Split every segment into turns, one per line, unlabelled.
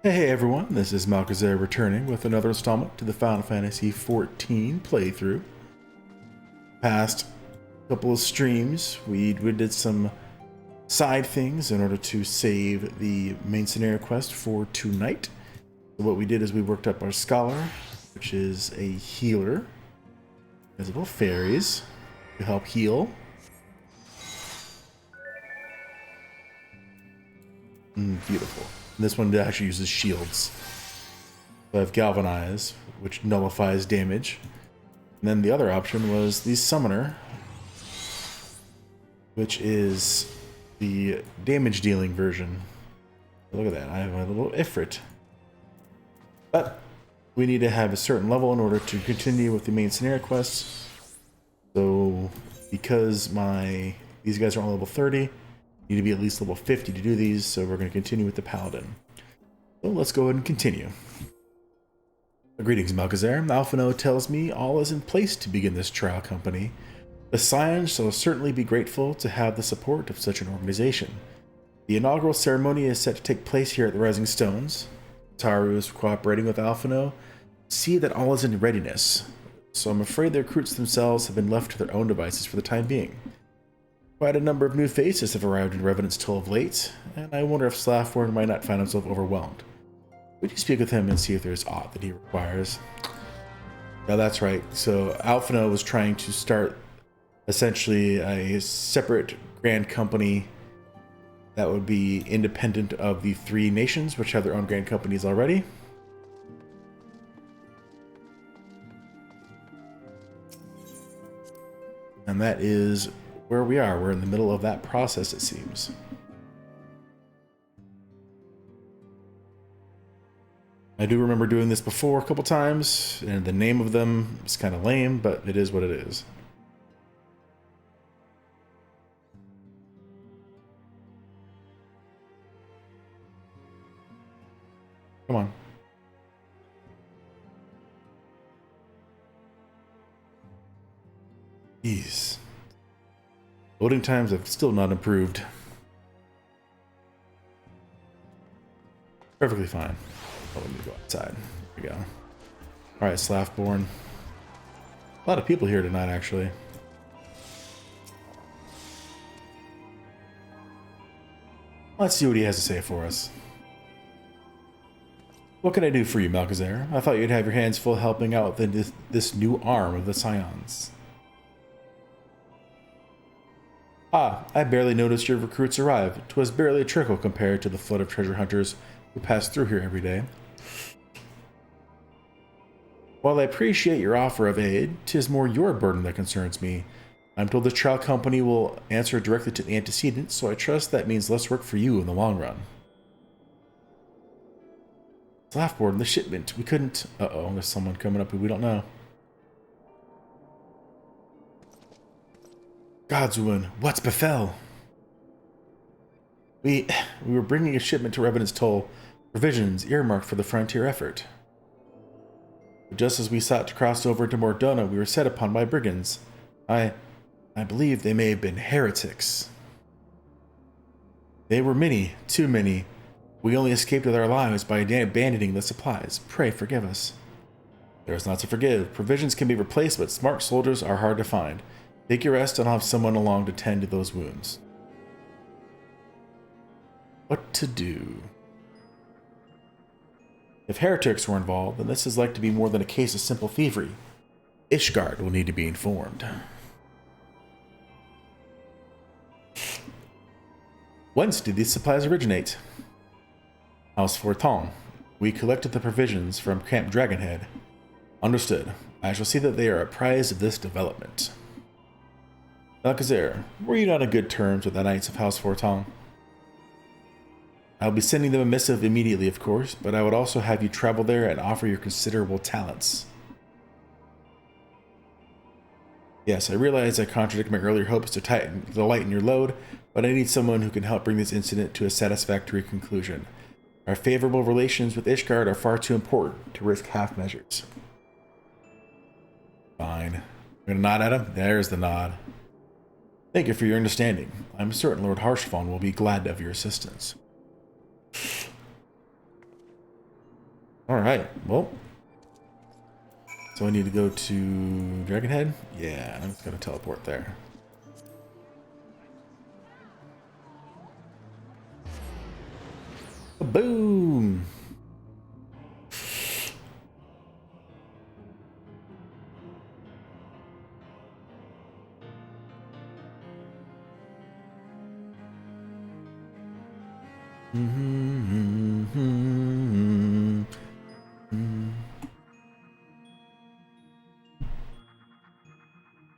Hey everyone, this is Malkazer returning with another installment to the Final Fantasy XIV playthrough. Past couple of streams, we did some side things in order to save the main scenario quest for tonight. So what we did is we worked up our Scholar, which is a healer. There's little fairies to help heal. Beautiful. And this one actually uses shields. So I have Galvanize, which nullifies damage. And then the other option was the Summoner, which is the damage dealing version. Look at that, I have my little Ifrit. But we need to have a certain level in order to continue with the main scenario quests. So because these guys are all level 30, need to be at least level 50 to do these, so we're going to continue with the Paladin. So let's go ahead and continue. Greetings, Malkazer. Alphino tells me all is in place to begin this trial company. The Scions shall certainly be grateful to have the support of such an organization. The inaugural ceremony is set to take place here at the Rising Stones. Taru is cooperating with Alphino. See that all is in readiness. So I'm afraid the recruits themselves have been left to their own devices for the time being. Quite a number of new faces have arrived in Revenant's Toll of late, and I wonder if Slafford might not find himself overwhelmed. Would you speak with him and see if there's aught that he requires? Now that's right. So Alphino was trying to start essentially a separate grand company that would be independent of the three nations, which have their own grand companies already. And that is where we are. We're in the middle of that process, it seems. I do remember doing this before a couple times, and the name of them is kind of lame, but it is what it is. Come on. Jeez. Loading times have still not improved. Perfectly fine. Oh, let me go outside. There we go. Alright, Slaffborn. A lot of people here tonight, actually. Let's see what he has to say for us. What can I do for you, Malkazer? I thought you'd have your hands full helping out with this new arm of the Scions. Ah, I barely noticed your recruits arrive. 'Twas barely a trickle compared to the flood of treasure hunters who pass through here every day. While I appreciate your offer of aid, 'tis more your burden that concerns me. I'm told the trial company will answer directly to the antecedent, so I trust that means less work for you in the long run. Slaffboard, the shipment. We couldn't... Uh-oh, there's someone coming up who we don't know. Godswoman, what's befell? We were bringing a shipment to Revenant's Toll, provisions earmarked for the frontier effort. But just as we sought to cross over to Mordona, we were set upon by brigands. I believe they may have been heretics. They were many, too many. We only escaped with our lives by abandoning the supplies. Pray forgive us. There is not to forgive. Provisions can be replaced, but smart soldiers are hard to find. Take your rest and I'll have someone along to tend to those wounds. What to do? If heretics were involved, then this is like to be more than a case of simple thievery. Ishgard will need to be informed. Whence did these supplies originate? House Forton. We collected the provisions from Camp Dragonhead. Understood. I shall see that they are apprised of this development. Malkazer, were you not on good terms with the Knights of House Forton? I'll be sending them a missive immediately, of course, but I would also have you travel there and offer your considerable talents. Yes, I realize I contradict my earlier hopes to lighten your load, but I need someone who can help bring this incident to a satisfactory conclusion. Our favorable relations with Ishgard are far too important to risk half measures. Fine. I'm gonna nod at him. There's the nod. Thank you for your understanding. I'm certain Lord Harshfon will be glad of your assistance. Alright, well. So I need to go to Dragonhead? Yeah, I'm just going to teleport there. Boom!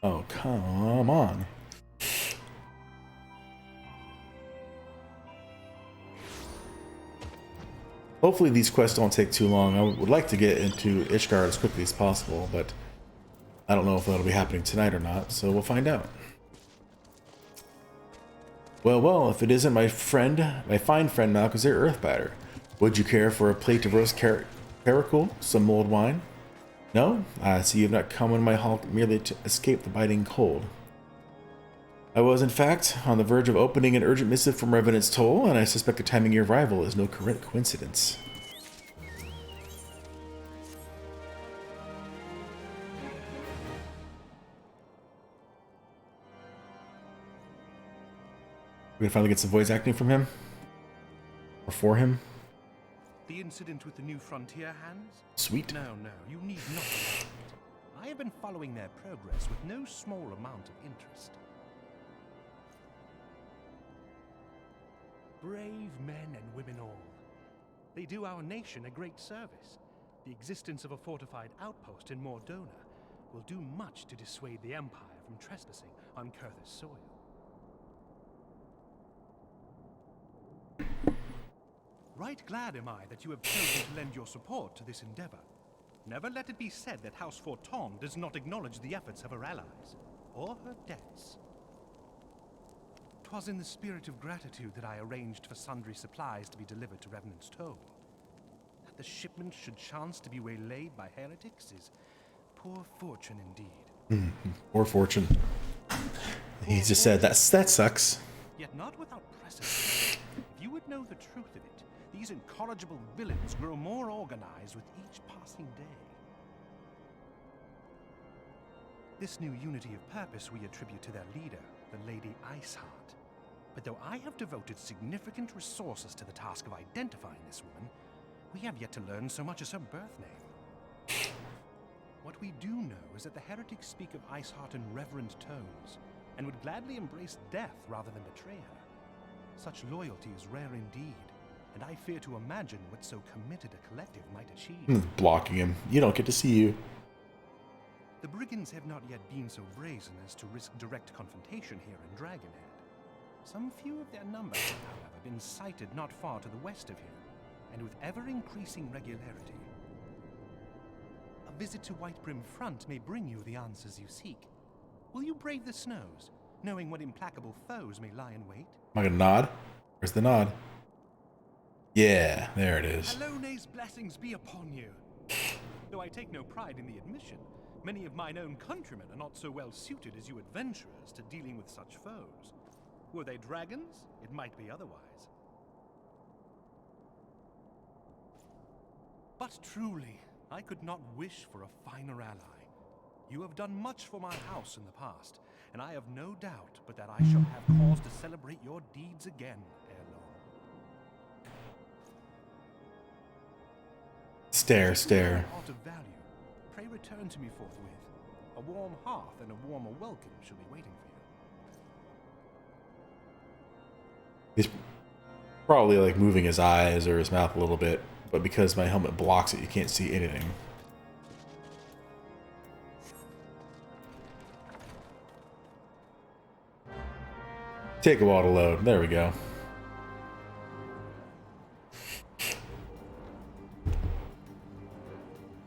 Oh, come on. Hopefully these quests don't take too long. I would like to get into Ishgard as quickly as possible, but I don't know if that'll be happening tonight or not, so we'll find out. Well, well, if it isn't my friend, my fine friend Malchazir Earthbatter, would you care for a plate of roast caracal, some mulled wine? No? I see you have not come in my hall merely to escape the biting cold. I was, in fact, on the verge of opening an urgent missive from Revenant's Toll, and I suspect the timing of your arrival is no coincidence. We're gonna finally get some voice acting from him? Or for him?
The incident with the New Frontier hands?
Sweet.
No, you need not. I have been following their progress with no small amount of interest. Brave men and women all. They do our nation a great service. The existence of a fortified outpost in Mordona will do much to dissuade the Empire from trespassing on Kurth's soil. Right glad am I that you have chosen to lend your support to this endeavor. Never let it be said that House Forton does not acknowledge the efforts of her allies, or her debts. 'Twas in the spirit of gratitude that I arranged for sundry supplies to be delivered to Revenant's Toll. That the shipment should chance to be waylaid by heretics is poor fortune indeed.
Poor fortune. He just said that sucks.
Yet not without precedent. If you would know the truth of it, these incorrigible villains grow more organized with each passing day. This new unity of purpose we attribute to their leader, the Lady Iceheart. But though I have devoted significant resources to the task of identifying this woman, we have yet to learn so much as her birth name. What we do know is that the heretics speak of Iceheart in reverent tones, and would gladly embrace death rather than betray her. Such loyalty is rare indeed, and I fear to imagine what so committed a collective might achieve.
Blocking him. You don't get to see you.
The brigands have not yet been so brazen as to risk direct confrontation here in Dragonhead. Some few of their number have, however, been sighted not far to the west of here, and with ever-increasing regularity. A visit to Whitebrim Front may bring you the answers you seek. Will you brave the snows, knowing what implacable foes may lie in wait?
Am I gonna nod? Where's the nod? Yeah, there it is.
Alone's blessings be upon you. Though I take no pride in the admission, many of mine own countrymen are not so well suited as you adventurers to dealing with such foes. Were they dragons, it might be otherwise. But truly, I could not wish for a finer ally. You have done much for my house in the past, and I have no doubt but that I shall have cause to celebrate your deeds again ere long.
Stare, stare.
Aught of value, pray return to me forthwith. A warm hearth and a warmer welcome shall be waiting for you.
He's probably like moving his eyes or his mouth a little bit, but because my helmet blocks it, you can't see anything. Take a while to load. There we go.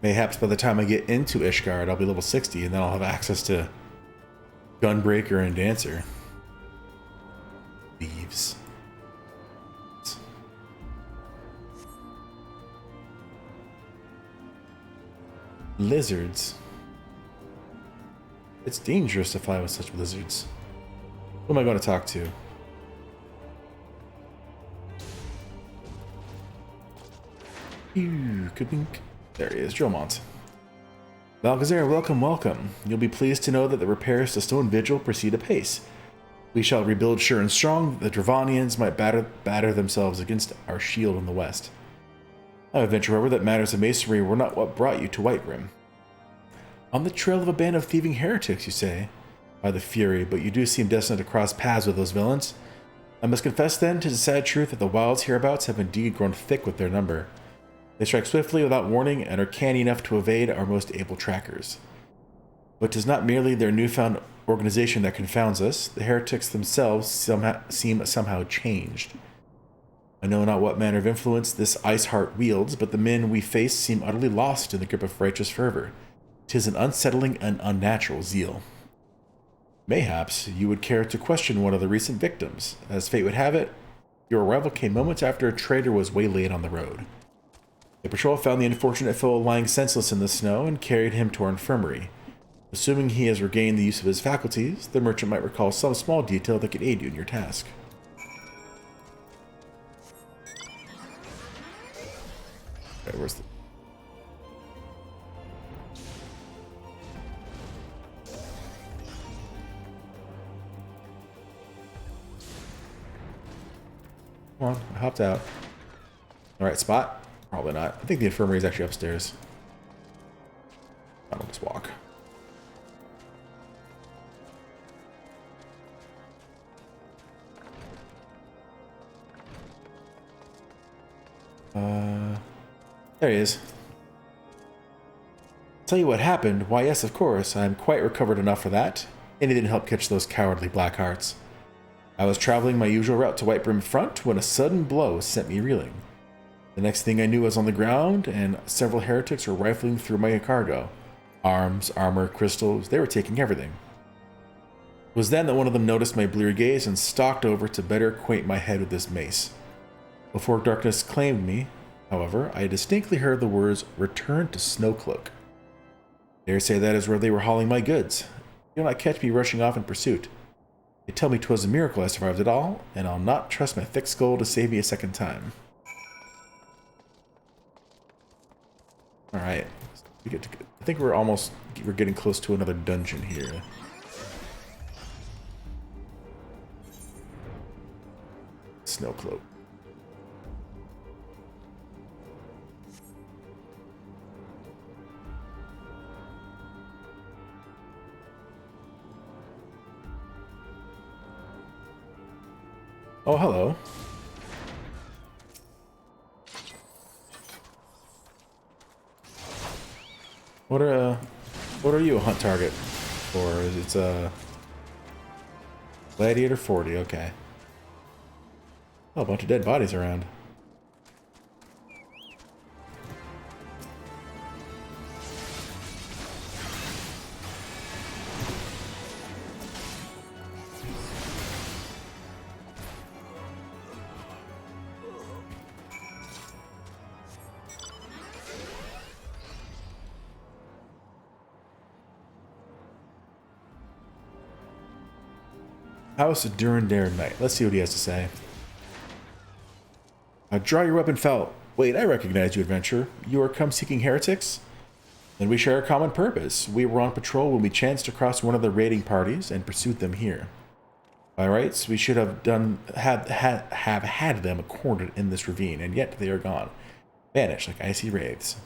Mayhaps by the time I get into Ishgard, I'll be level 60, and then I'll have access to Gunbreaker and Dancer. Thieves. Lizards. It's dangerous to fly with such lizards. Who am I going to talk to? Ew, ka-dink. There he is, Drillmont. Balgazar, welcome, welcome. You'll be pleased to know that the repairs to Stone Vigil proceed apace. We shall rebuild sure and strong, that the Dravanians might batter themselves against our shield in the west. I would venture, however, that matters of masonry were not what brought you to Whiterun. On the trail of a band of thieving heretics, you say? By the Fury, but you do seem destined to cross paths with those villains. I must confess, then, 'tis a sad truth that the wilds hereabouts have indeed grown thick with their number. They strike swiftly without warning and are canny enough to evade our most able trackers. But 'tis not merely their newfound organization that confounds us. The heretics themselves seem somehow changed. I know not what manner of influence this ice heart wields, but the men we face seem utterly lost in the grip of righteous fervor. 'Tis an unsettling and unnatural zeal. Mayhaps you would care to question one of the recent victims. As fate would have it, your arrival came moments after a traitor was waylaid on the road. The patrol found the unfortunate fellow lying senseless in the snow and carried him to our infirmary. Assuming he has regained the use of his faculties, the merchant might recall some small detail that could aid you in your task. Okay, where's the... Come on, I hopped out. Alright spot? Probably not. I think the infirmary is actually upstairs. I'll just walk. There he is. Tell you what happened? Why, yes, of course. I'm quite recovered enough for that. Anything to help catch those cowardly black hearts. I was traveling my usual route to Whiterun Front when a sudden blow sent me reeling. The next thing I knew, I was on the ground, and several heretics were rifling through my cargo. Arms, armor, crystals, they were taking everything. It was then that one of them noticed my bleary gaze and stalked over to better acquaint my head with this mace. Before darkness claimed me, however, I distinctly heard the words, "Return to Snowcloak." Dare say that is where they were hauling my goods. You'll not catch me rushing off in pursuit. They tell me 'twas a miracle I survived it all, and I'll not trust my thick skull to save me a second time. Alright. I think we're getting close to another dungeon here. Snowcloak. Oh, hello. What are you a hunt target for? It's a Gladiator 40, okay. Oh, a bunch of dead bodies around. House of Durandare Knight. Let's see what he has to say. Draw your weapon, fell. Wait, I recognize you, adventurer. You are come seeking heretics? Then we share a common purpose. We were on patrol when we chanced across one of the raiding parties and pursued them here. By rights, we should have had them cornered in this ravine, and yet they are gone, vanished like icy wraiths.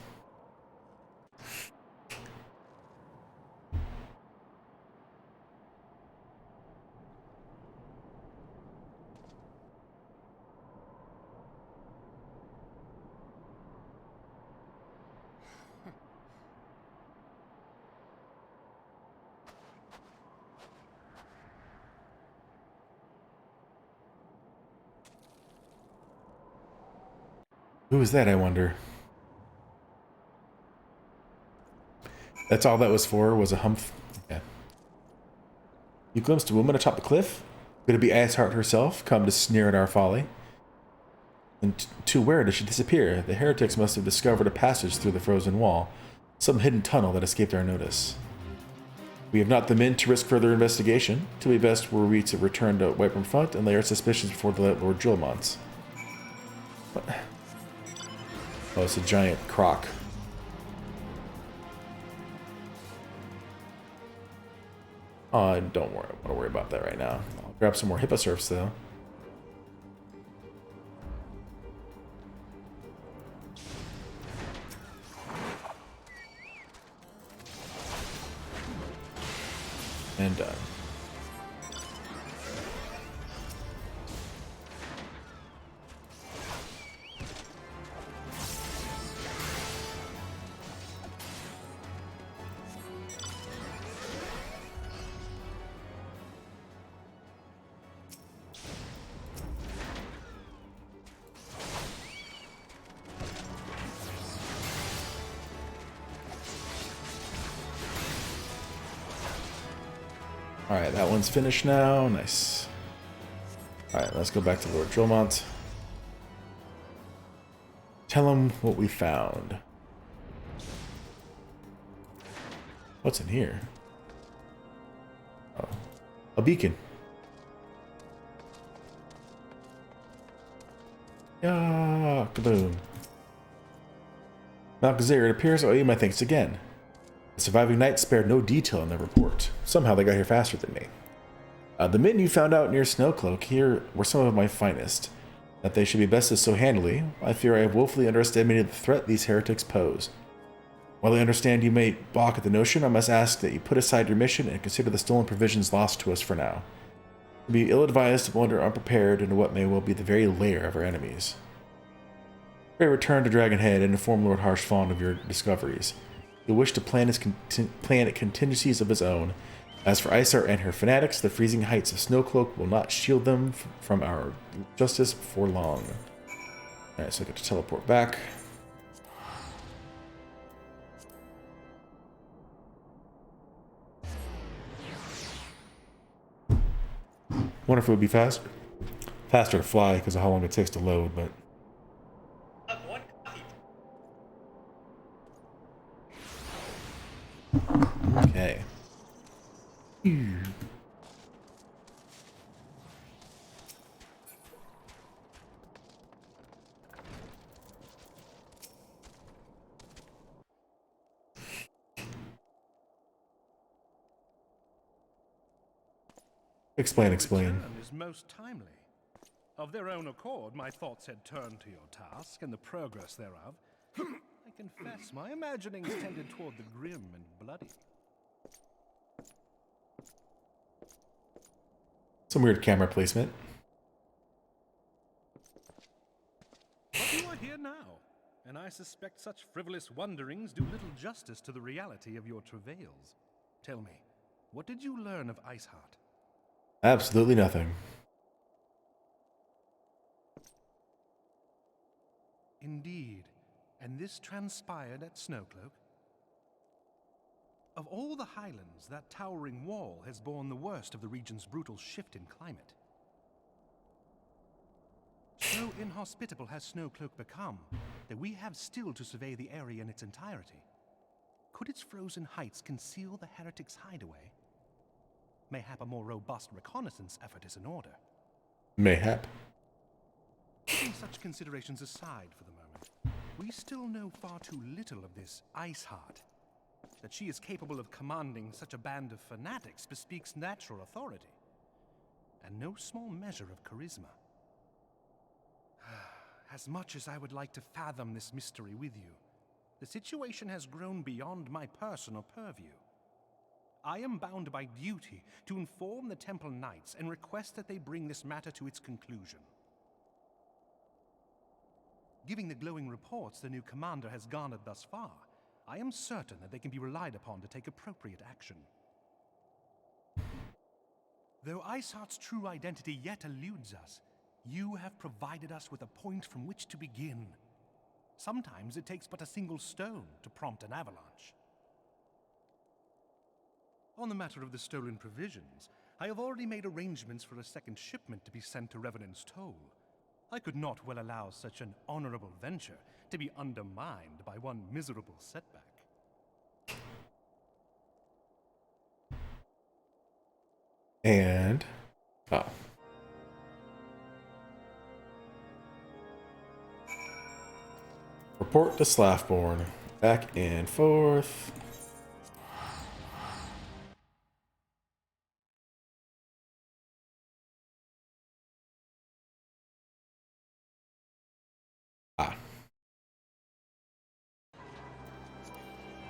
Who was that, I wonder? That's all that was for, was a humph. Okay. You glimpsed a woman atop the cliff? Could it be Iceheart herself, come to sneer at our folly? And to where did she disappear? The heretics must have discovered a passage through the frozen wall, some hidden tunnel that escaped our notice. We have not the men to risk further investigation. To be best were we to return to Whiterun Front and lay our suspicions before the Lord Julmonts. What? Oh, it's a giant croc. Oh, don't worry. I don't want to worry about that right now. I'll grab some more hipposurfs though. And done. Alright, that one's finished now. Nice. Alright, let's go back to Lord Drillmont. Tell him what we found. What's in here? Oh, a beacon. Yeah, kaboom. Malkazir, it appears I owe you my thanks again. The surviving knights spared no detail in their report. Somehow they got here faster than me. The men you found out near Snowcloak here were some of my finest. That they should be bested so handily, I fear I have woefully underestimated the threat these heretics pose. While I understand you may balk at the notion, I must ask that you put aside your mission and consider the stolen provisions lost to us for now. It would be ill-advised to wander unprepared into what may well be the very lair of our enemies. Pray return to Dragonhead and inform Lord Harshfond of your discoveries. He'll wish to plan contingencies of his own. As for Isart and her fanatics, the freezing heights of Snowcloak will not shield them from our justice for long. Alright, so I get to teleport back. Wonder if it would be faster to fly because of how long it takes to load, but okay. Explain.
Return is most timely. Of their own accord, my thoughts had turned to your task and the progress thereof. I confess, my imaginings tended toward the grim and bloody.
Some weird camera placement.
But you are here now, and I suspect such frivolous wonderings do little justice to the reality of your travails. Tell me, what did you learn of Iceheart?
Absolutely nothing.
Indeed. And this transpired at Snowcloak? Of all the highlands, that towering wall has borne the worst of the region's brutal shift in climate. So inhospitable has Snowcloak become that we have still to survey the area in its entirety. Could its frozen heights conceal the heretics' hideaway? Mayhap a more robust reconnaissance effort is in order.
Mayhap.
Putting such considerations aside for the moment, we still know far too little of this Iceheart. That she is capable of commanding such a band of fanatics bespeaks natural authority, and no small measure of charisma. As much as I would like to fathom this mystery with you, the situation has grown beyond my personal purview. I am bound by duty to inform the Temple Knights and request that they bring this matter to its conclusion. Given the glowing reports the new commander has garnered thus far, I am certain that they can be relied upon to take appropriate action. Though Iceheart's true identity yet eludes us, you have provided us with a point from which to begin. Sometimes it takes but a single stone to prompt an avalanche. On the matter of the stolen provisions, I have already made arrangements for a second shipment to be sent to Revenant's Toll. I could not well allow such an honorable venture to be undermined by one miserable setback.
And Report to Slaffborn. Back and forth. Ah.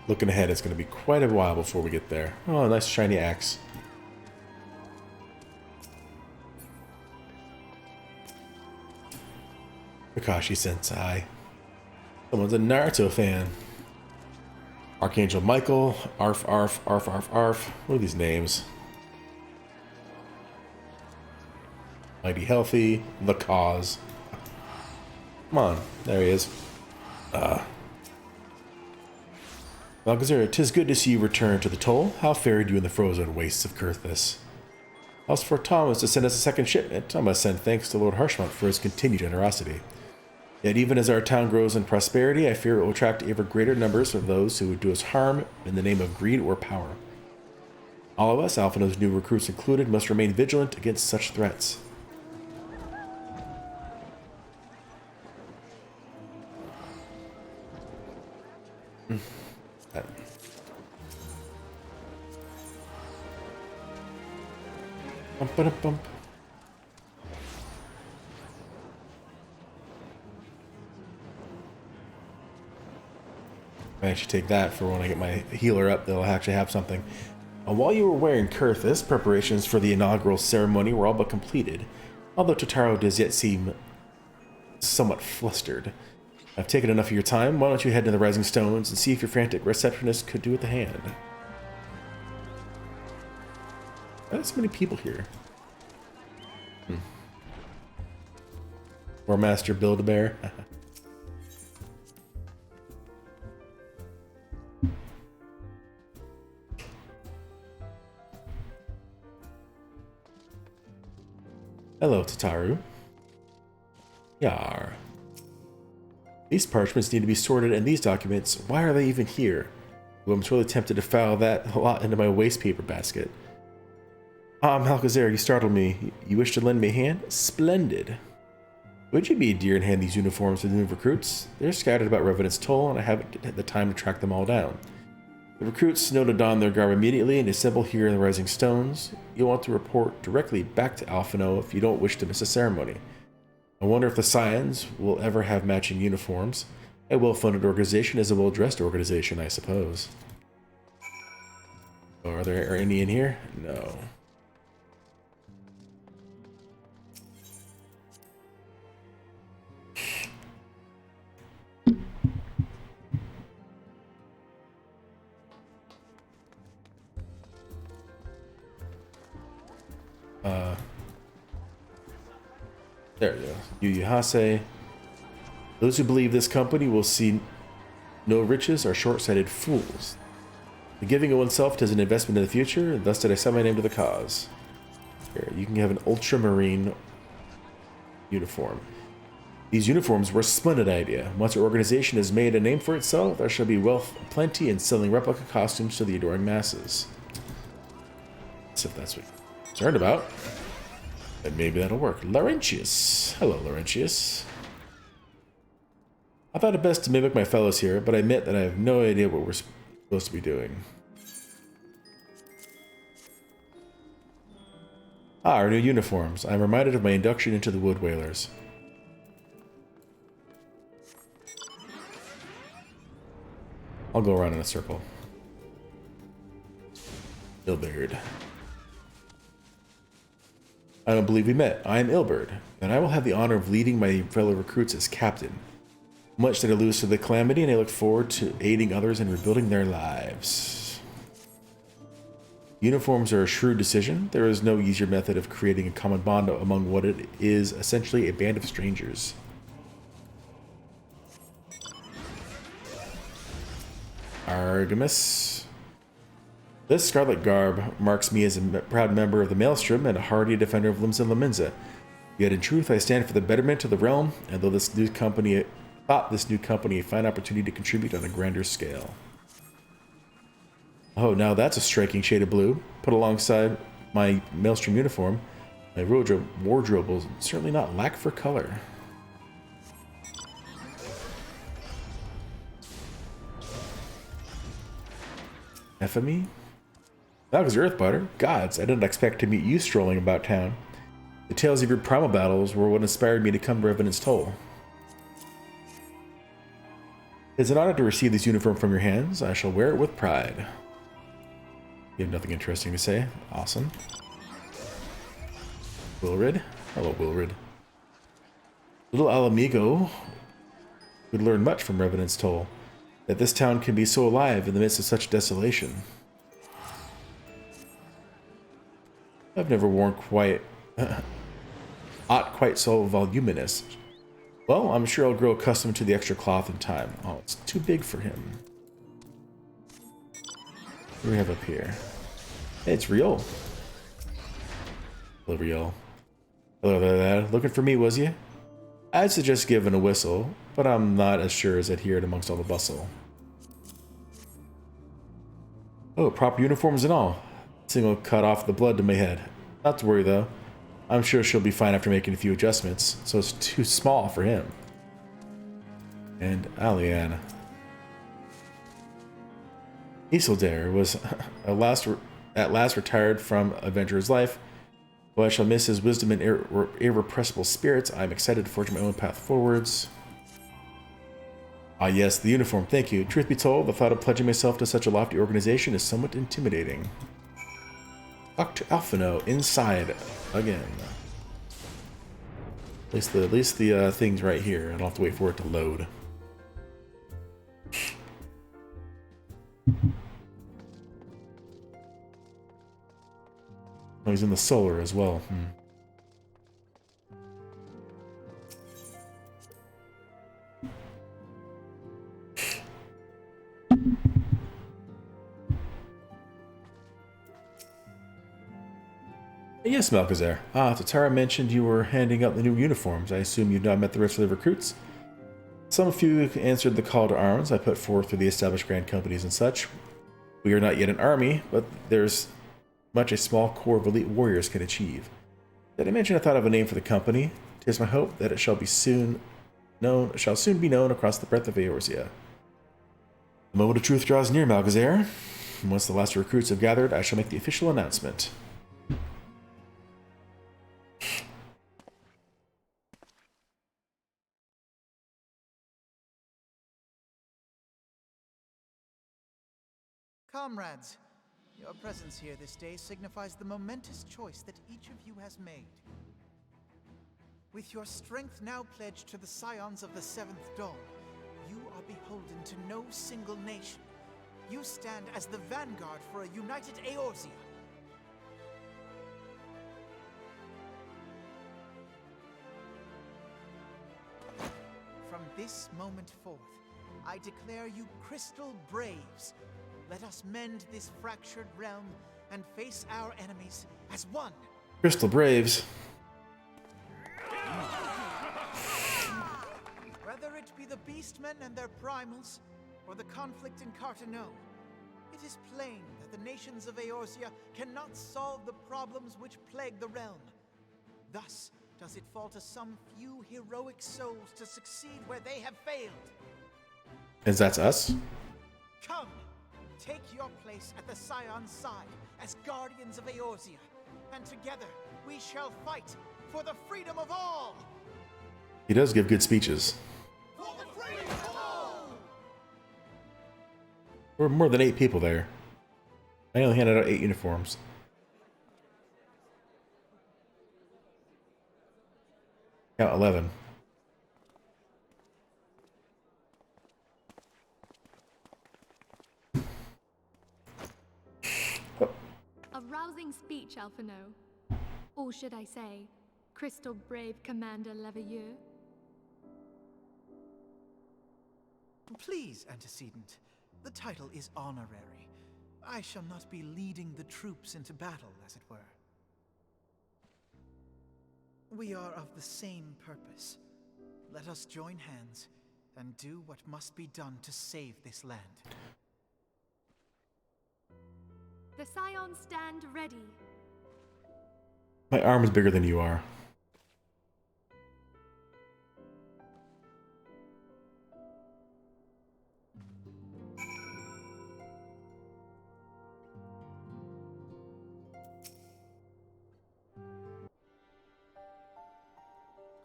Looking ahead, it's going to be quite a while before we get there. Oh, nice shiny axe. Kakashi Sensei. Someone's a Naruto fan. Archangel Michael. Arf, arf, arf, arf, arf. What are these names? Mighty Healthy. The Cause. Come on. There he is. Alcazar, 'tis good to see you return to the toll. How fared you in the frozen wastes of Kurthus? As for Thomas to send us a second shipment, I must send thanks to Lord Harshmont for his continued generosity. Yet even as our town grows in prosperity, I fear it will attract ever greater numbers of those who would do us harm in the name of greed or power. All of us, Alphinaud's new recruits included, must remain vigilant against such threats. Bump, bump, bump. I should take that for when I get my healer up. They'll actually have something. While you were wearing Kurthus, preparations for the inaugural ceremony were all but completed, although Totaro does yet seem somewhat flustered. I've taken enough of your time. Why don't you head to the Rising Stones and see if your frantic receptionist could do with a hand? Why are so many people here? War Master Build-A-Bear. Hello, Tataru. Yar. These parchments need to be sorted, and these documents, why are they even here? Well, I'm totally tempted to file that lot into my waste paper basket. Ah, Malcazar, you startled me. You wish to lend me a hand? Splendid. Would you be a dear and hand these uniforms to the new recruits? They're scattered about Revenant's Toll, and I haven't had the time to track them all down. The recruits know to don their garb immediately and assemble here in the Rising Stones. You'll want to report directly back to Alphinaud if you don't wish to miss a ceremony. I wonder if the Scions will ever have matching uniforms. A well-funded organization is a well-dressed organization, I suppose. Oh, are there any in here? No. There we go. Yu Yu Hase. Those who believe this company will see no riches are short-sighted fools. The giving of oneself is an investment in the future, and thus did I sell my name to the cause. Here, you can have an ultramarine uniform. These uniforms were a splendid idea. Once our organization has made a name for itself, there shall be wealth plenty in selling replica costumes to the adoring masses. So if that's what you're concerned about, then maybe that'll work. Laurentius. Hello, Laurentius. I thought it best to mimic my fellows here, but I admit that I have no idea what we're supposed to be doing. Ah, our new uniforms. I'm reminded of my induction into the Wood Whalers. I'll go around in a circle. Ilberd. I don't believe we met. I am Ilberd, and I will have the honor of leading my fellow recruits as captain. Much that I lose to the calamity, and I look forward to aiding others in rebuilding their lives. Uniforms are a shrewd decision. There is no easier method of creating a common bond among what it is essentially a band of strangers. Artemis. This scarlet garb marks me as a proud member of the Maelstrom and a hardy defender of Limsa Laminza. Yet in truth, I stand for the betterment of the realm, and though this new company thought this new company a fine opportunity to contribute on a grander scale. Oh, now that's a striking shade of blue. Put alongside my Maelstrom uniform, my wardrobe will certainly not lack for color. FME? That was Earthbiter. Gods, I didn't expect to meet you strolling about town. The tales of your primal battles were what inspired me to come to Revenant's Toll. It's an honor to receive this uniform from your hands. I shall wear it with pride. You have nothing interesting to say. Awesome. Wilrid. Hello, Wilrid. Little Alamigo would learn much from Revenant's Toll. That this town can be so alive in the midst of such desolation. I've never worn quite so voluminous. Well, I'm sure I'll grow accustomed to the extra cloth in time. Oh, it's too big for him. What do we have up here? Hey, it's Riol. Hello, Riol. Hello there. Looking for me, was you? I'd suggest giving a whistle, but I'm not as sure as I'd hear it amongst all the bustle. Oh, proper uniforms and all. Single cut off the blood to my head. Not to worry, though. I'm sure she'll be fine after making a few adjustments, so it's too small for him. And Aliana. Isildur was at last retired from adventurer's life. Though I shall miss his wisdom and irrepressible spirits, I am excited to forge my own path forwards. Ah yes, the uniform, thank you. Truth be told, the thought of pledging myself to such a lofty organization is somewhat intimidating. Dr. Alphino, inside again. At least the thing's right here. I don't have to wait for it to load. Oh, he's in the solar as well. Yes, Malchazar. Tatara mentioned you were handing out the new uniforms. I assume you've not met the rest of the recruits? Some few answered the call to arms I put forth through the established grand companies and such. We are not yet an army, but there's much a small core of elite warriors can achieve. Did I mention I thought of a name for the company? 'Tis my hope that it shall soon be known across the breadth of Eorzea. The moment of truth draws near, Malchazar. Once the last recruits have gathered, I shall make the official announcement.
Comrades, your presence here this day signifies the momentous choice that each of you has made. With your strength now pledged to the scions of the Seventh Dawn, you are beholden to no single nation. You stand as the vanguard for a united Eorzea. From this moment forth, I declare you Crystal Braves. Let us mend this fractured realm and face our enemies as one.
Crystal Braves.
Whether it be the Beastmen and their primals, or the conflict in Carteneau, it is plain that the nations of Eorzea cannot solve the problems which plague the realm. Thus does it fall to some few heroic souls to succeed where they have failed.
And that's us?
Come! Take your place at the Scion's side as guardians of Eorzea, and together we shall fight for the freedom of all!
He does give good speeches.
For the freedom of all!
There were more than 8 people there. I only handed out 8 uniforms. Count 11.
A rousing speech, Alphino. Or should I say, Crystal Brave Commander Leveilleur?
Please, Antecedent. The title is honorary. I shall not be leading the troops into battle, as it were. We are of the same purpose. Let us join hands and do what must be done to save this land.
The Scions stand ready.
My arm is bigger than you are.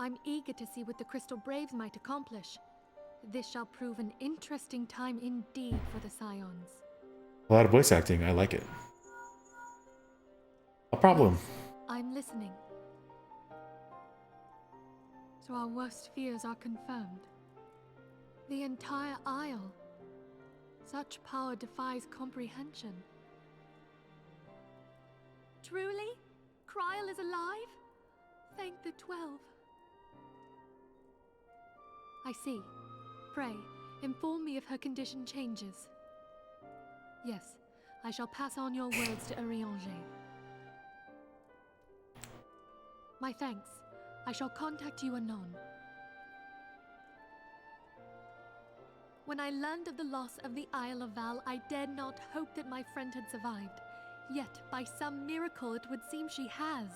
I'm eager to see what the Crystal Braves might accomplish. This shall prove an interesting time indeed for the Scions.
A lot of voice acting. I like it. A problem.
I'm listening. So our worst fears are confirmed. The entire Isle. Such power defies comprehension. Truly? Kryl is alive? Thank the 12. I see. Pray, inform me if her condition changes. Yes, I shall pass on your words to Urianger. My thanks. I shall contact you anon. When I learned of the loss of the Isle of Val, I dared not hope that my friend had survived. Yet, by some miracle, it would seem she has.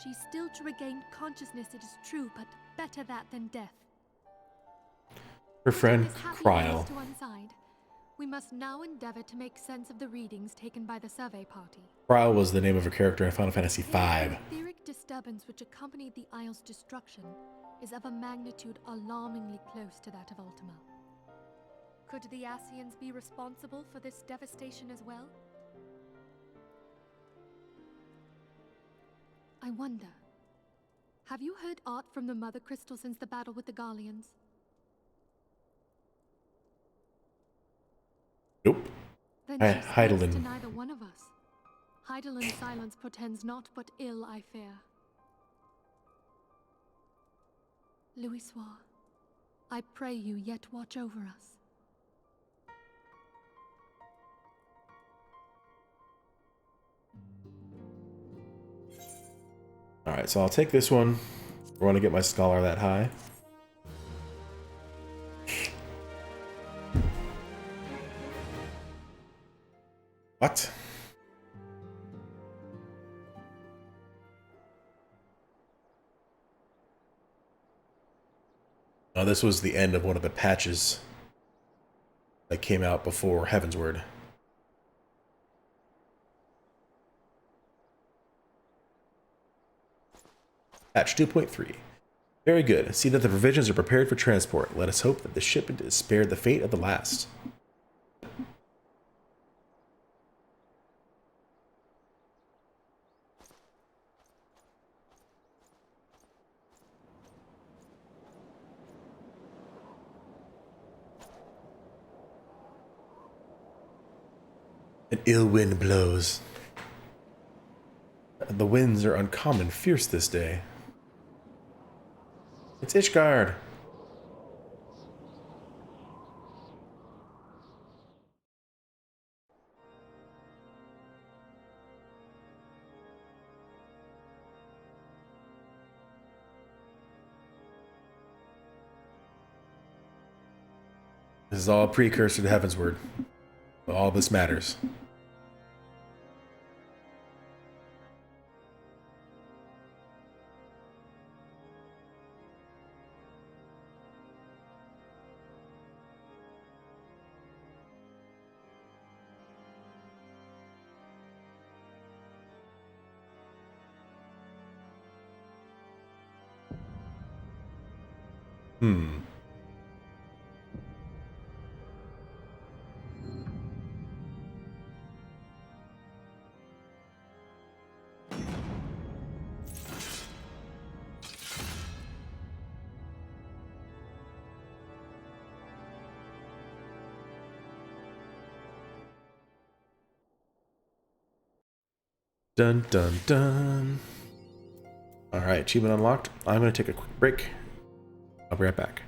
She's still to regain consciousness, it is true, but better that than death.
Her friend, Kryl.
To one side, we must now endeavor to make sense of the readings taken by the survey party.
Kryl was the name of a character in Final Fantasy V.
The etheric disturbance which accompanied the Isle's destruction is of a magnitude alarmingly close to that of Ultima. Could the Ascians be responsible for this devastation as well? I wonder, have you heard aught from the Mother Crystal since the battle with the Garleans?
Nope.
Then she speaks to
Heidelin.
neither one of us. Heidelin's silence portends naught but ill, I fear. Louisoix, I pray you yet watch over us.
Alright, so I'll take this one. I want to get my scholar that high. What? Oh, this was the end of one of the patches that came out before Heavensward. Patch 2.3. Very good. See that the provisions are prepared for transport. Let us hope that the shipment is spared the fate of the last. An ill wind blows. The winds are uncommon fierce this day. It's Ishgard. This is all a precursor to Heavensward. All this matters. Dun dun dun. Alright, achievement unlocked. I'm going to take a quick break. I'll be right back.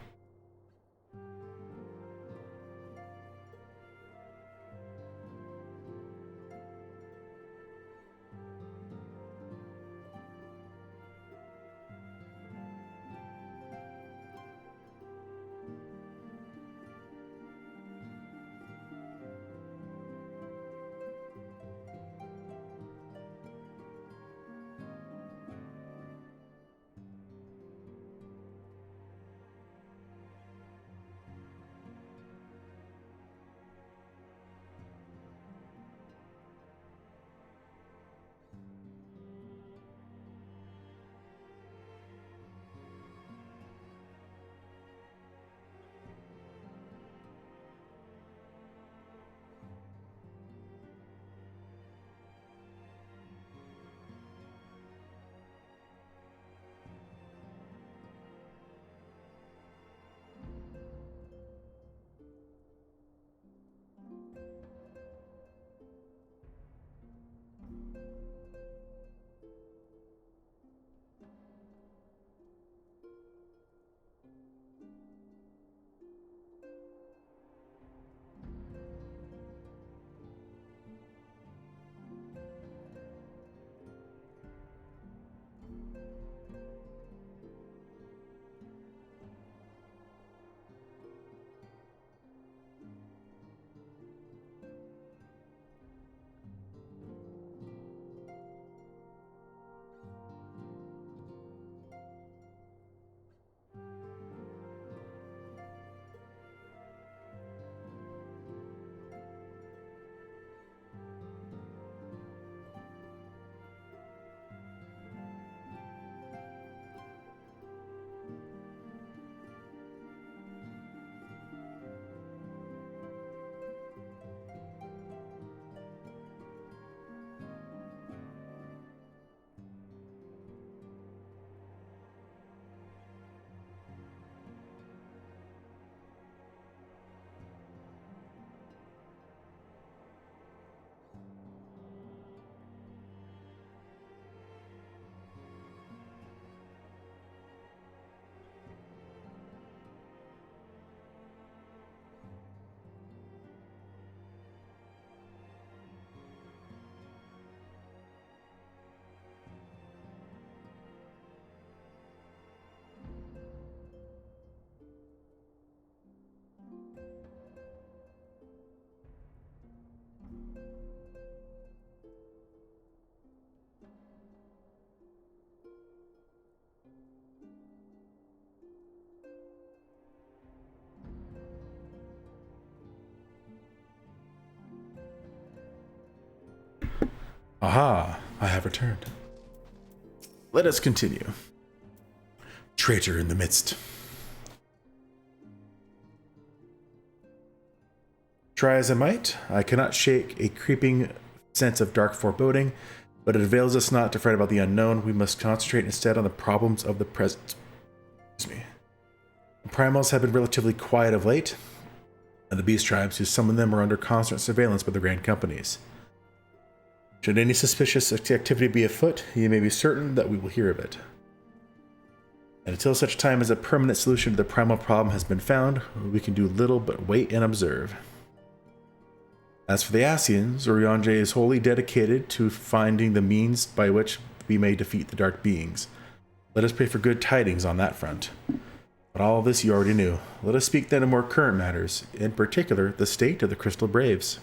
Aha, I have returned. Let us continue. Traitor in the midst. Try as I might, I cannot shake a creeping sense of dark foreboding, but it avails us not to fret about the unknown. We must concentrate instead on the problems of the present. Excuse me. The primals have been relatively quiet of late, and the beast tribes who summon them are under constant surveillance by the grand companies. Should any suspicious activity be afoot, you may be certain that we will hear of it. And until such time as a permanent solution to the primal problem has been found, we can do little but wait and observe. As for the Asians, Urianger is wholly dedicated to finding the means by which we may defeat the dark beings. Let us pray for good tidings on that front. But all this you already knew. Let us speak then of more current matters, in particular, the state of the Crystal Braves.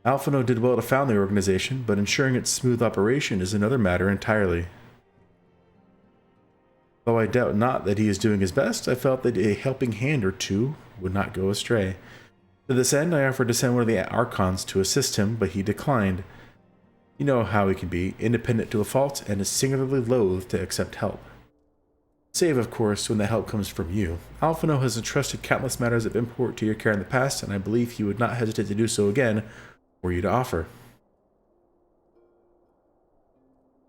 Alphino did well to found the organization, but ensuring its smooth operation is another matter entirely. Though I doubt not that he is doing his best, I felt that a helping hand or two would not go astray. To this end, I offered to send one of the Archons to assist him, but he declined. You know how he can be, independent to a fault, and is singularly loath to accept help. Save, of course, when the help comes from you. Alphino has entrusted countless matters of import to your care in the past, and I believe he would not hesitate to do so again, were you to offer.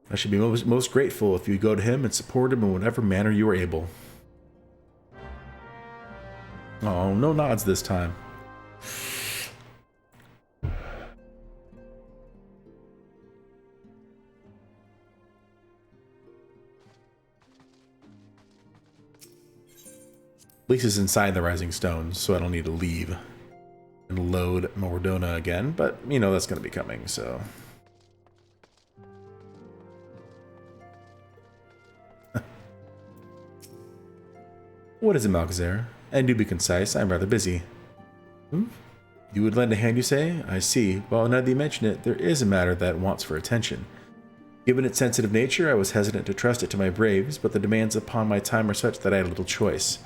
I should be most grateful if you go to him and support him in whatever manner you are able. Oh, no nods this time. At least it's inside the Rising Stones, so I don't need to leave and load Mordona again, but you know that's going to be coming, so. What is it, Malchazar? And do be concise, I'm rather busy. You would lend a hand, you say? I see. Well, now that you mention it, there is a matter that wants for attention. Given its sensitive nature, I was hesitant to trust it to my braves, but the demands upon my time are such that I had little choice.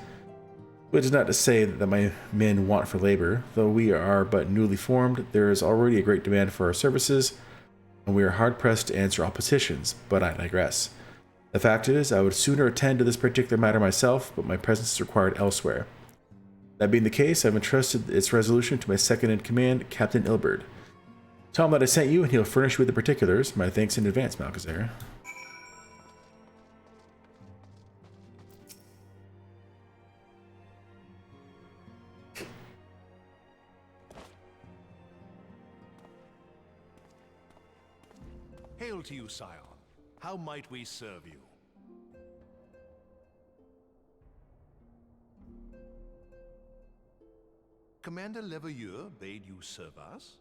Which is not to say that my men want for labor. Though we are but newly formed, there is already a great demand for our services, and we are hard-pressed to answer all petitions, but I digress. The fact is, I would sooner attend to this particular matter myself, but my presence is required elsewhere. That being the case, I have entrusted its resolution to my second-in-command, Captain Ilberd. Tell him that I sent you, and he'll furnish you with the particulars. My thanks in advance, Malchazar.
Hail to you, Scion. How might we serve you? Commander Leveilleur bade you serve us?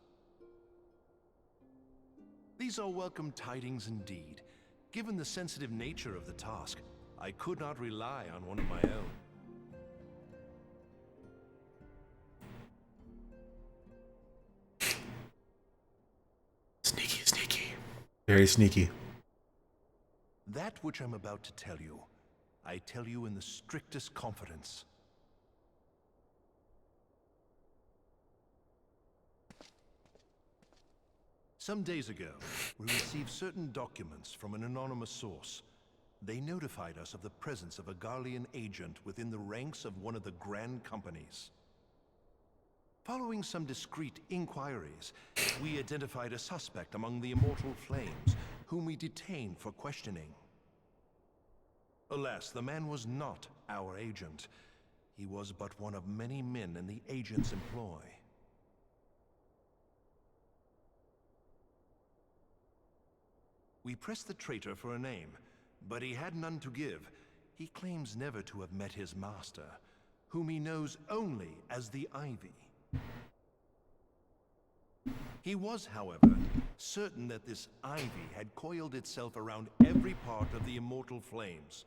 These are welcome tidings indeed. Given the sensitive nature of the task, I could not rely on one of my own.
Sneaky, sneaky. Very sneaky.
That which I'm about to tell you, I tell you in the strictest confidence. Some days ago, we received certain documents from an anonymous source. They notified us of the presence of a Garlean agent within the ranks of one of the grand companies. Following some discreet inquiries, we identified a suspect among the Immortal Flames, whom we detained for questioning. Alas, the man was not our agent. He was but one of many men in the agent's employ. We pressed the traitor for a name, but he had none to give. He claims never to have met his master, whom he knows only as the Ivy. He was, however, certain that this Ivy had coiled itself around every part of the Immortal Flames.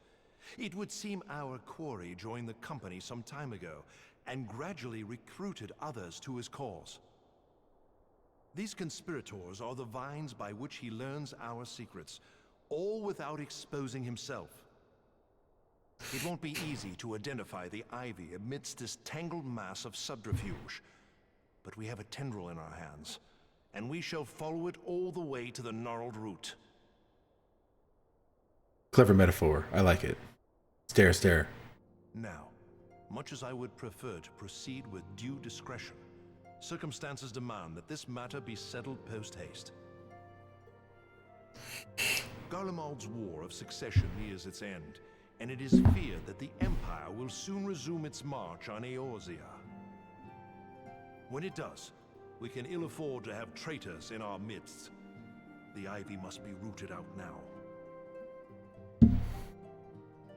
It would seem our quarry joined the company some time ago, and gradually recruited others to his cause. These conspirators are the vines by which he learns our secrets, all without exposing himself. It won't be easy to identify the Ivy amidst this tangled mass of subterfuge, but we have a tendril in our hands, and we shall follow it all the way to the gnarled root.
Clever metaphor. I like it. Stare, stare.
Now, much as I would prefer to proceed with due discretion, circumstances demand that this matter be settled post-haste. Garlemald's War of Succession nears its end, and it is feared that the Empire will soon resume its march on Eorzea. When it does, we can ill afford to have traitors in our midst. The ivy must be rooted out now.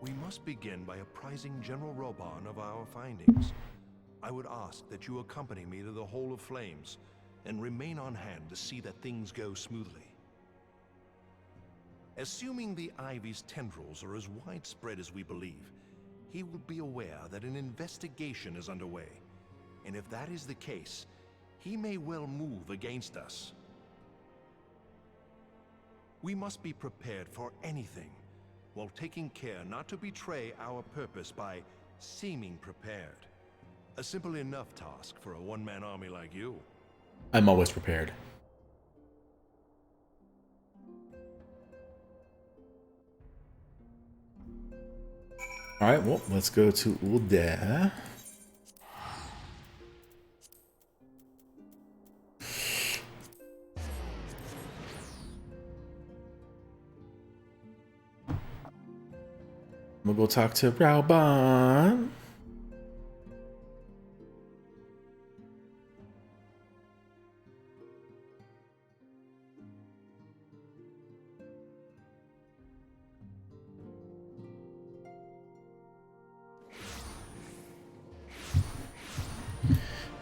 We must begin by apprising General Roban of our findings. I would ask that you accompany me to the Hall of Flames and remain on hand to see that things go smoothly. Assuming the ivy's tendrils are as widespread as we believe, he will be aware that an investigation is underway, and if that is the case, he may well move against us. We must be prepared for anything, while taking care not to betray our purpose by seeming prepared. A simple enough task for a one-man army like you.
I'm always prepared. Alright, well, let's go to Ulda. I'm gonna go talk to Rauban.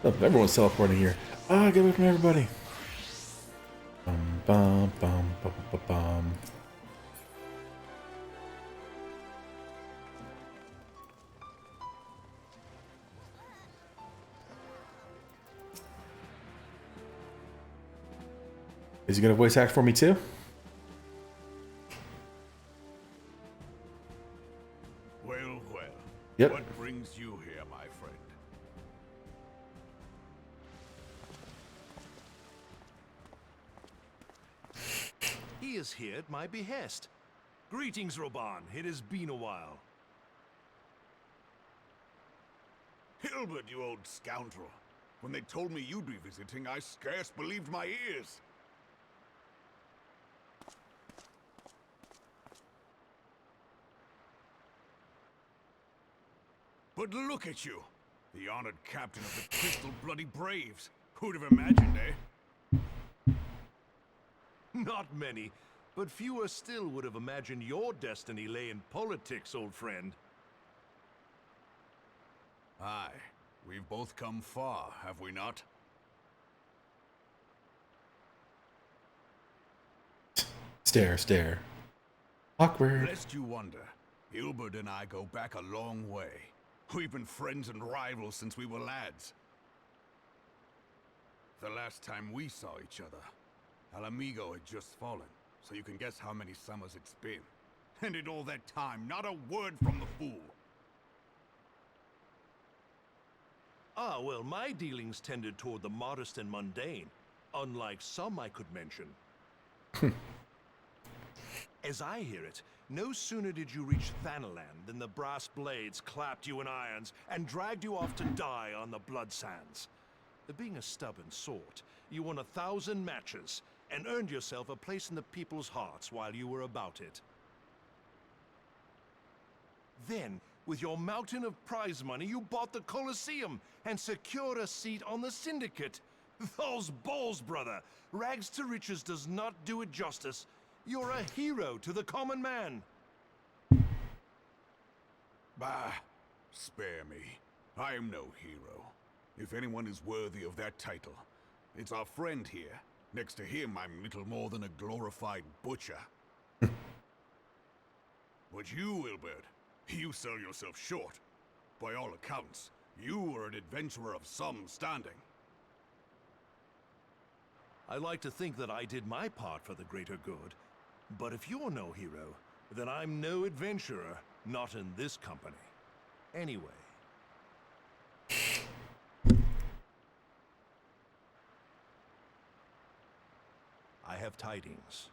Oh, everyone's teleporting here. Ah, get away from everybody. Bum, bum, bum, bum, bum, bum. Is he gonna voice act for me too?
Well, well.
Yep.
What brings you here, my friend?
He is here at my behest. Greetings, Roban. It has been a while.
Hilbert, you old scoundrel. When they told me you'd be visiting, I scarce believed my ears. But look at you, the honored captain of the Crystal Bloody Braves. Who'd have imagined, eh?
Not many, but fewer still would have imagined your destiny lay in politics, old friend.
Aye, we've both come far, have we not?
Stare, stare. Awkward.
Lest you wonder, Hilbert and I go back a long way. We've been friends and rivals since we were lads. The last time we saw each other, Alamigo had just fallen, so you can guess how many summers it's been. And in all that time, not a word from the fool.
Ah, well, my dealings tended toward the modest and mundane, unlike some I could mention. As I hear it, no sooner did you reach Thanalan than the brass blades clapped you in irons and dragged you off to die on the blood sands. Being a stubborn sort, you won 1,000 matches and earned yourself a place in the people's hearts while you were about it. Then, with your mountain of prize money, you bought the Colosseum and secured a seat on the Syndicate. Those balls, brother! Rags to riches does not do it justice. You're a hero to the common man.
Bah, spare me. I am no hero. If anyone is worthy of that title, it's our friend here. Next to him, I'm little more than a glorified butcher. But you, Wilbert, you sell yourself short. By all accounts, you are an adventurer of some standing.
I like to think that I did my part for the greater good. But if you're no hero, then I'm no adventurer, not in this company. Anyway.
have tidings.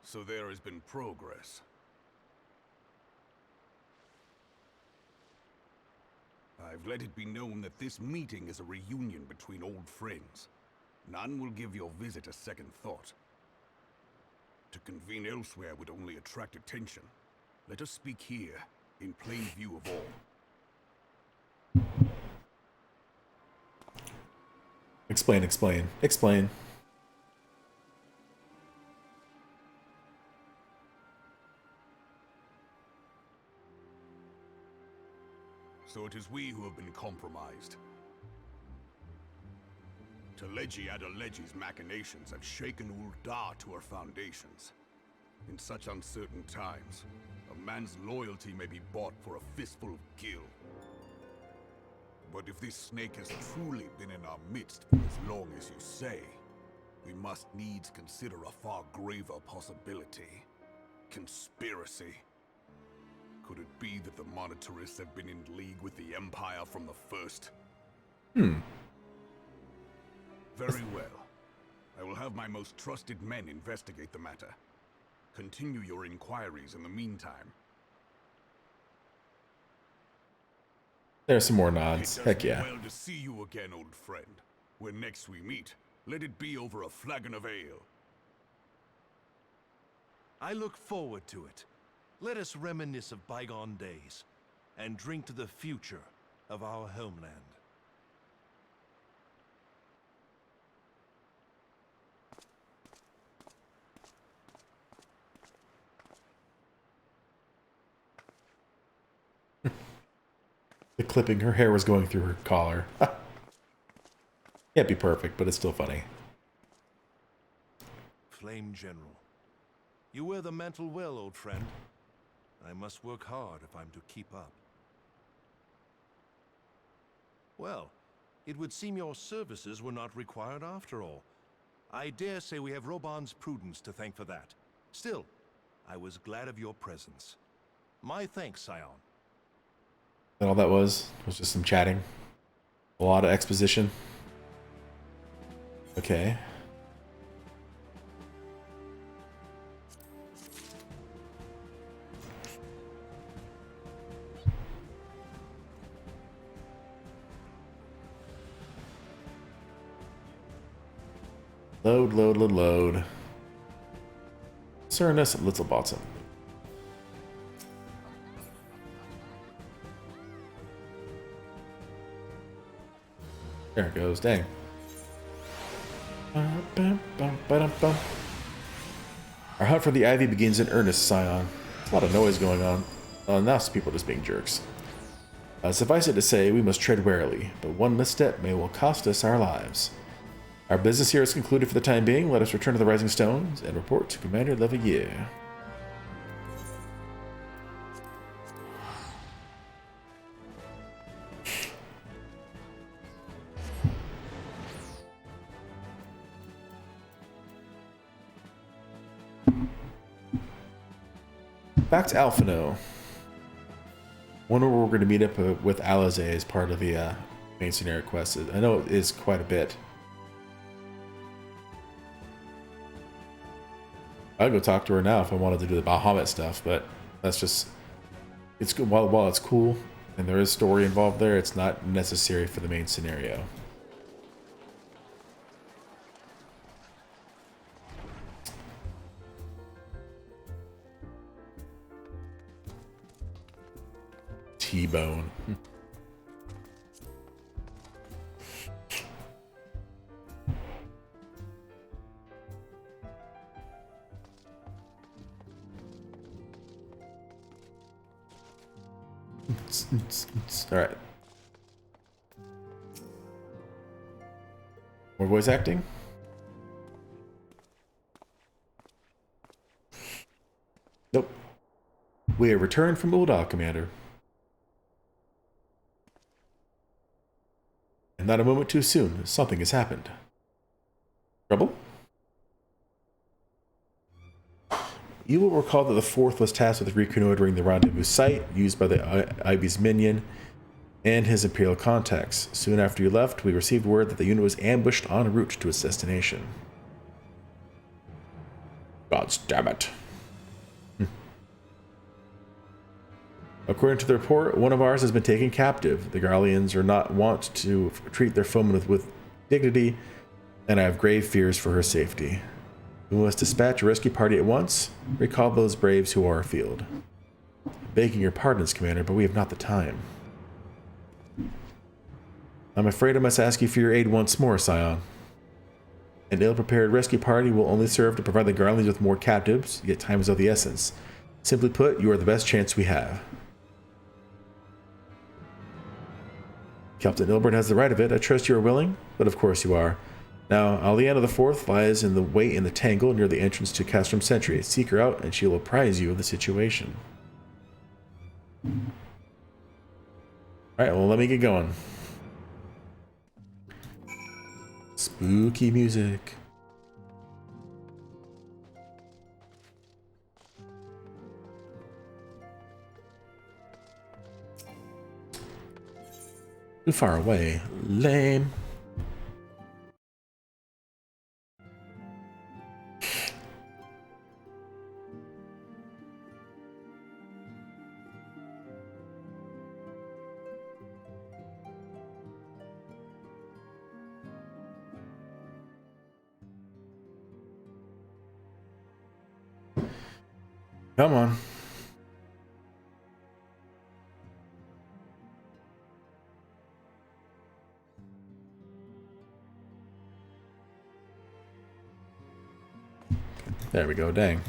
So there has been progress. I've let it be known that this meeting is a reunion between old friends. None will give your visit a second thought. To convene elsewhere would only attract attention. Let us speak here, in plain view of all.
Explain.
So it is we who have been compromised. Teleji Adeleji's machinations have shaken Uldar to her foundations. In such uncertain times, a man's loyalty may be bought for a fistful of gil. But if this snake has truly been in our midst for as long as you say, we must needs consider a far graver possibility. Conspiracy. Could it be that the monetarists have been in league with the Empire from the first? Very well. I will have my most trusted men investigate the matter. Continue your inquiries in the meantime.
There's some more nods.
It
Heck
does me
yeah.
well to see you again, old friend. When next we meet, let it be over a flagon of ale.
I look forward to it. Let us reminisce of bygone days, and drink to the future of our homeland.
The clipping, her hair was going through her collar. Can't be perfect, but it's still funny.
Flame General. You wear the mantle well, old friend. I must work hard if I'm to keep up. Well, it would seem your services were not required after all. I dare say we have Roban's prudence to thank for that. Still, I was glad of your presence. My thanks, Scion.
And all that was just some chatting. A lot of exposition. Okay. Load. Cernus and Little Bottom. There it goes, dang. Our hunt for the Ivy begins in earnest, Scion. There's a lot of noise going on. Now some people just being jerks. Suffice it to say, we must tread warily, but one misstep may well cost us our lives. Our business here is concluded for the time being. Let us return to the Rising Stones and report to Commander Leveilleur. Back to Alphino. Wonder where we're going to meet up with Alize as part of the main scenario quest. I know it is quite a bit. I'd go talk to her now if I wanted to do the Bahamut stuff, but that's just, it's good. While it's cool and there is story involved there, it's not necessary for the main scenario. T-bone. All right. More voice acting? Nope. We have returned from Ul'dah, Commander. And not a moment too soon. Something has happened. Trouble? You will recall that the Fourth was tasked with reconnoitering the rendezvous site used by the Ivy's minion and his Imperial contacts. Soon after you left, we received word that the unit was ambushed en route to its destination. God damn it. According to the report, one of ours has been taken captive. The Garleans are not wont to treat their foemen with dignity, and I have grave fears for her safety. We must dispatch a rescue party at once. Recall those braves who are afield. Begging your pardons, Commander, but we have not the time. I'm afraid I must ask you for your aid once more, Scion. An ill-prepared rescue party will only serve to provide the Garleans with more captives, yet time is of the essence. Simply put, you are the best chance we have. Captain Ilbert has the right of it. I trust you are willing, but of course you are. Now, Aliana the Fourth lies in the tangle near the entrance to Castrum Sentry. Seek her out, and she will apprise you of the situation. Alright, well, let me get going. Spooky music. Too far away. Lame. Come on. There we go, dang.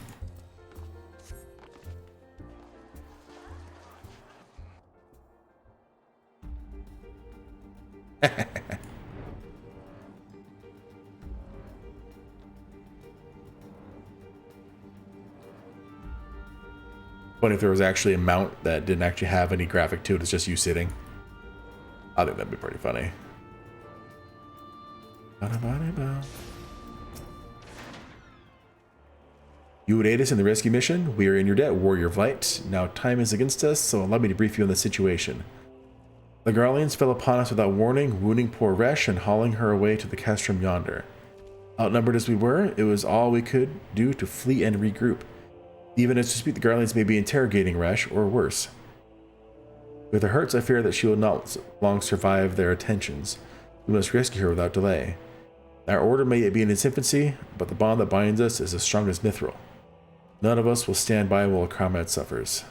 Funny if there was actually a mount that didn't actually have any graphic to it, it's just you sitting. I think that'd be pretty funny. You would aid us in the rescue mission. We are in your debt, Warrior of Light. Now time is against us, so allow me to brief you on the situation. The Garleans fell upon us without warning, wounding poor Resh and hauling her away to the castrum yonder. Outnumbered as we were, it was all we could do to flee and regroup. Even as to speak, the Garleans may be interrogating Resh, or worse. With her hurts, I fear that she will not long survive their attentions. We must rescue her without delay. Our order may yet be in its infancy, but the bond that binds us is as strong as mithril. None of us will stand by while a comrade suffers.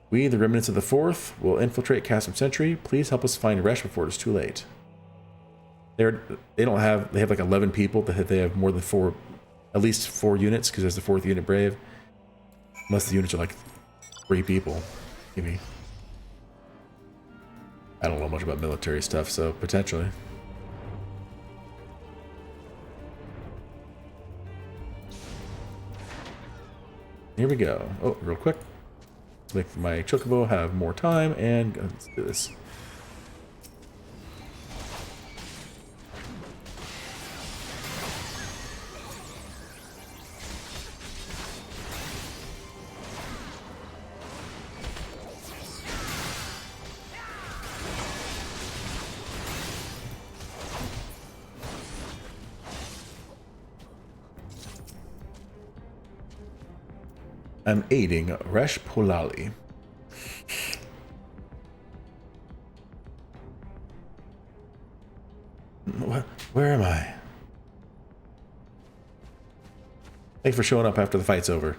We, the remnants of the Fourth, will infiltrate Castrum Sentry. Please help us find Resh before it is too late. They have like 11 people, but they have more than at least 4 units, because there's the 4th unit Brave. Unless the units are like 3 people, maybe. I don't know much about military stuff, so potentially. Here we go. Oh, real quick. Let's make my Chocobo have more time, and let's do this. I'm aiding Resh Polali. Where am I? Thanks for showing up after the fight's over.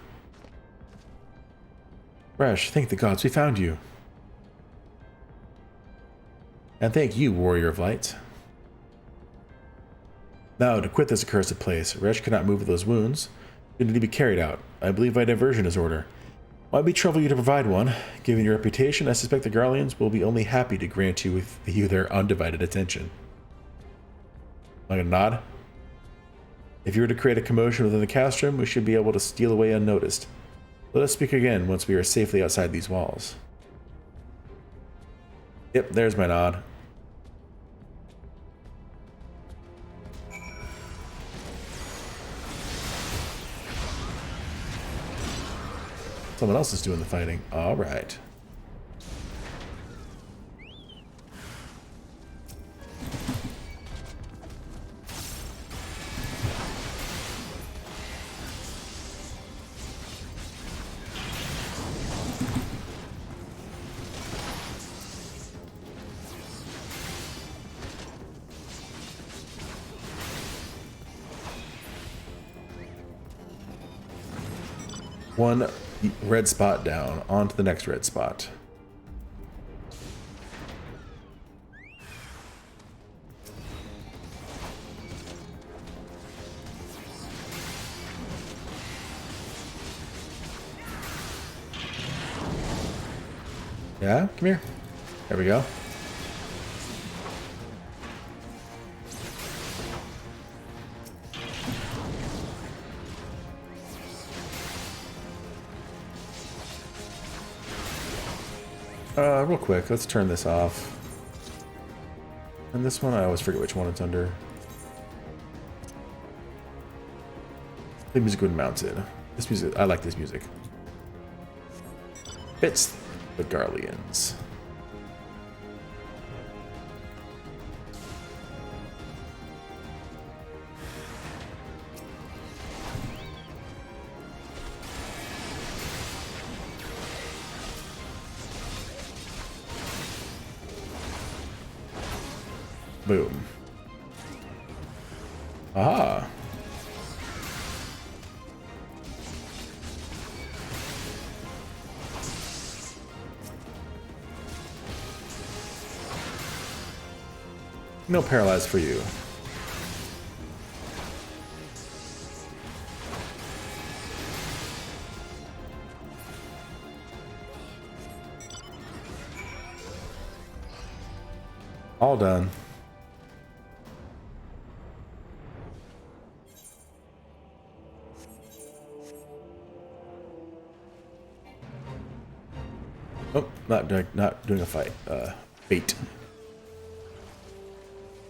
Resh, thank the gods we found you. And thank you, Warrior of Light. Now, to quit this accursed place, Resh cannot move with those wounds. You need to be carried out. I believe by diversion is order. Might be trouble you to provide one. Given your reputation, I suspect the Garleans will be only happy to grant you their undivided attention. I'm gonna nod. If you were to create a commotion within the castrum, we should be able to steal away unnoticed. Let us speak again once we are safely outside these walls. Yep, there's my nod. Someone else is doing the fighting. All right. One red spot down, on to the next red spot. Yeah, come here. There we go. Real quick, let's turn this off. And this one, I always forget which one it's under. The music would mounted. This music, I like this music. Fits the Garleans. Boom. Aha. No paralyze for you. All done. Oh, not doing a fight. Fate.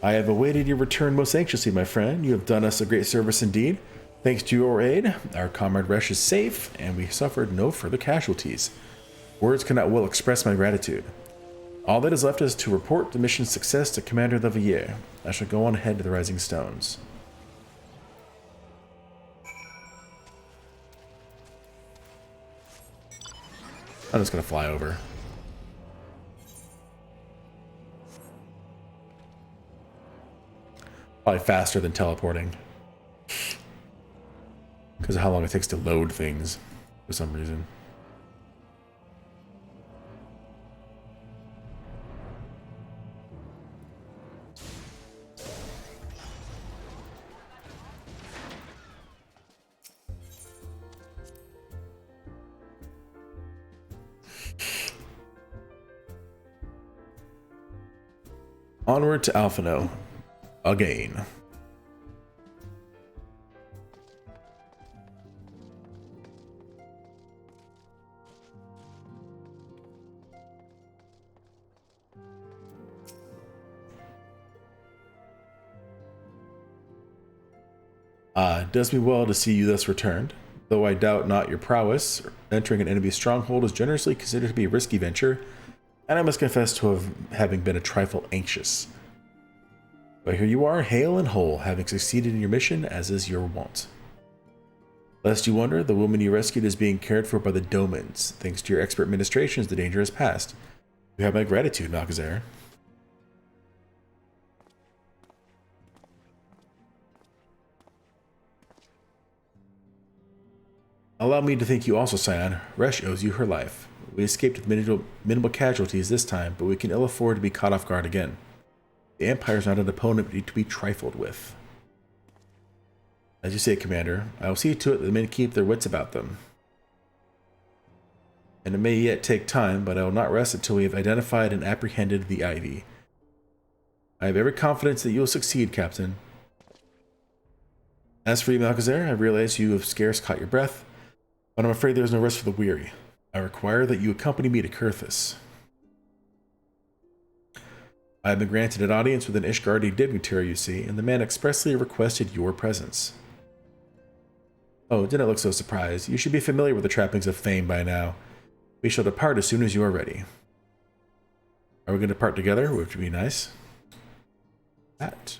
I have awaited your return most anxiously, my friend. You have done us a great service indeed. Thanks to your aid, our comrade Resh is safe, and we suffered no further casualties. Words cannot well express my gratitude. All that is left is to report the mission's success to Commander Levier. I shall go on ahead to the Rising Stones. I'm just gonna fly over. Probably faster than teleporting. Because of how long it takes to load things for some reason. Onward to Alphino. Again. It does me well to see you thus returned. Though I doubt not your prowess, entering an enemy's stronghold is generously considered to be a risky venture, and I must confess to having been a trifle anxious. But here you are, hale and whole, having succeeded in your mission, as is your wont. Lest you wonder, the woman you rescued is being cared for by the Domans. Thanks to your expert ministrations, the danger has passed. You have my gratitude, Malkazair. Allow me to thank you also, Scion. Resh owes you her life. We escaped with minimal casualties this time, but we can ill afford to be caught off guard again. The Empire is not an opponent to be trifled with. As you say, Commander, I will see to it that the men keep their wits about them. And it may yet take time, but I will not rest until we have identified and apprehended the Ivy. I have every confidence that you will succeed, Captain. As for you, Malkazair, I realize you have scarce caught your breath, but I'm afraid there is no rest for the weary. I require that you accompany me to Kurthus. I have been granted an audience with an Ishgardi dignitary, you see, and the man expressly requested your presence. Oh, do not look so surprised. You should be familiar with the trappings of fame by now. We shall depart as soon as you are ready. Are we going to depart together, which would be nice? That.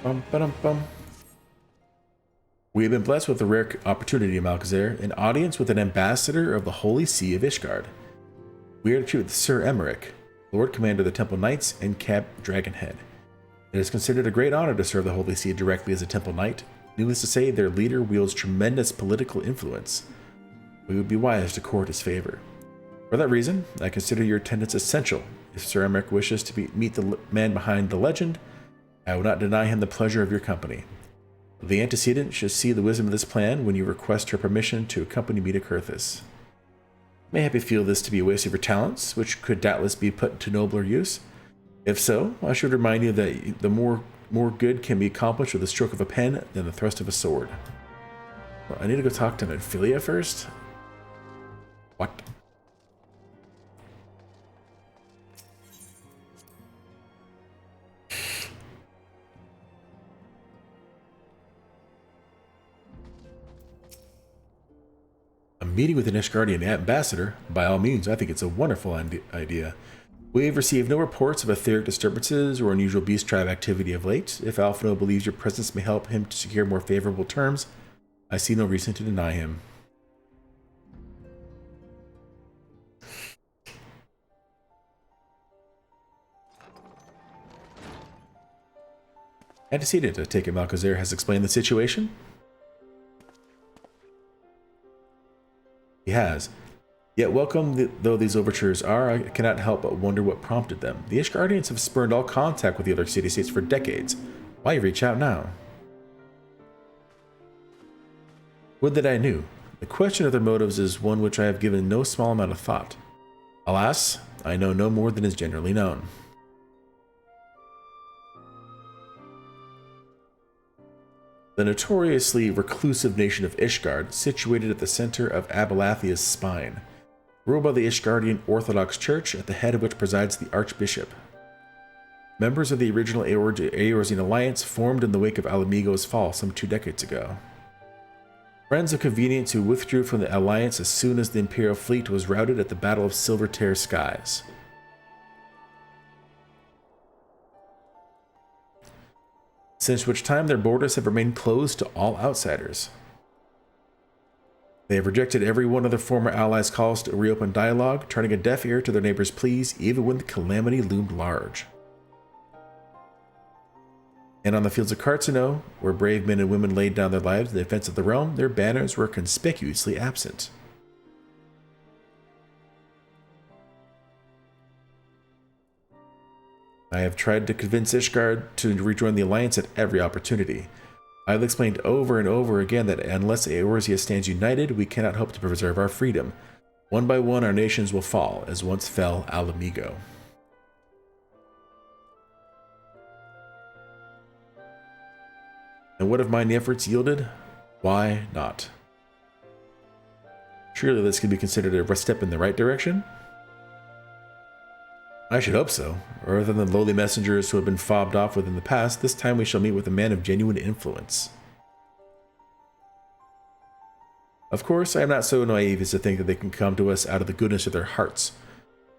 Bum, ba-dum, bum. We have been blessed with a rare opportunity, Malkazair, an audience with an ambassador of the Holy See of Ishgard. We are to treat with Sir Emmerich, Lord Commander of the Temple Knights and Cap Dragonhead. It is considered a great honor to serve the Holy See directly as a Temple Knight. Needless to say, their leader wields tremendous political influence. We would be wise to court his favor. For that reason, I consider your attendance essential. If Sir Emmerich wishes to meet the man behind the legend, I will not deny him the pleasure of your company. The antecedent should see the wisdom of this plan when you request her permission to accompany me to Kurthis. Mayhap you feel this to be a waste of your talents, which could doubtless be put to nobler use. If so, I should remind you that the more good can be accomplished with the stroke of a pen than the thrust of a sword. Well, I need to go talk to Amphilia first? What? A meeting with an Ishgardian ambassador? By all means, I think it's a wonderful idea. We have received no reports of etheric disturbances or unusual beast tribe activity of late. If Alphino believes your presence may help him to secure more favorable terms, I see no reason to deny him. Antecedent, I take it Malchezair has explained the situation? He has. Yet welcome though these overtures are, I cannot help but wonder what prompted them. The Ishgardians have spurned all contact with the other city-states for decades. Why reach out now? Would that I knew. The question of their motives is one which I have given no small amount of thought. Alas, I know no more than is generally known. The notoriously reclusive nation of Ishgard, situated at the center of Abelathia's spine, ruled by the Ishgardian Orthodox Church, at the head of which presides the Archbishop. Members of the original Eorzean Alliance formed in the wake of Alamigo's fall some 2 decades ago. Friends of convenience who withdrew from the Alliance as soon as the Imperial fleet was routed at the Battle of Silvertear Skies. Since which time their borders have remained closed to all outsiders. They have rejected every one of their former allies' calls to reopen dialogue, turning a deaf ear to their neighbors' pleas even when the calamity loomed large. And on the fields of Carcino, where brave men and women laid down their lives in the defense of the realm, their banners were conspicuously absent. I have tried to convince Ishgard to rejoin the Alliance at every opportunity. I have explained over and over again that unless Eorzea stands united, we cannot hope to preserve our freedom. One by one, our nations will fall, as once fell Alamigo. And what have mine efforts yielded? Why not? Surely this could be considered a step in the right direction? I should hope so. Rather than lowly messengers who have been fobbed off within the past, this time we shall meet with a man of genuine influence. Of course, I am not so naive as to think that they can come to us out of the goodness of their hearts.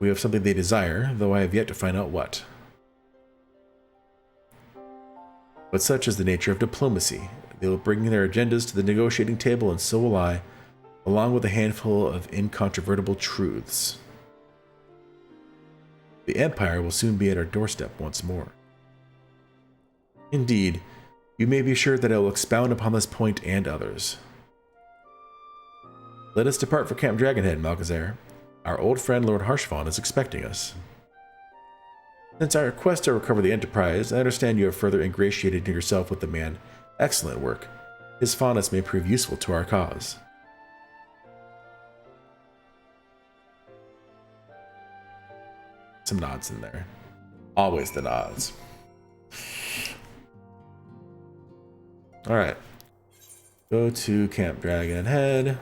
We have something they desire, though I have yet to find out what. But such is the nature of diplomacy. They will bring their agendas to the negotiating table, and so will I, along with a handful of incontrovertible truths. The Empire will soon be at our doorstep once more. Indeed, you may be sure that I will expound upon this point and others. Let us depart for Camp Dragonhead, Malchezair. Our old friend Lord Harshvon is expecting us. Since our quest to recover the Enterprise, I understand you have further ingratiated yourself with the man. Excellent work. His fondness may prove useful to our cause. Some nods in there. Always the nods. Alright. Go to Camp Dragonhead.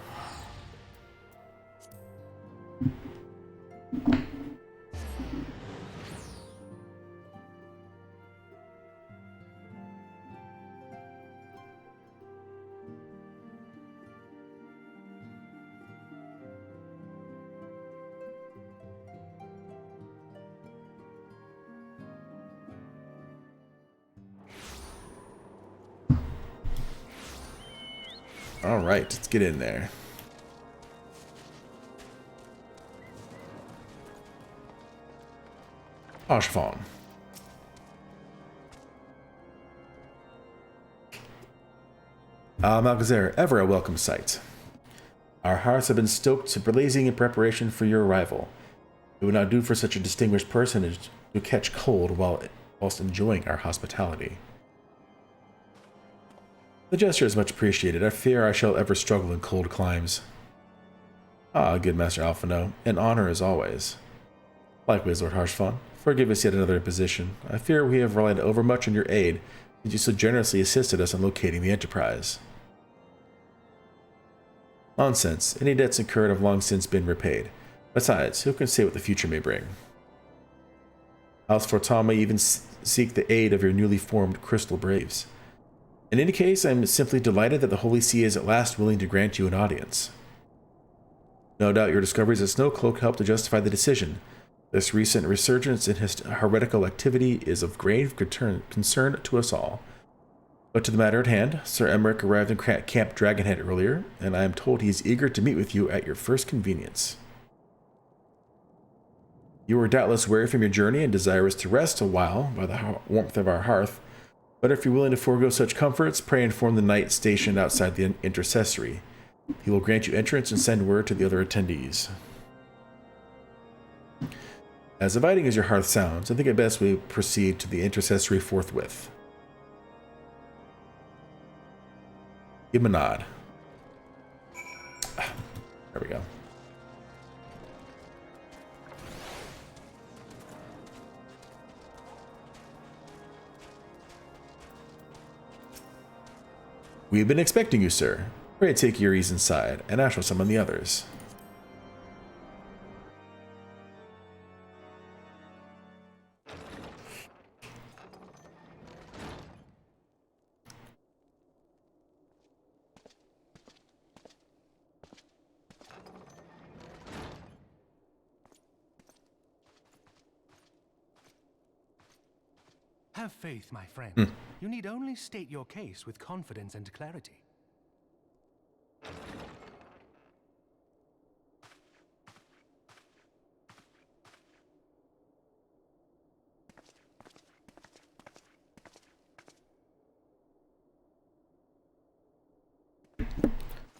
Alright, let's get in there. Harshvon. Malgazer, ever a welcome sight. Our hearts have been stoked to blazing in preparation for your arrival. It would not do for such a distinguished personage to catch cold whilst enjoying our hospitality. The gesture is much appreciated. I fear I shall ever struggle in cold climes. Ah, good Master Alphino, an honor as always. Likewise, Lord Harshfon, forgive us yet another imposition. I fear we have relied overmuch on your aid, since you so generously assisted us in locating the Enterprise. Nonsense. Any debts incurred have long since been repaid. Besides, who can say what the future may bring? House Fortama may even seek the aid of your newly formed Crystal Braves. In any case, I am simply delighted that the Holy See is at last willing to grant you an audience. No doubt your discoveries at Snowcloak helped to justify the decision. This recent resurgence in heretical activity is of grave concern to us all. But to the matter at hand, Sir Emmerich arrived in Camp Dragonhead earlier, and I am told he is eager to meet with you at your first convenience. You are doubtless weary from your journey and desirous to rest a while by the warmth of our hearth, but if you're willing to forego such comforts, pray inform the knight stationed outside the intercessory. He will grant you entrance and send word to the other attendees. As inviting as your hearth sounds, I think it best we proceed to the intercessory forthwith. Give him a nod. There we go. We have been expecting you, sir. Pray take your ease inside, and I shall summon the others.
Have faith, my friend. You need only state your case with confidence and clarity.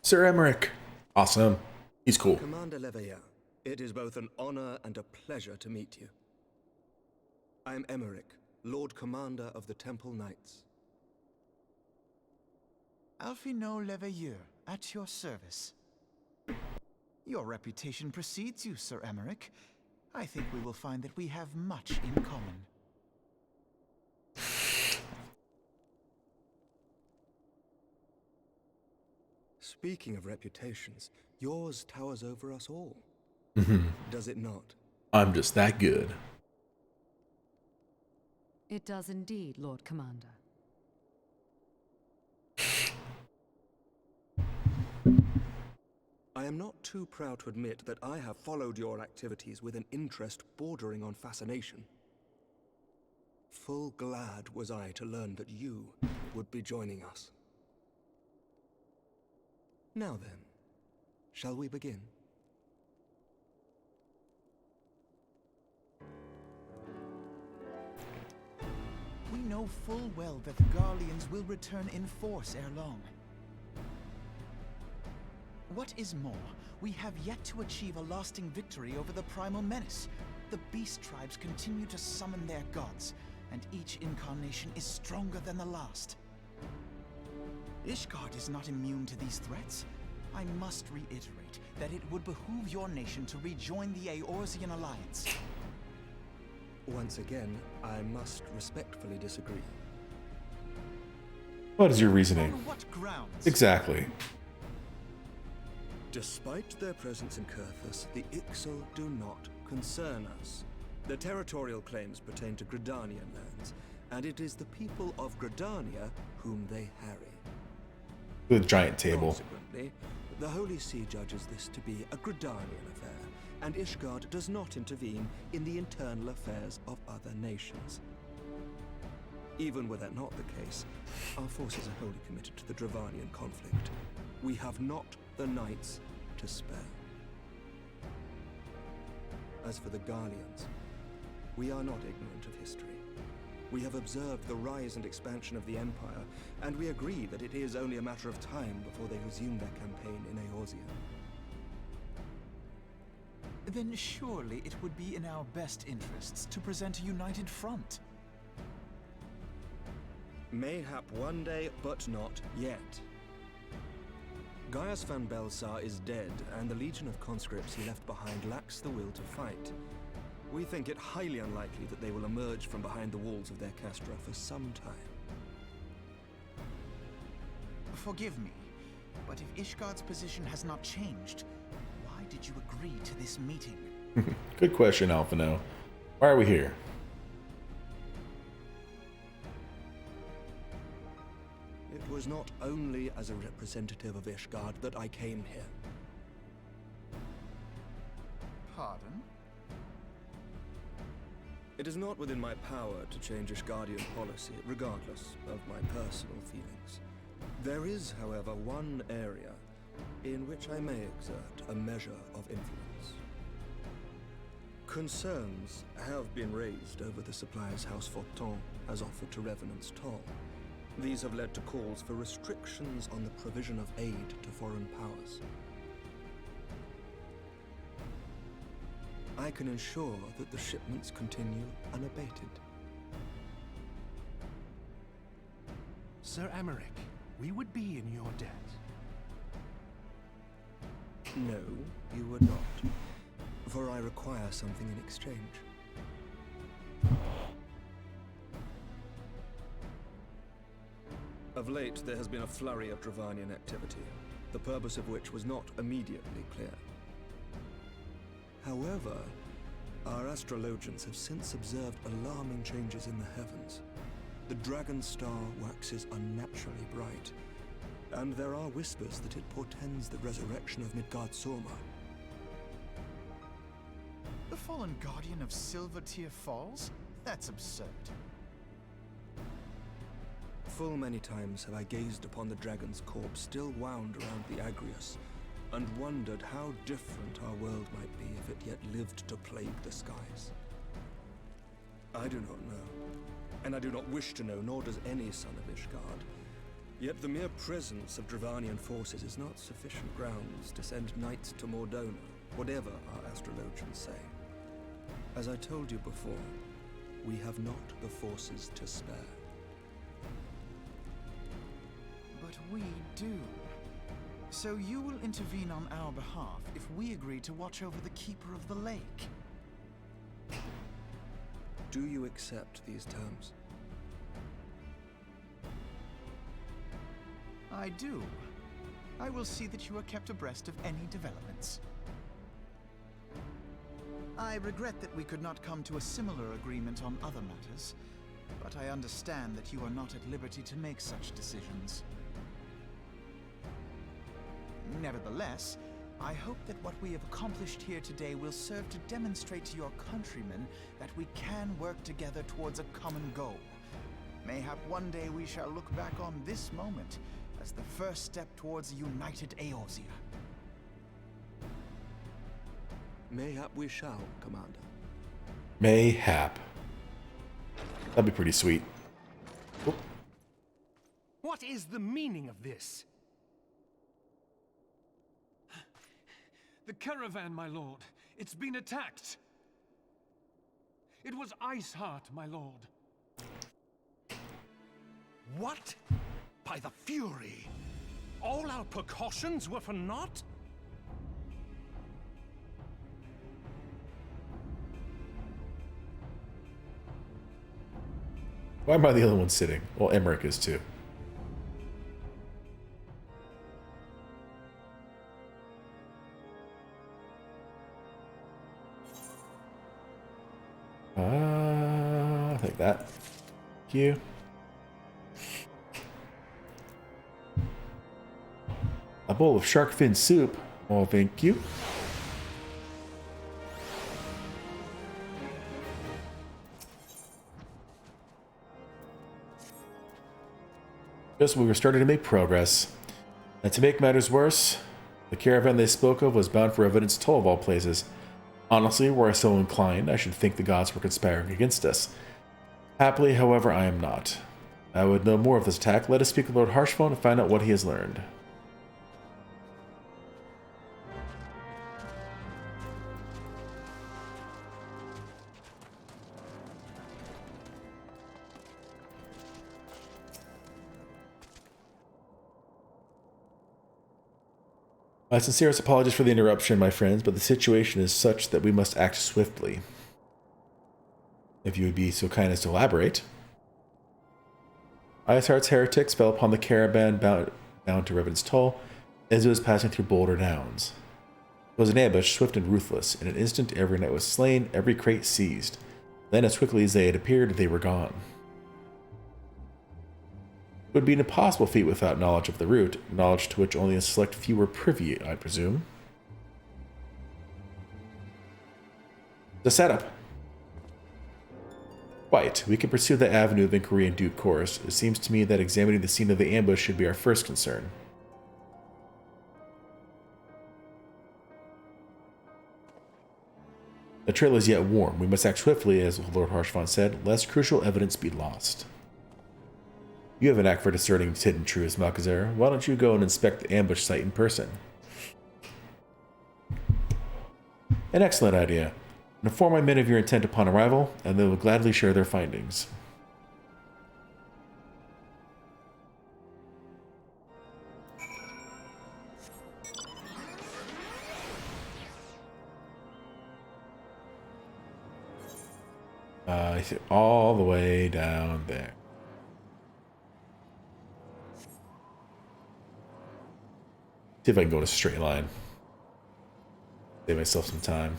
Sir Emmerich. Awesome. He's cool.
Commander Leveilleur, it is both an honor and a pleasure to meet you. I am Emmerich, Lord Commander of the Temple Knights.
Alphino Leveilleur, at your service. Your reputation precedes you, Sir Emmerich. I think we will find that we have much in common.
Speaking of reputations, yours towers over us all. Does it not?
I'm just that good.
It does indeed, Lord Commander.
I am not too proud to admit that I have followed your activities with an interest bordering on fascination. Full glad was I to learn that you would be joining us. Now then, shall we begin?
We know full well that the Garleans will return in force ere long. What is more, we have yet to achieve a lasting victory over the primal menace. The beast tribes continue to summon their gods, and each incarnation is stronger than the last. Ishgard is not immune to these threats. I must reiterate that it would behoove your nation to rejoin the Eorzean Alliance.
Once again, I must respectfully disagree.
What is your reasoning?
On what grounds?
Exactly.
Despite their presence in Kurthus, the Ixal do not concern us. Their territorial claims pertain to Gridanian lands, and it is the people of Gridania whom they harry.
The giant table.
Consequently, the Holy See judges this to be a Gridanian affair, and Ishgard does not intervene in the internal affairs of other nations. Even were that not the case, our forces are wholly committed to the Dravanian conflict. We have not the knights to spare. As for the Garleans, we are not ignorant of history. We have observed the rise and expansion of the Empire, and we agree that it is only a matter of time before they resume their campaign in Eorzea.
Then surely it would be in our best interests to present a united front.
Mayhap one day, but not yet. Gaius van Belsar is dead, and the legion of conscripts he left behind lacks the will to fight. We think it highly unlikely that they will emerge from behind the walls of their castra for some time.
Forgive me, but if Ishgard's position has not changed, why did you agree to this meeting?
Good question, Alphino. Why are we here?
It was not only as a representative of Ishgard that I came here.
Pardon?
It is not within my power to change Ishgardian policy, regardless of my personal feelings. There is, however, one area in which I may exert a measure of influence. Concerns have been raised over the suppliers House Forton has offered to Revenant's Toll. These have led to calls for restrictions on the provision of aid to foreign powers. I can ensure that the shipments continue unabated.
Sir Emmerich, we would be in your debt.
No, you would not, for I require something in exchange. Of late, there has been a flurry of Dravanian activity, the purpose of which was not immediately clear. However, our astrologians have since observed alarming changes in the heavens. The dragon star waxes unnaturally bright, and there are whispers that it portends the resurrection of Midgard-Sorma.
The fallen guardian of Silvertear Falls? That's absurd.
Full many times have I gazed upon the dragon's corpse still wound around the Agrius, and wondered how different our world might be if it yet lived to plague the skies. I do not know, and I do not wish to know, nor does any son of Ishgard. Yet the mere presence of Dravanian forces is not sufficient grounds to send knights to Mordona, whatever our astrologians say. As I told you before, we have not the forces to spare.
But we do. So you will intervene on our behalf if we agree to watch over the Keeper of the Lake.
Do you accept these terms?
I do. I will see that you are kept abreast of any developments. I regret that we could not come to a similar agreement on other matters, but I understand that you are not at liberty to make such decisions. Nevertheless, I hope that what we have accomplished here today will serve to demonstrate to your countrymen that we can work together towards a common goal. Mayhap one day we shall look back on this moment as the first step towards a united Eorzea.
Mayhap we shall, Commander.
Mayhap. That'd be pretty sweet. Oh.
What is the meaning of this?
The caravan, my lord. It's been attacked. It was Iceheart, my lord.
What? By the Fury? All our precautions were for naught?
Why am I the other one sitting? Well, Emmerich is too. I'll take that. Thank you. A bowl of shark fin soup. Oh, thank you. Just when we were starting to make progress. And to make matters worse, the caravan they spoke of was bound for Revenant's Toll of all places. Honestly, were I so inclined, I should think the gods were conspiring against us. Happily, however, I am not. I would know more of this attack. Let us speak with Lord Harshphone and find out what he has learned. My sincerest apologies for the interruption, my friends, but the situation is such that we must act swiftly. If you would be so kind as to elaborate. Iceheart's heretics fell upon the caravan bound to Revenant's Toll as it was passing through Boulder Downs. It was an ambush, swift and ruthless. In an instant, every knight was slain, every crate seized. Then, as quickly as they had appeared, they were gone. It would be an impossible feat without knowledge of the route, knowledge to which only a select few were privy, I presume. The setup. Quite. We can pursue the avenue of inquiry in due course. It seems to me that examining the scene of the ambush should be our first concern. The trail is yet warm. We must act swiftly, as Lord Harshphone said, lest crucial evidence be lost. You have an knack for discerning hidden truths, Malchezaar. Why don't you go and inspect the ambush site in person? An excellent idea. Inform my men of your intent upon arrival, and they will gladly share their findings. I see all the way down there. See if I can go in a straight line. Save myself some time.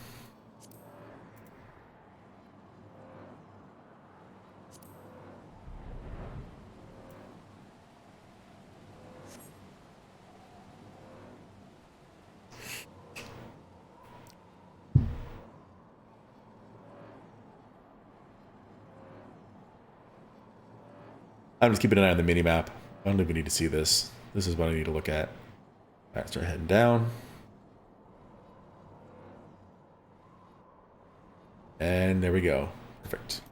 I'm just keeping an eye on the mini-map. I don't even need to see this. This is what I need to look at. Alright, start heading down. And there we go. Perfect.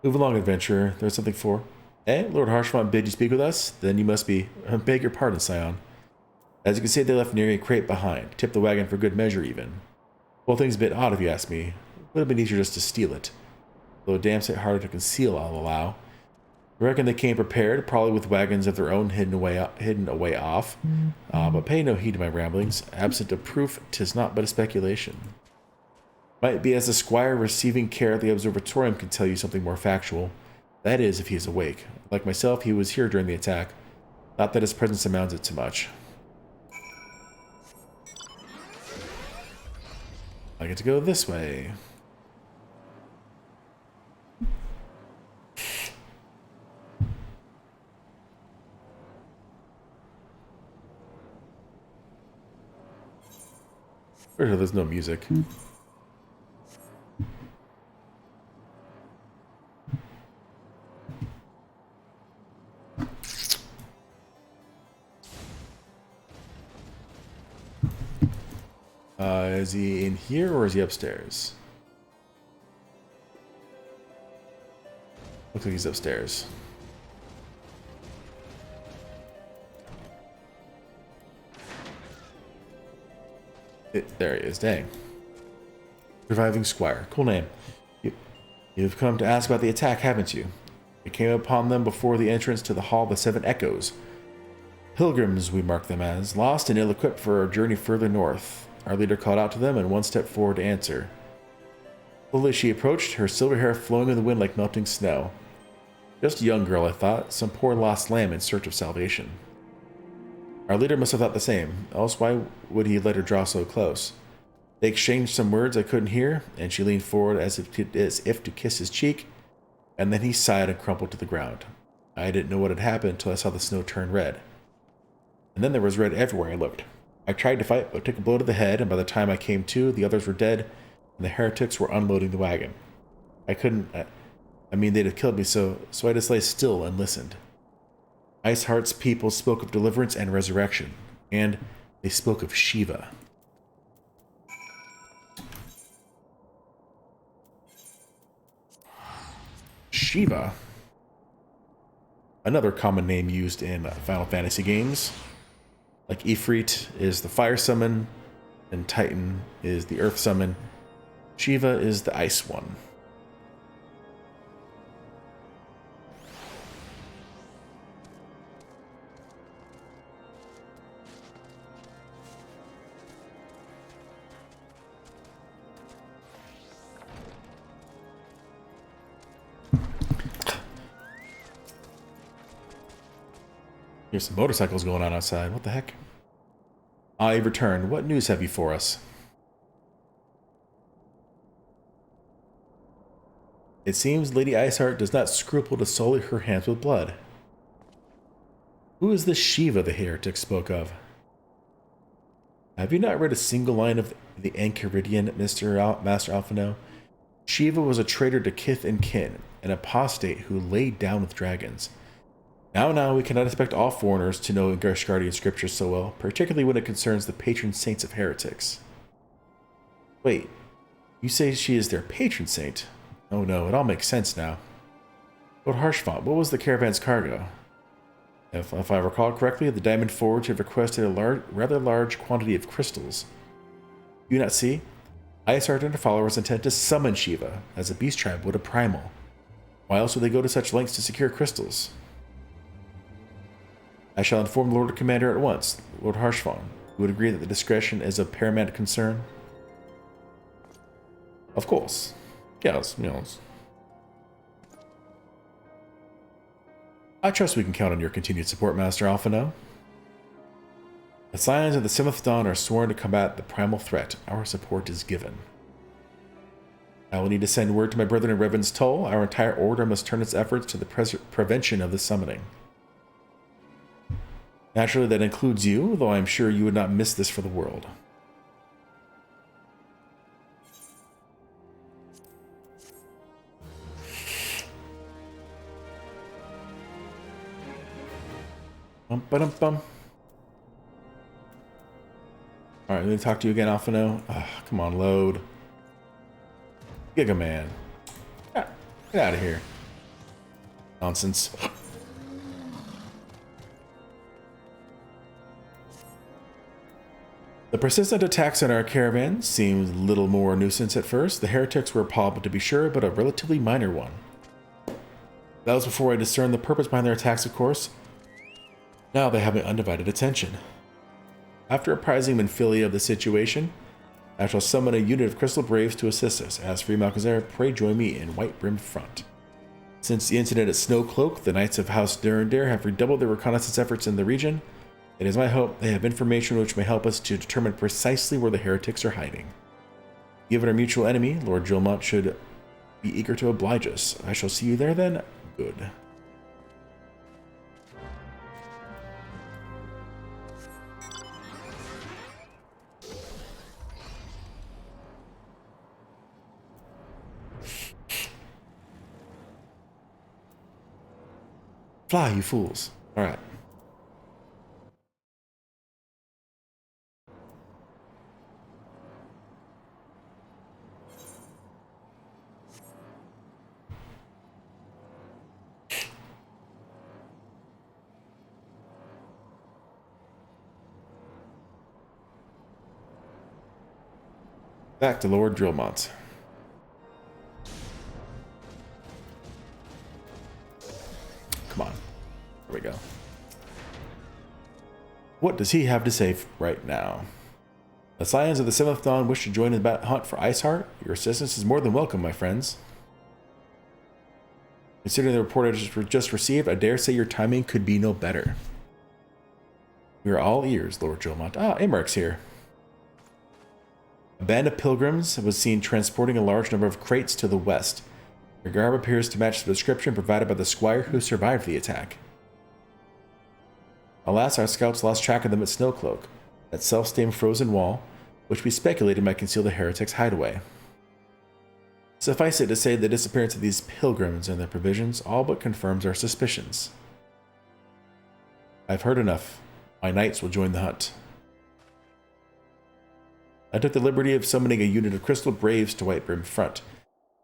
Move along, adventurer. There's something for... Eh? Lord Harshphone bid you speak with us? Then you must be... beg your pardon, Scion. As you can see, they left nearly a crate behind. Tipped the wagon for good measure, even. Whole thing's a bit odd if you ask me. Would have been easier just to steal it. Though a damn sight harder to conceal, I'll allow. I reckon they came prepared, probably with wagons of their own hidden away off. But pay no heed to my ramblings. Absent of proof, 'tis not but a speculation. Might be as the squire receiving care at the observatorium can tell you something more factual. That is, if he is awake. Like myself, he was here during the attack. Not that his presence amounts it to much. I get to go this way. There's no music. Is he in here or is he upstairs? Looks like he's upstairs. There he is, dang. Surviving Squire. Cool name. You've come to ask about the attack, haven't you? We came upon them before the entrance to the Hall of the Seven Echoes. Pilgrims, we mark them as, lost and ill-equipped for our journey further north. Our leader called out to them and one stepped forward to answer. Slowly she approached, her silver hair flowing in the wind like melting snow. Just a young girl, I thought, some poor lost lamb in search of salvation. Our leader must have thought the same, else why would he let her draw so close? They exchanged some words I couldn't hear, and she leaned forward as if to kiss his cheek, and then he sighed and crumpled to the ground. I didn't know what had happened until I saw the snow turn red. And then there was red everywhere I looked. I tried to fight, but took a blow to the head, and by the time I came to, the others were dead, and the heretics were unloading the wagon. I couldn't... I mean, they'd have killed me, so I just lay still and listened. Iceheart's people spoke of deliverance and resurrection, and they spoke of Shiva. Shiva. Another common name used in Final Fantasy games. Like Ifrit is the fire summon, and Titan is the earth summon. Shiva is the ice one. Here's some motorcycles going on outside. What the heck? I've returned. What news have you for us? It seems Lady Iceheart does not scruple to sully her hands with blood. Who is this Shiva the heretic spoke of? Have you not read a single line of the Enchiridion, Master Alphino? Shiva was a traitor to kith and kin, an apostate who laid down with dragons. Now, we cannot expect all foreigners to know Garshgardian scriptures so well, particularly when it concerns the patron saints of heretics. Wait, you say she is their patron saint? Oh no, it all makes sense now. Lord Harshfont, what was the caravan's cargo? If I recall correctly, the Diamond Forge had requested a rather large quantity of crystals. Do you not see? Iceheart and her followers intend to summon Shiva, as a beast tribe would a primal. Why else would they go to such lengths to secure crystals? I shall inform the Lord Commander at once, Lord Harshfont, who would agree that the discretion is of paramount concern. Of course. Yes. I trust we can count on your continued support, Master Alphino. The Scions of the 7th Dawn are sworn to combat the primal threat. Our support is given. I will need to send word to my brethren in Revan's Toll. Our entire order must turn its efforts to the prevention of the summoning. Naturally, that includes you, though I am sure you would not miss this for the world. Bum. Alright, let me talk to you again, Alphino. Come on, load. Giga Man. Get out of here. Nonsense. The persistent attacks on our caravan seemed little more a nuisance at first. The heretics were a problem to be sure, but a relatively minor one. That was before I discerned the purpose behind their attacks, of course. Now they have my undivided attention. After apprising Minfilia of the situation, I shall summon a unit of Crystal Braves to assist us. As for Malkazar, pray join me in White Brim Front. Since the incident at Snowcloak, the Knights of House Durandare have redoubled their reconnaissance efforts in the region. It is my hope they have information which may help us to determine precisely where the heretics are hiding. Given our mutual enemy, Lord Julmont should be eager to oblige us. I shall see you there then. Good. Fly, you fools. All right. Back to Lord Drillmont. Come on. There we go. What does he have to say right now? The Scions of the 7th Dawn wish to join in the hunt for Iceheart. Your assistance is more than welcome, my friends. Considering the report I just received, I dare say your timing could be no better. We are all ears, Lord Julmont. Ah, Imric's here. A band of pilgrims was seen transporting a large number of crates to the west. Their garb appears to match the description provided by the squire who survived the attack. Alas, our scouts lost track of them at Snowcloak, that self-same frozen wall, which we speculated might conceal the heretics' hideaway. Suffice it to say, the disappearance of these pilgrims and their provisions all but confirms our suspicions. I've heard enough. My knights will join the hunt. I took the liberty of summoning a unit of Crystal Braves to White Brim Front.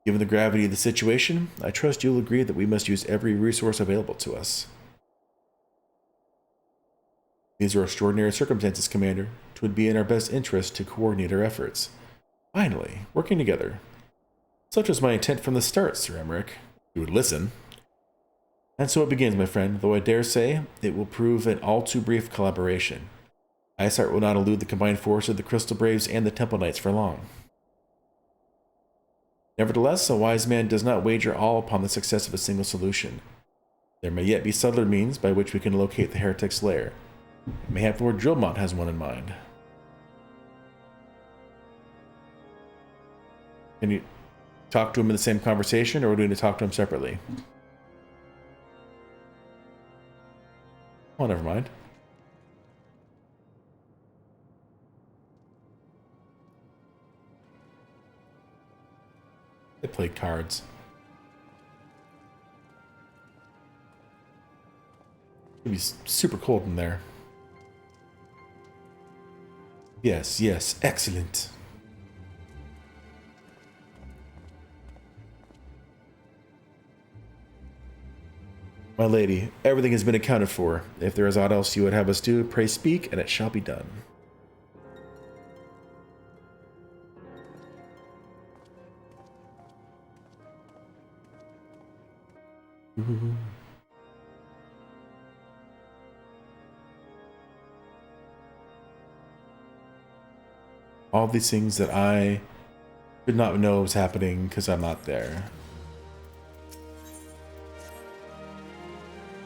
Given the gravity of the situation, I trust you'll agree that we must use every resource available to us. These are extraordinary circumstances, Commander. It would be in our best interest to coordinate our efforts. Finally, working together. Such was my intent from the start, Sir Emmerich. You would listen. And so it begins, my friend, though I dare say it will prove an all too brief collaboration. Iceheart will not elude the combined force of the Crystal Braves and the Temple Knights for long. Nevertheless, a wise man does not wager all upon the success of a single solution. There may yet be subtler means by which we can locate the heretic's lair. Mayhap Lord Drillmont has one in mind. Can you talk to him in the same conversation, or do we need to talk to him separately? Oh, never mind. They played cards. It'd be super cold in there. Yes, yes, excellent. My lady, everything has been accounted for. If there is aught else you would have us do, pray speak, and it shall be done. All these things that I did not know was happening because I'm not there.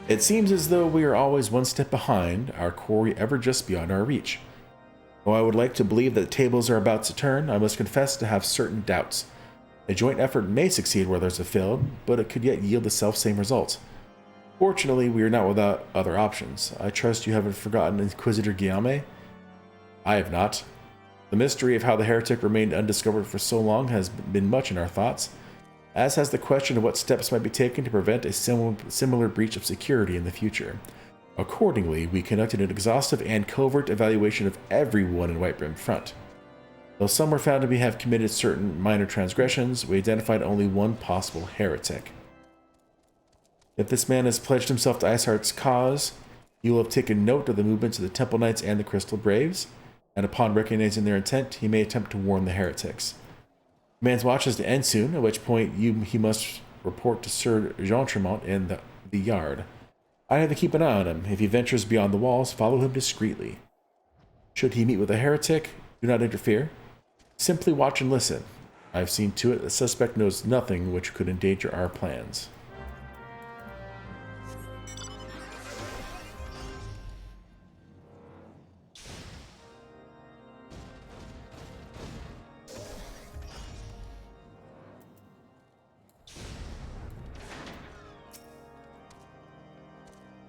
It seems as though we are always one step behind, our quarry ever just beyond our reach. Though I would like to believe that the tables are about to turn, I must confess to have certain doubts. A joint effort may succeed where others have failed, but it could yet yield the self-same result. Fortunately, we are not without other options. I trust you haven't forgotten Inquisitor Guillaume? I have not. The mystery of how the heretic remained undiscovered for so long has been much in our thoughts, as has the question of what steps might be taken to prevent a similar breach of security in the future. Accordingly, we conducted an exhaustive and covert evaluation of everyone in Whitebrim Front. Though some were found to have committed certain minor transgressions, we identified only one possible heretic. If this man has pledged himself to Iceheart's cause, he will have taken note of the movements of the Temple Knights and the Crystal Braves, and upon recognizing their intent, he may attempt to warn the heretics. The man's watch is to end soon, at which point he must report to Sir Jean Tremont in the yard. I have to keep an eye on him. If he ventures beyond the walls, follow him discreetly. Should he meet with a heretic, do not interfere. Simply watch and listen. I have seen to it the suspect knows nothing which could endanger our plans.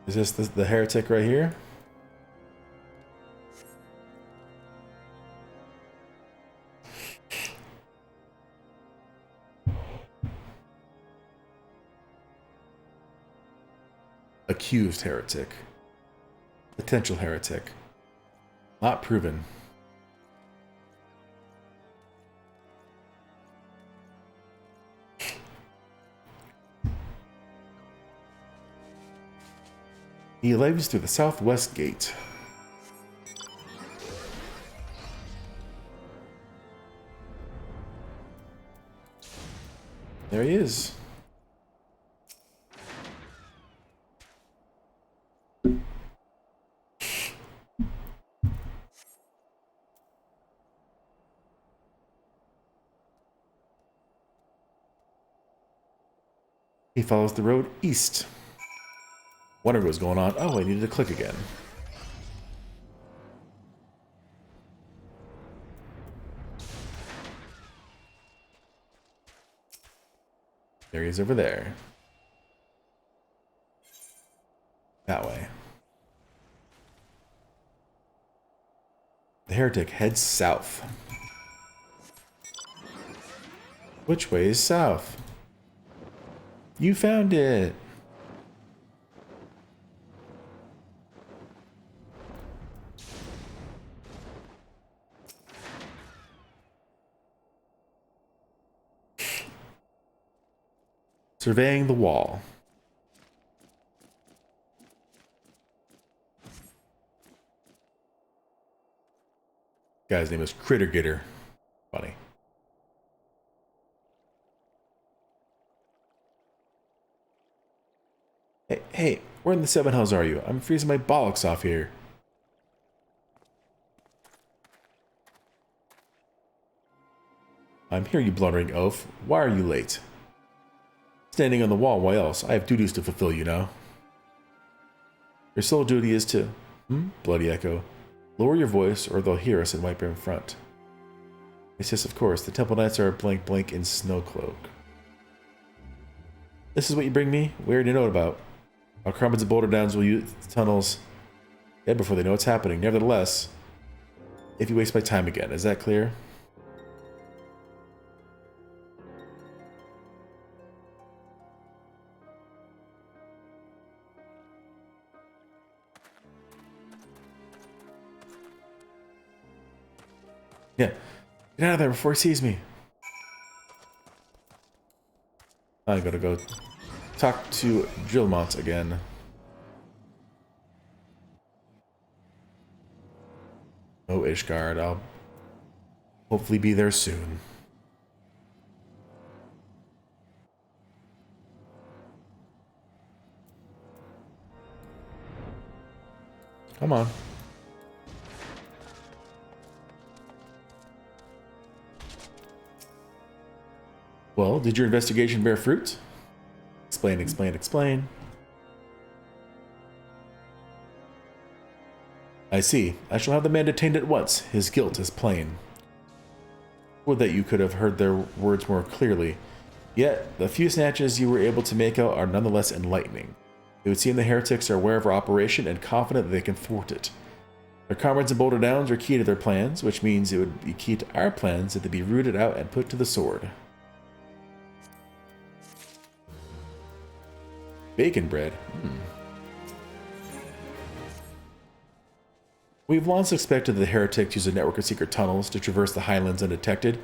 Is this the heretic right here? Accused heretic. Potential heretic. Not proven. He leaves through the southwest gate. There he is. He follows the road east. Wondering what was going on. Oh, I needed to click again. There he is over there. That way. The heretic heads south. Which way is south? You found it. Surveying the wall. Guy's name is Critter Gitter. Funny. Hey, where in the seven hells are you? I'm freezing my bollocks off here. I'm here, you blundering oaf. Why are you late? Standing on the wall, why else? I have duties to fulfill, you know. Your sole duty is to... Bloody echo. Lower your voice, or they'll hear us and wipe in front. Yes, of course. The Temple Knights are blank blank in Snowcloak. This is what you bring me? We already know about. Our Carmines and Boulder Downs will use the tunnels dead before they know what's happening. Nevertheless, if you waste my time again, is that clear? Yeah. Get out of there before he sees me. I gotta go talk to Drillmont again. Oh, Ishgard, I'll hopefully be there soon. Come on. Well, did your investigation bear fruit? Explain, explain, explain. I see. I shall have the man detained at once. His guilt is plain. Would that you could have heard their words more clearly. Yet, the few snatches you were able to make out are nonetheless enlightening. It would seem the heretics are aware of our operation and confident that they can thwart it. Their comrades in Boulder Downs are key to their plans, which means it would be key to our plans that they be rooted out and put to the sword. Bacon bread. We've long suspected that the heretics use a network of secret tunnels to traverse the highlands undetected.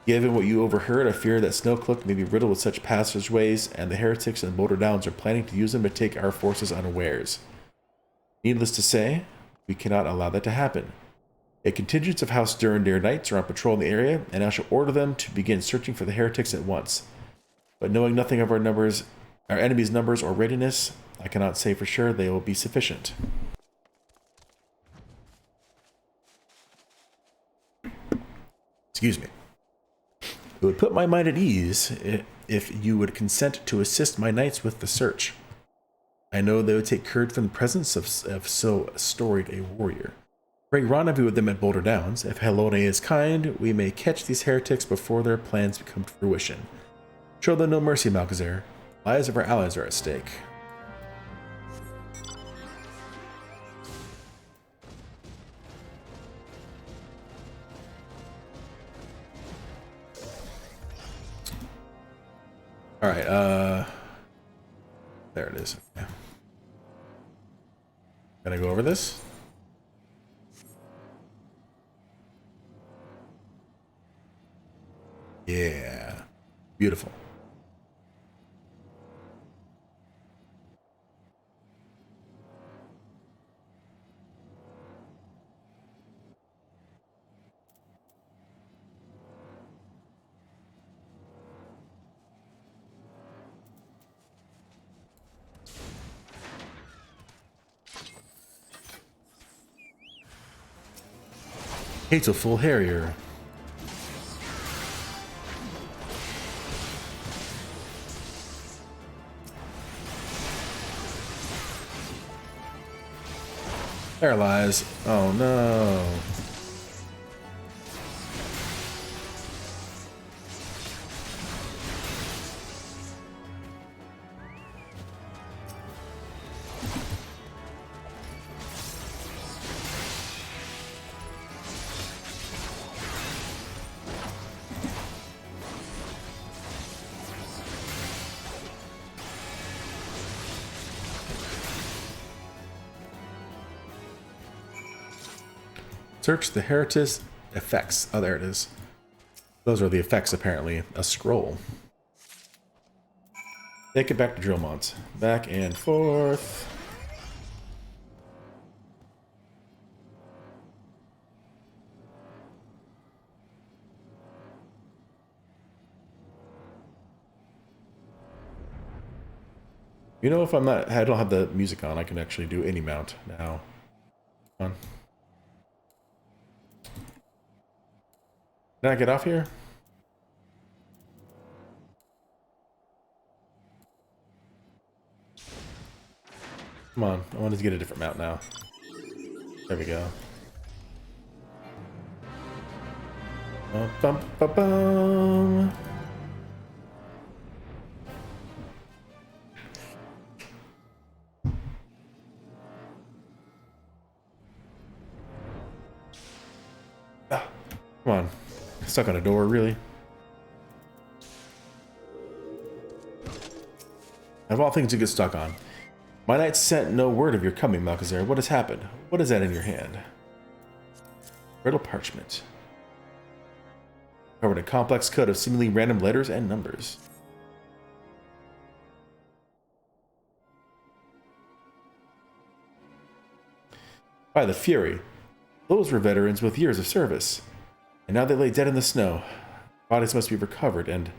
Given what you overheard, I fear that Snowcloak may be riddled with such passageways, and the heretics in Boulder Downs are planning to use them to take our forces unawares. Needless to say, we cannot allow that to happen. A contingent of House Durandare Knights are on patrol in the area, and I shall order them to begin searching for the heretics at once. But knowing nothing of our enemy's numbers or readiness, I cannot say for sure they will be sufficient. Excuse me. It would put my mind at ease if you would consent to assist my knights with the search. I know they would take courage from the presence of so storied a warrior. Pray rendezvous with them at Boulder Downs. If Helone is kind, we may catch these heretics before their plans become fruition. Show them no mercy, Malchezaar. Lives of our allies are at stake. All right, there it is. Okay. Gonna go over this. Yeah, beautiful. Hateful Harrier. Paralyze. Oh no. Search the Heritage effects. Oh, there it is. Those are the effects, apparently. A scroll. Take it back to Drillmont. Back and forth. You know, if I don't have the music on, I can actually do any mount now. Come on. Can I get off here? Come on, I wanted to get a different mount now. There we go. Bum, bum, bum. Ah, come on. Stuck on a door, really? Of all things to get stuck on. My knight sent no word of your coming, Malchezaar. What has happened? What is that in your hand? Brittle parchment. Covered a complex code of seemingly random letters and numbers. By the Fury, those were veterans with years of service. And now they lay dead in the snow. Bodies must be recovered and...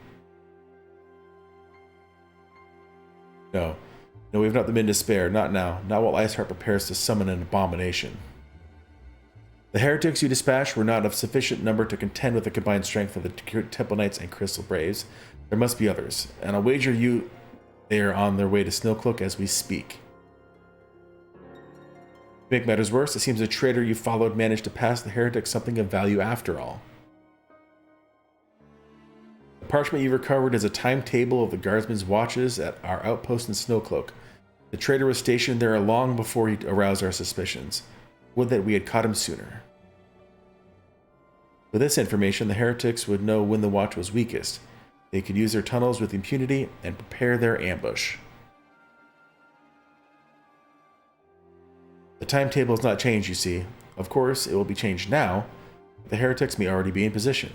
No, we have not the men to spare. Not now. Not while Iceheart prepares to summon an abomination. The heretics you dispatched were not of sufficient number to contend with the combined strength of the Temple Knights and Crystal Braves. There must be others, and I'll wager you they are on their way to Snowcloak as we speak. To make matters worse, it seems the traitor you followed managed to pass the heretics something of value after all. The parchment you recovered is a timetable of the guardsmen's watches at our outpost in Snowcloak. The traitor was stationed there long before he aroused our suspicions. Would that we had caught him sooner. With this information, the heretics would know when the watch was weakest. They could use their tunnels with impunity and prepare their ambush. The timetable has not changed, you see. Of course, it will be changed now, but the heretics may already be in position.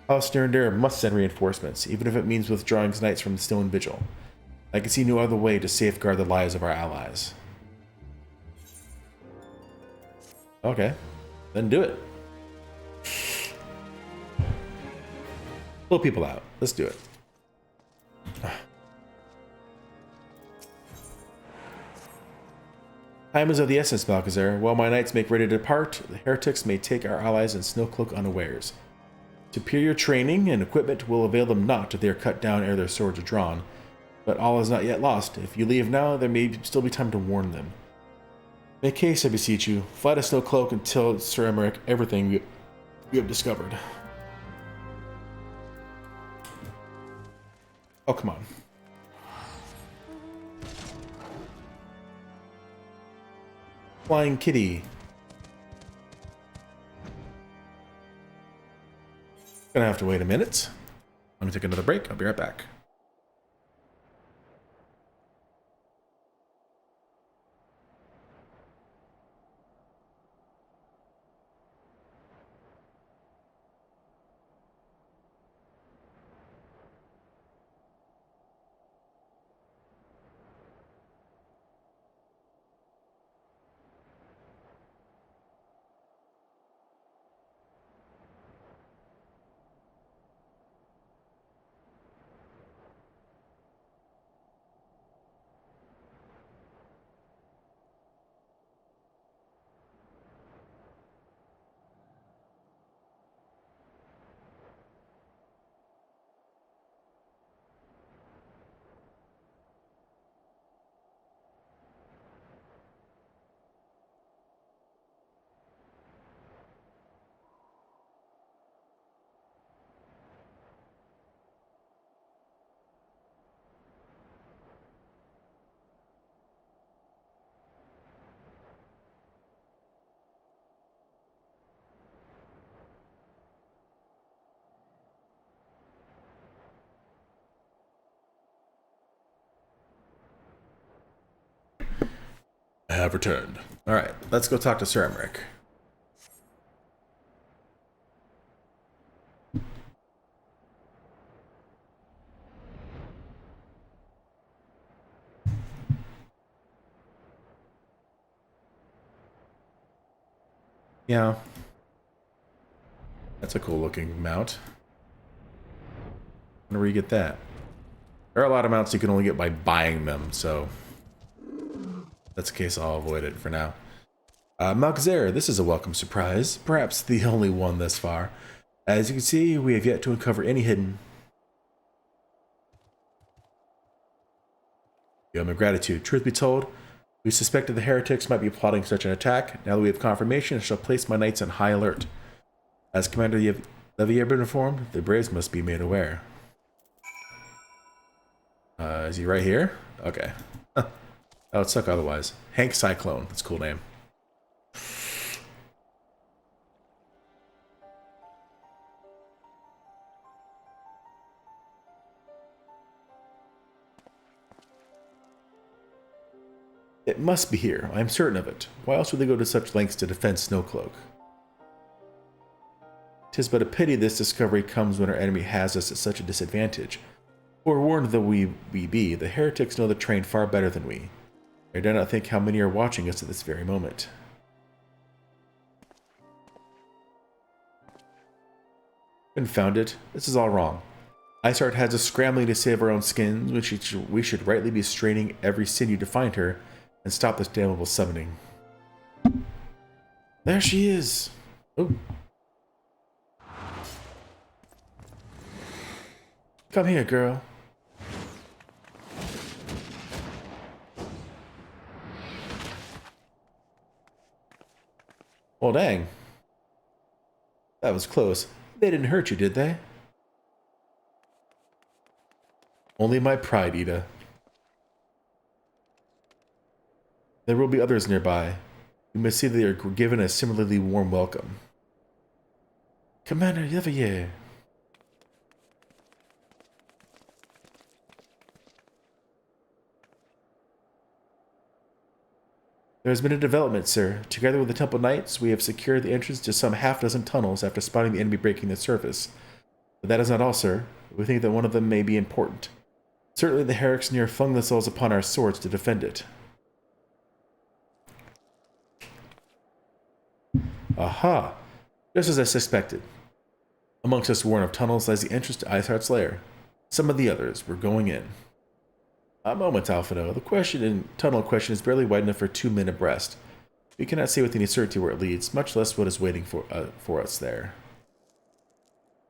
House Nurendare must send reinforcements, even if it means withdrawing knights from the Stone Vigil. I can see no other way to safeguard the lives of our allies. Okay, then do it. Pull people out. Let's do it. Time is of the essence, Malchezaar. While my knights make ready to depart, the heretics may take our allies in Snowcloak unawares. Superior training and equipment will avail them not if they are cut down ere their swords are drawn. But all is not yet lost. If you leave now, there may still be time to warn them. Make haste, I beseech you. Fly to Snowcloak and tell Sir Emmerich everything we have discovered. Oh, come on. Flying kitty. Gonna have to wait a minute. Let me take another break. I'll be right back. I have returned. Alright, let's go talk to Sir Emmerich. Yeah. That's a cool looking mount. I wonder where you get that. There are a lot of mounts you can only get by buying them, so if that's the case, I'll avoid it for now. Malkazar, this is a welcome surprise, perhaps the only one thus far. As you can see, we have yet to uncover any hidden... You owe me gratitude. Truth be told, we suspected the heretics might be plotting such an attack. Now that we have confirmation, I shall place my knights on high alert. As Commander Levier been informed, the Braves must be made aware. Is he right here? Okay. That would suck otherwise. Hank Cyclone. That's a cool name. It must be here. I am certain of it. Why else would they go to such lengths to defend Snowcloak? 'Tis but a pity this discovery comes when our enemy has us at such a disadvantage. Forewarned though we be, the heretics know the terrain far better than we. I do not think how many are watching us at this very moment. Confound it. This is all wrong. Iceheart has us scrambling to save our own skins, which we should rightly be straining every sinew to find her and stop this damnable summoning. There she is! Oh. Come here, girl. Well, dang. That was close. They didn't hurt you, did they? Only my pride, Ida. There will be others nearby. You must see they are given a similarly warm welcome. Commander Yevier. There has been a development, sir. Together with the Temple Knights, we have secured the entrance to some half-dozen tunnels after spotting the enemy breaking the surface. But that is not all, sir. We think that one of them may be important. Certainly the heretics near flung themselves upon our swords to defend it. Aha! Just as I suspected. Amongst us warren of tunnels lies the entrance to Iceheart's lair. Some of the others were going in. A moment, Alphino. The tunnel question is barely wide enough for 2 men abreast. We cannot say with any certainty where it leads, much less what is waiting for us there.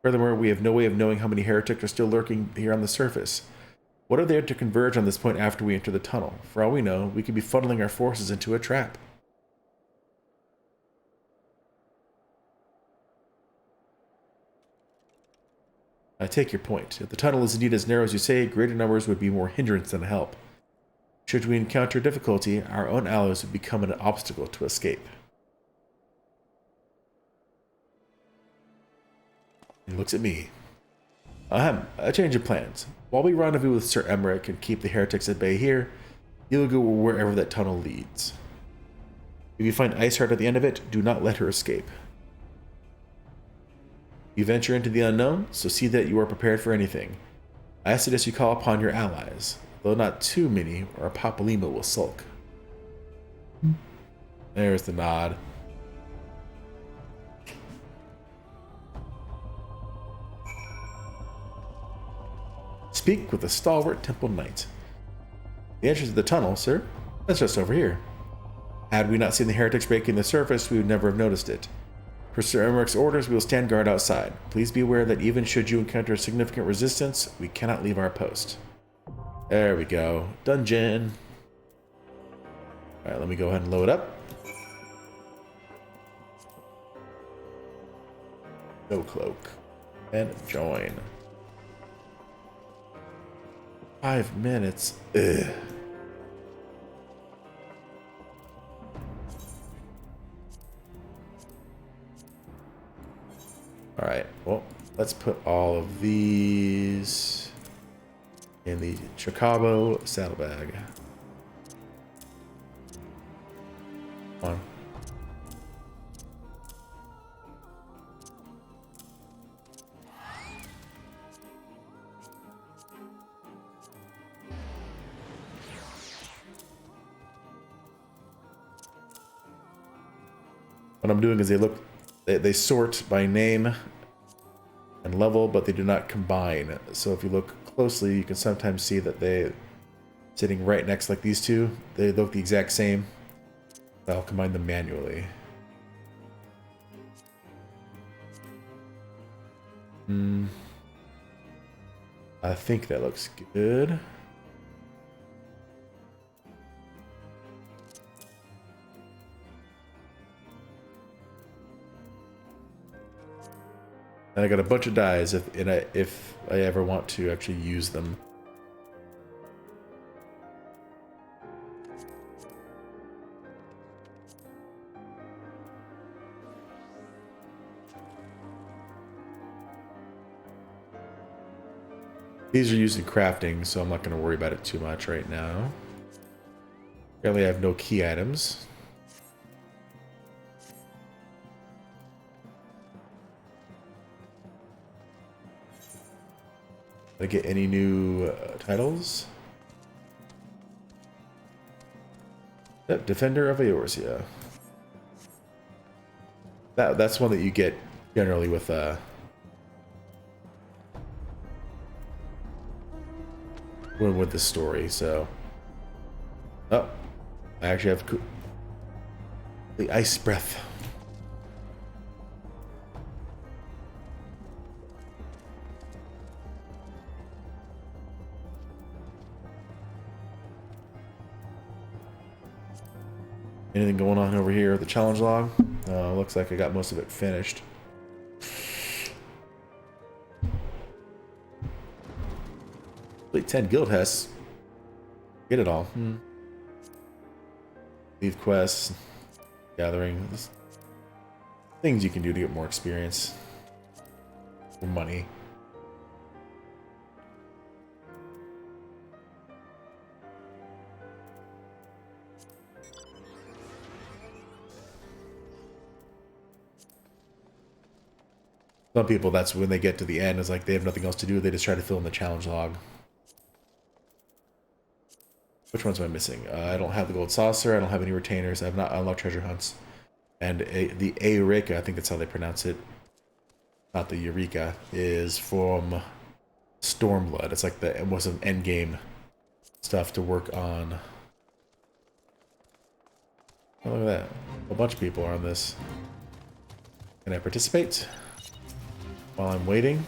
Furthermore, we have no way of knowing how many heretics are still lurking here on the surface. What are there to converge on this point after we enter the tunnel? For all we know, we could be funneling our forces into a trap. I take your point. If the tunnel is indeed as narrow as you say, greater numbers would be more hindrance than a help. Should we encounter difficulty, our own allies would become an obstacle to escape. He looks at me. Ahem, a change of plans. While we rendezvous with Sir Emmerich and keep the heretics at bay here, you'll go wherever that tunnel leads. If you find Iceheart at the end of it, do not let her escape. You venture into the unknown, so see that you are prepared for anything. I suggest you call upon your allies, though not too many, or Papalymo will sulk. There's the nod. Speak with the stalwart temple knight. The entrance to the tunnel, sir? That's just over here. Had we not seen the heretics breaking the surface, we would never have noticed it. Per Sir Emmerich's orders, we will stand guard outside. Please be aware that even should you encounter significant resistance, we cannot leave our post. There we go. Dungeon. Alright, let me go ahead and load up. No cloak. And join. 5 minutes. Ugh. Alright, well, let's put all of these in the Chicago saddlebag. Come on. what I'm doing is they sort by name and level, but they do not combine. So if you look closely, you can sometimes see that they sitting right next, like these two, they look the exact same. I'll combine them manually. I think that looks good. And I got a bunch of dies if I ever want to actually use them. These are used in crafting, so I'm not going to worry about it too much right now. Apparently I have no key items. Did I get any new titles? Yep, Defender of Eorzea. That's one that you get generally with with the story. So, oh, I actually have the Ice Breath. Anything going on over here at the challenge log? Looks like I got most of it finished. Complete 10 guild hests. Get it all. Leave quests, gathering. Things you can do to get more experience. For money. Some people, that's when they get to the end, it's like they have nothing else to do, they just try to fill in the challenge log. Which ones am I missing? I don't have the gold saucer, I don't have any retainers, I have not unlocked treasure hunts. And the Eureka, I think that's how they pronounce it, not the Eureka, is from Stormblood. It's like it was some endgame stuff to work on. Oh, look at that. A bunch of people are on this. Can I participate? While I'm waiting.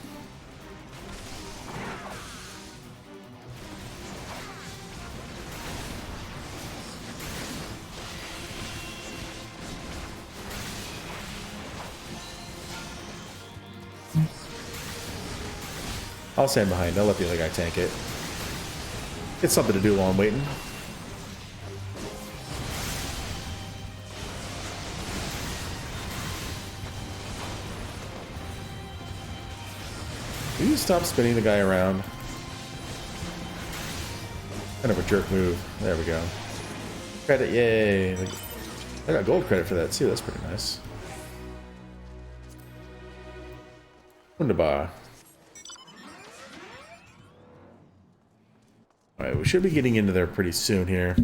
I'll stand behind. I'll let the other guy tank it. It's something to do while I'm waiting. Will you stop spinning the guy around? Kind of a jerk move. There we go. Credit, yay. I got gold credit for that too. That's pretty nice. Wunderbar. Alright, we should be getting into there pretty soon here.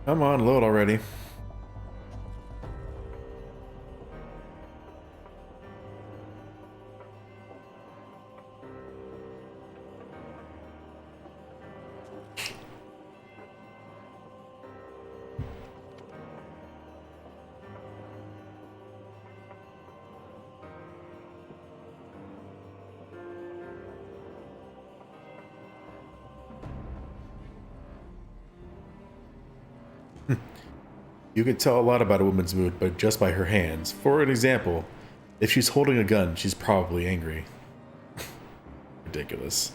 Come on, load already. You can tell a lot about a woman's mood, but just by her hands. For an example, if she's holding a gun, she's probably angry. Ridiculous.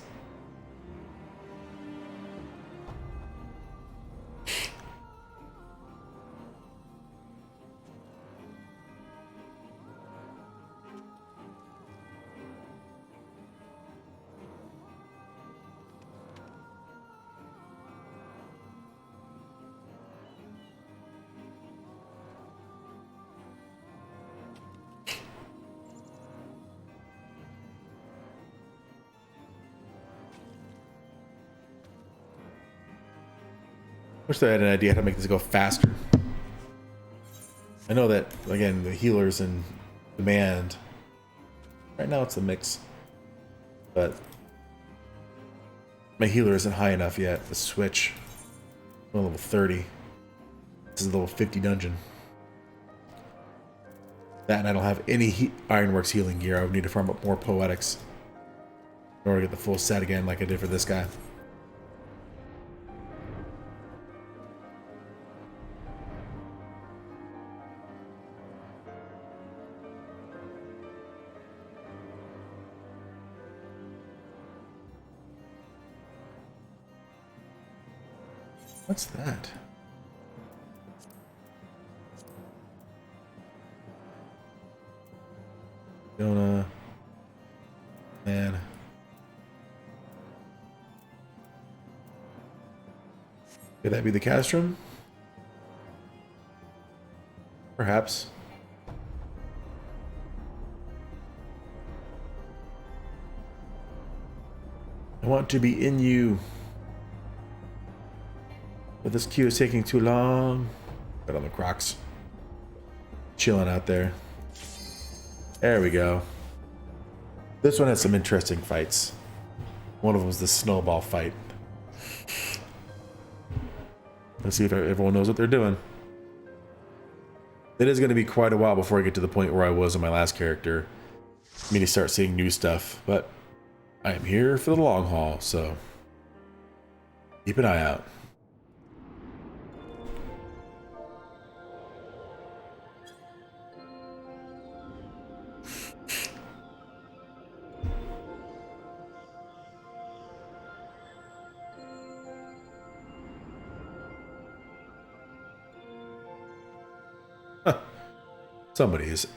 Wish I had an idea how to make this go faster. I know that, again, the healer's in demand. Right now it's a mix. But my healer isn't high enough yet to switch. I'm level 30. This is a level 50 dungeon. That and I don't have any Ironworks healing gear. I would need to farm up more poetics in order to get the full set again like I did for this guy. What's that? Jonah. Man. Could that be the castrum? Perhaps. I want to be in you. But this queue is taking too long. Put on the Crocs. Chilling out there. There we go. This one has some interesting fights. One of them was the snowball fight. Let's see if everyone knows what they're doing. It is going to be quite a while before I get to the point where I was in my last character. I mean, to start seeing new stuff, but I am here for the long haul, so keep an eye out. Somebody is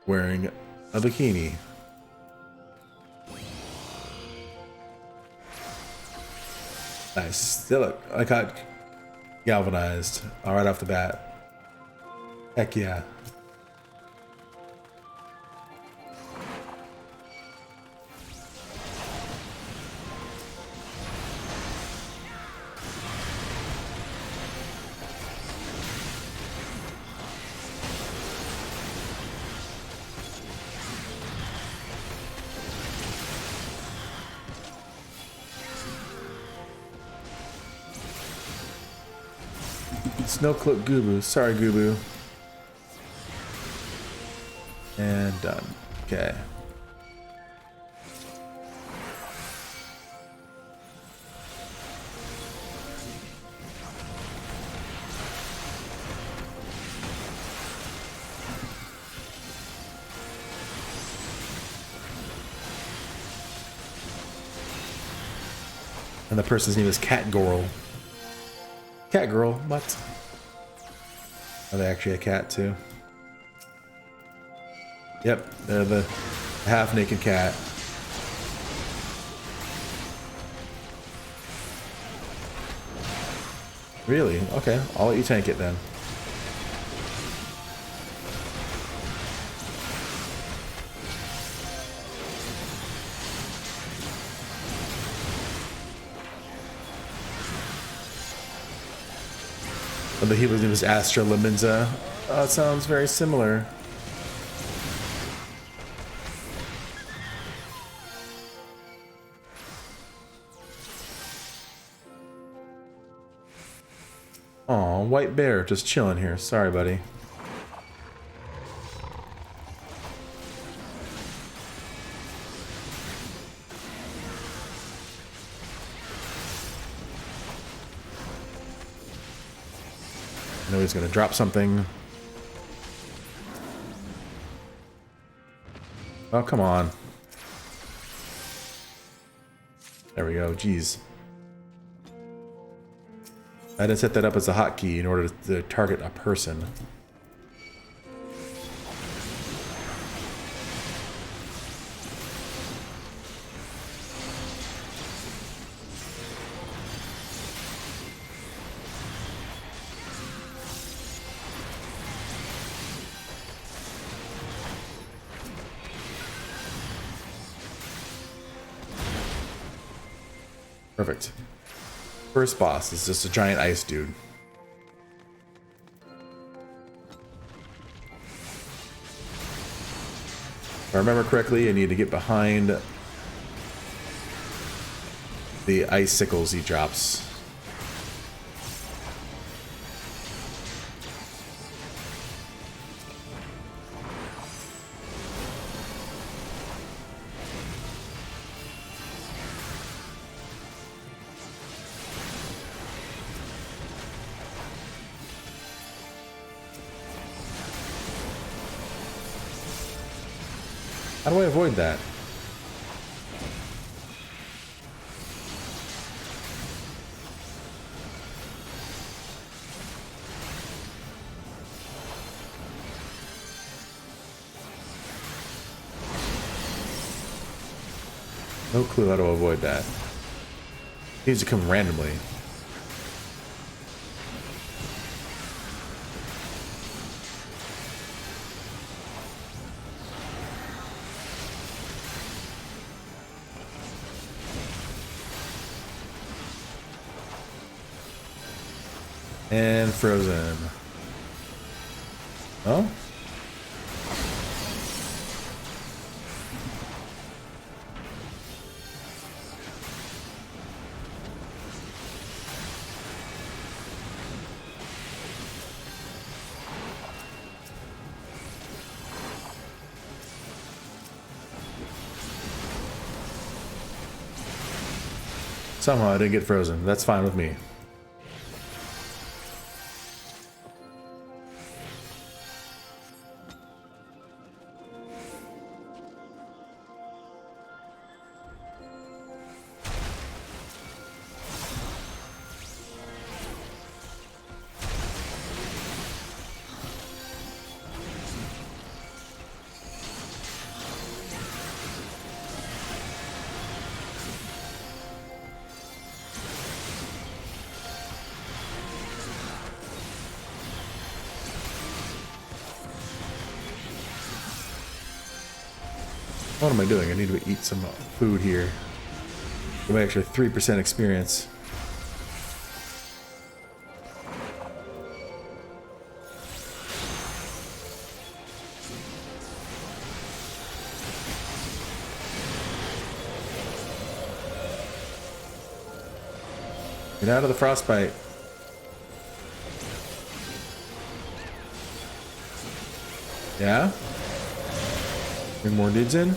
wearing a bikini. Nice. Still look, I got galvanized right off the bat. Heck yeah. Snowcloak Gubu. Sorry, Gubu. And done. Okay. And the person's name is Cat Girl. Cat Girl, what? Are they actually a cat too? Yep, they're the half-naked cat. Really? Okay, I'll let you tank it then. The healer's name is Astra Laminza. It sounds very similar. Aw, white bear just chilling here. Sorry, buddy. I know he's gonna drop something. Oh, come on. There we go. Jeez. I didn't set that up as a hotkey in order to target a person. Perfect. First boss is just a giant ice dude. If I remember correctly, I need to get behind the icicles he drops. How do I avoid that? No clue how to avoid that. It needs to come randomly. And frozen. Oh? Somehow I didn't get frozen. That's fine with me. What am I doing? I need to eat some food here. Give me extra 3% experience. Get out of the frostbite. Yeah? Bring more dudes in?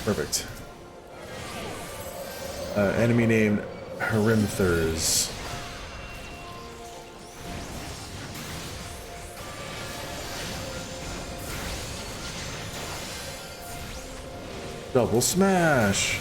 Perfect. Enemy named Harimthers. Double smash.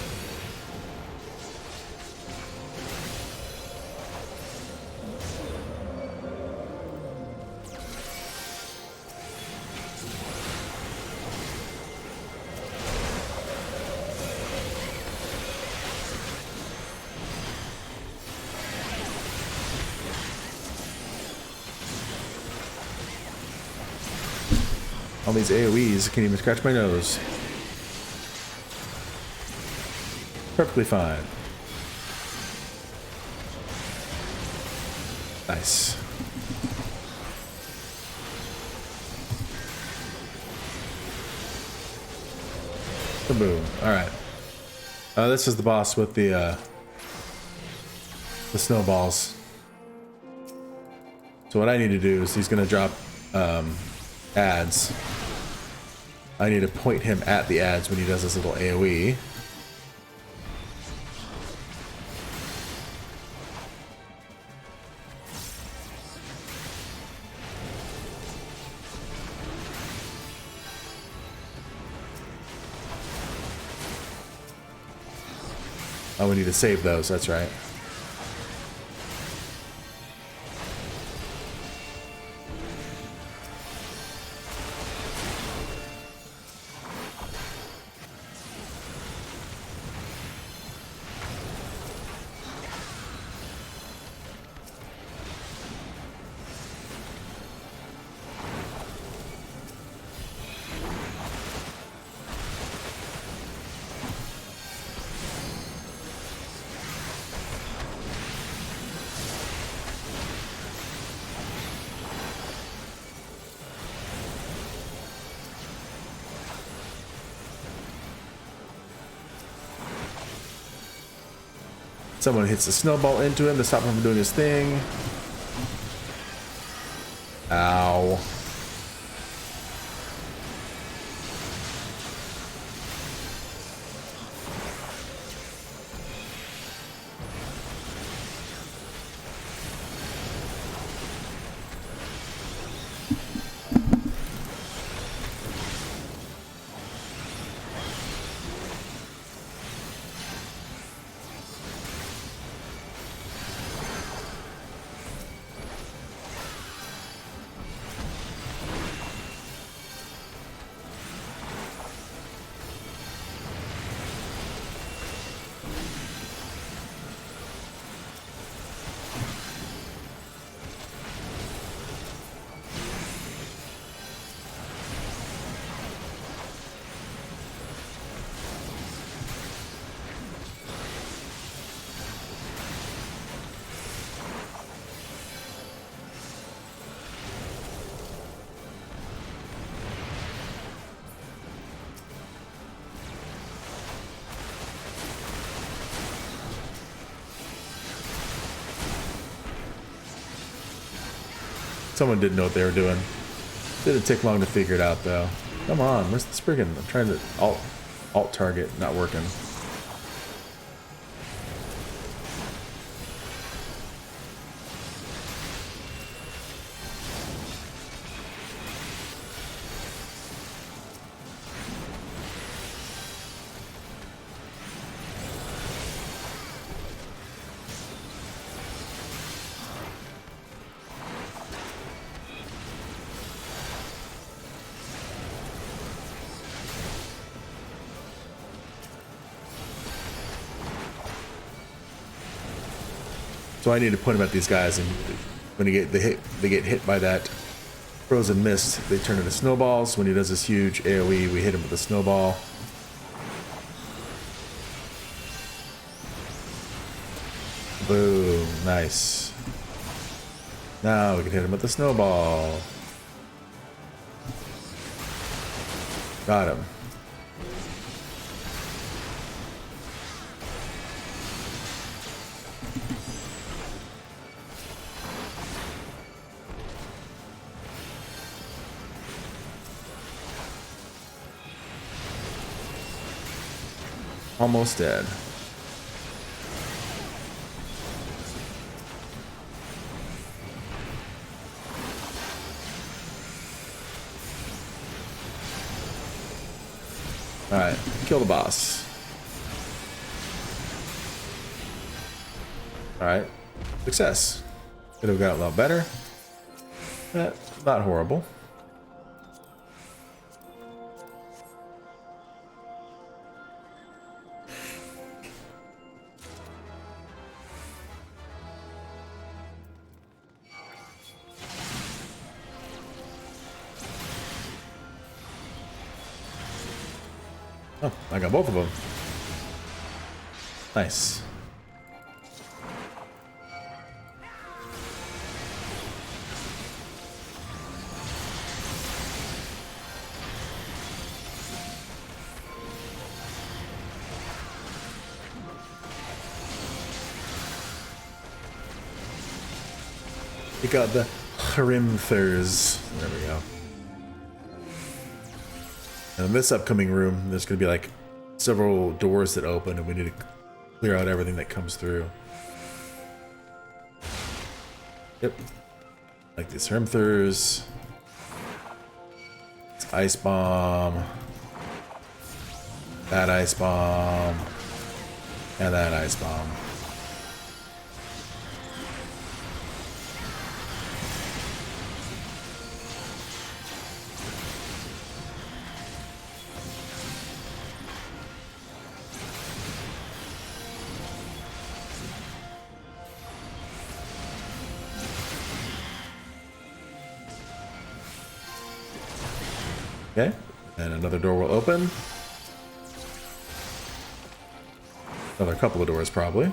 All these AoEs, I can't even scratch my nose. Perfectly fine. Nice. Kaboom. Alright. This is the boss with the snowballs. So what I need to do is he's going to drop ads. I need to point him at the ads when he does his little AoE. Oh, we need to save those, that's right. Someone hits a snowball into him to stop him from doing his thing. Ow. Someone didn't know what they were doing. Didn't take long to figure it out, though. Come on, where's this friggin'? I'm trying to alt target, not working. So I need to point him at these guys, and when they get hit by that frozen mist, they turn into snowballs. When he does this huge AoE, we hit him with a snowball. Boom, nice. Now we can hit him with the snowball. Got him. Almost dead. Alright, kill the boss. Alright, success. Could have got a lot better. Not horrible. Oh, I got both of them. Nice. Pick out the Hrimthurs. There we go. And in this upcoming room, there's going to be like several doors that open, and we need to clear out everything that comes through. Yep. Like these Hrimthurs. It's Ice Bomb. That Ice Bomb. And that Ice Bomb. Okay, and another door will open. Another couple of doors, probably.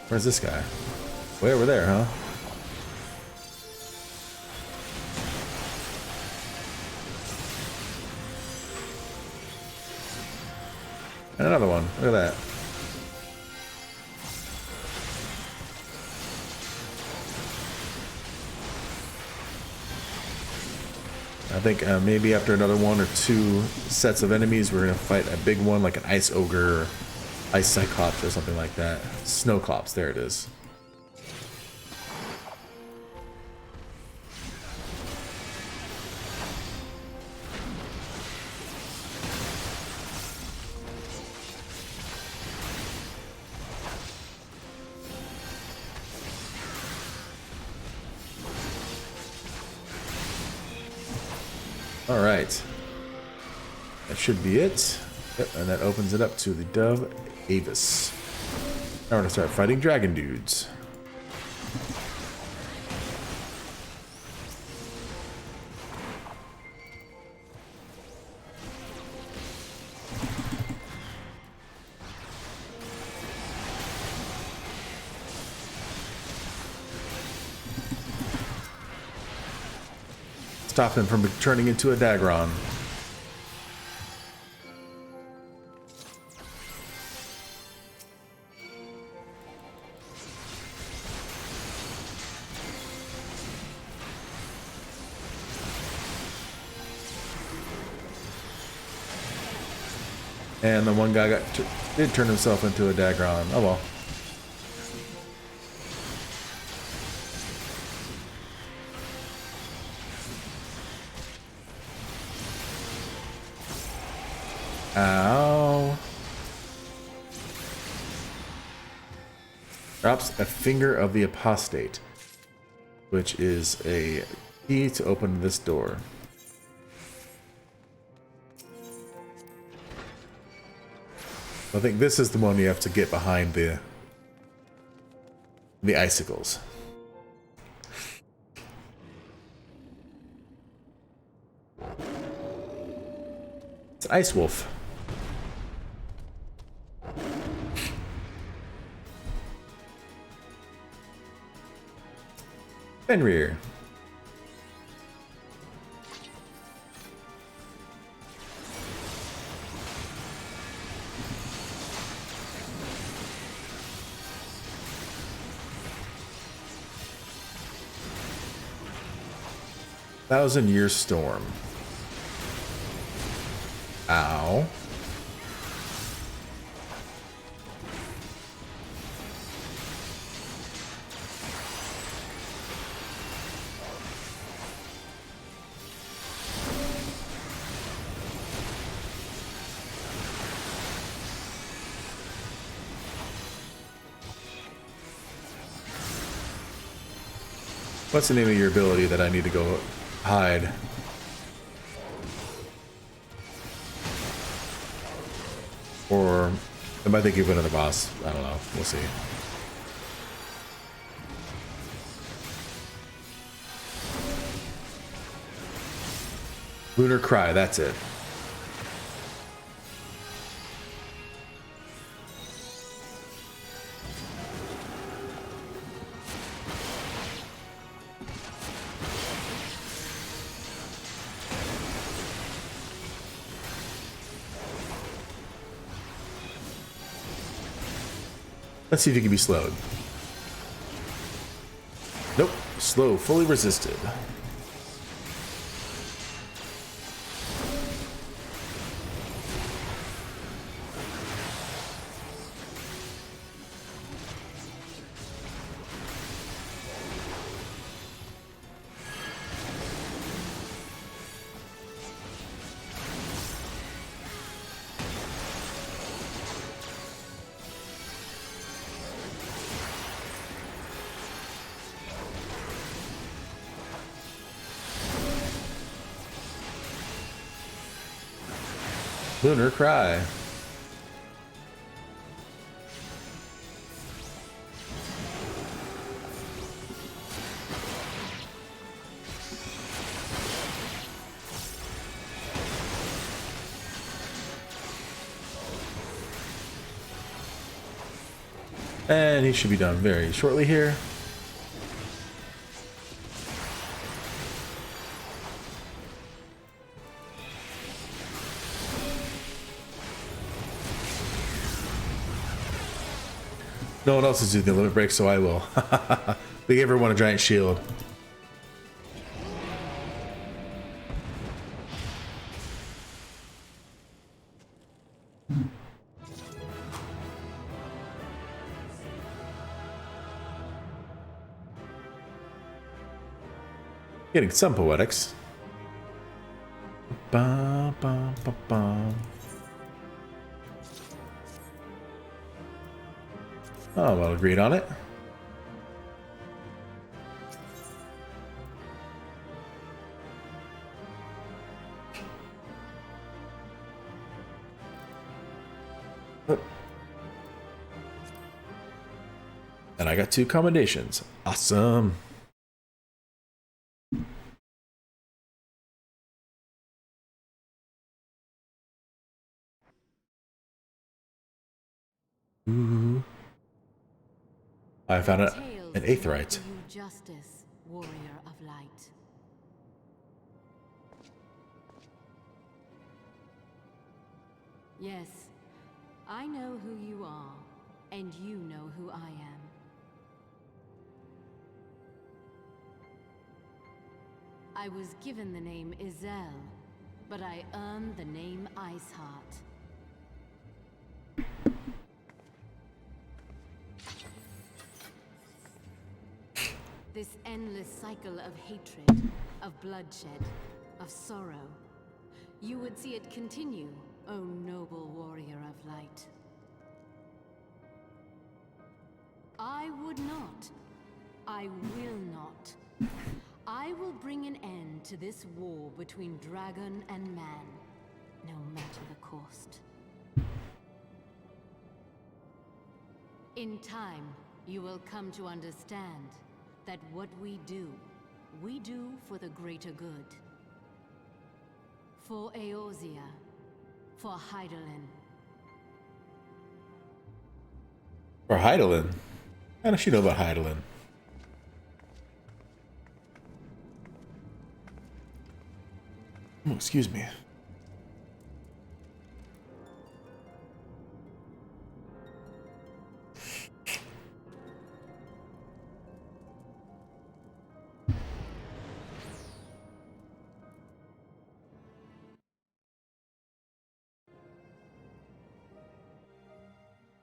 Where's this guy? Way over there, huh? And another one. Look at that. I think maybe after another 1 or 2 sets of enemies, we're going to fight a big one like an Ice Ogre or Ice Cyclops or something like that. Snowclops, there it is. All right, that should be it. Yep, and that opens it up to the Dove Avis. Now we're gonna start fighting dragon dudes. Stop him from turning into a Dagron. And the one guy did turn himself into a Dagron. Oh well. Ow. Drops a Finger of the Apostate, which is a key to open this door. I think this is the one you have to get behind the icicles. It's an Ice Wolf. Fenrir. Thousand-Year Storm. Ow. What's the name of your ability that I need to go hide? Or I might think of another boss. I don't know. We'll see. Lunar Cry, that's it. Let's see if he can be slowed. Nope. Slow, fully resisted. Lunar Cry. And he should be done very shortly here. No one else is doing the limit break, so I will. We gave everyone a giant shield. Getting some poetics. Ba, ba, ba, ba. Oh, well, agreed on it. And I got 2 commendations. Awesome. Ooh. I found an aetherite.
Justice, warrior of light. Yes, I know who you are, and you know who I am. I was given the name Izel, but I earned the name Iceheart. This endless cycle of hatred, of bloodshed, of sorrow. You would see it continue, O noble warrior of light. I would not. I will not. I will bring an end to this war between dragon and man, no matter the cost. In time, you will come to understand that what we do for the greater good. For Eorzea, for Hydaelyn.
For Hydaelyn? How does she know about Hydaelyn? Oh, excuse me.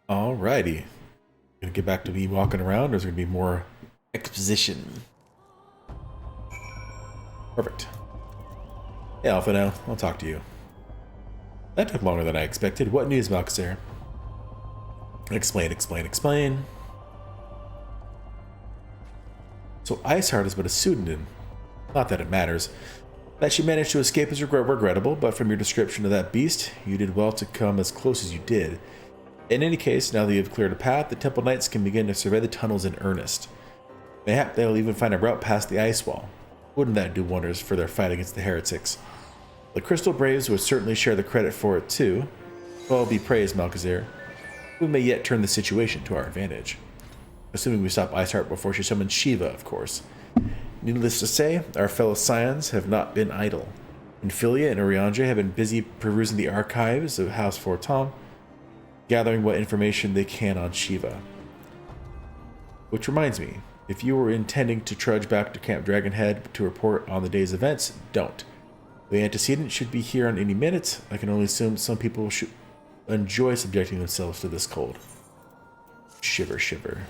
Alrighty. Gonna get back to me walking around, or is there gonna be more exposition? Perfect. Hey, Alpha now. I'll talk to you. That took longer than I expected. What news, Malkasair? Explain, explain, explain. So Iceheart is but a pseudonym. Not that it matters. That she managed to escape is regrettable, but from your description of that beast, you did well to come as close as you did. In any case, now that you have cleared a path, the Temple Knights can begin to survey the tunnels in earnest. Mayhap they'll even find a route past the ice wall. Wouldn't that do wonders for their fight against the heretics? The Crystal Braves would certainly share the credit for it too. Well be praised, Malkasair. We may yet turn the situation to our advantage. Assuming we stop Iceheart before she summons Shiva, of course. Needless to say, our fellow Scions have not been idle. Infilia and Urianger have been busy perusing the archives of House Fortom, gathering what information they can on Shiva. Which reminds me, if you were intending to trudge back to Camp Dragonhead to report on the day's events, don't. The antecedent should be here on any minute. I can only assume some people should enjoy subjecting themselves to this cold. Shiver, shiver.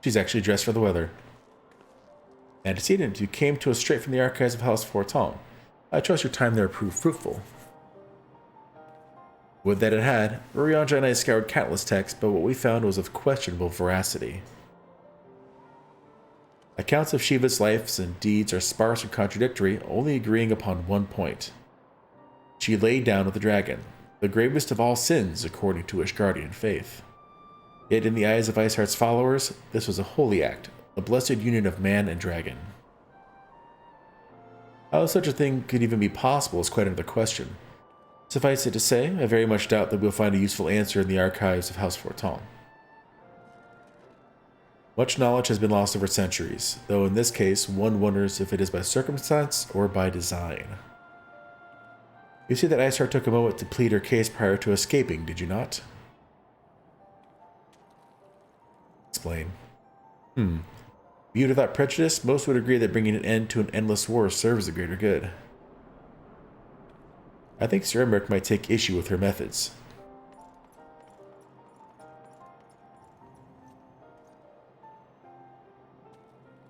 She's actually dressed for the weather. Antecedent, you came to us straight from the archives of House Forton. I trust your time there proved fruitful. Would that it had. Urianja and I scoured countless texts, but what we found was of questionable veracity. Accounts of Shiva's life and deeds are sparse and contradictory, only agreeing upon one point. She laid down with the dragon, the gravest of all sins according to Ishgardian faith. Yet in the eyes of Iceheart's followers, this was a holy act, a blessed union of man and dragon. How such a thing could even be possible is quite another question. Suffice it to say, I very much doubt that we'll find a useful answer in the archives of House Forton. Much knowledge has been lost over centuries, though in this case, one wonders if it is by circumstance or by design. You see that Iceheart took a moment to plead her case prior to escaping, did you not? Explain. Viewed without prejudice, most would agree that bringing an end to an endless war serves the greater good. I think Sir Emmerich might take issue with her methods.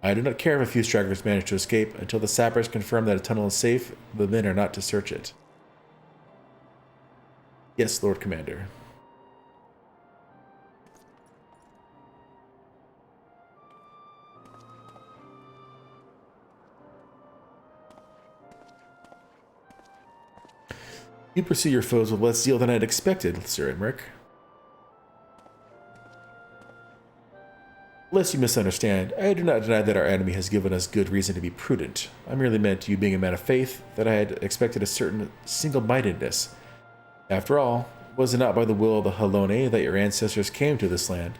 I do not care if a few stragglers manage to escape. Until the sappers confirm that a tunnel is safe, the men are not to search it. Yes, Lord Commander. You pursue your foes with less zeal than I had expected, Sir Emmerich. Lest you misunderstand, I do not deny that our enemy has given us good reason to be prudent. I merely meant, you being a man of faith, that I had expected a certain single-mindedness. After all, was it not by the will of the Halone that your ancestors came to this land?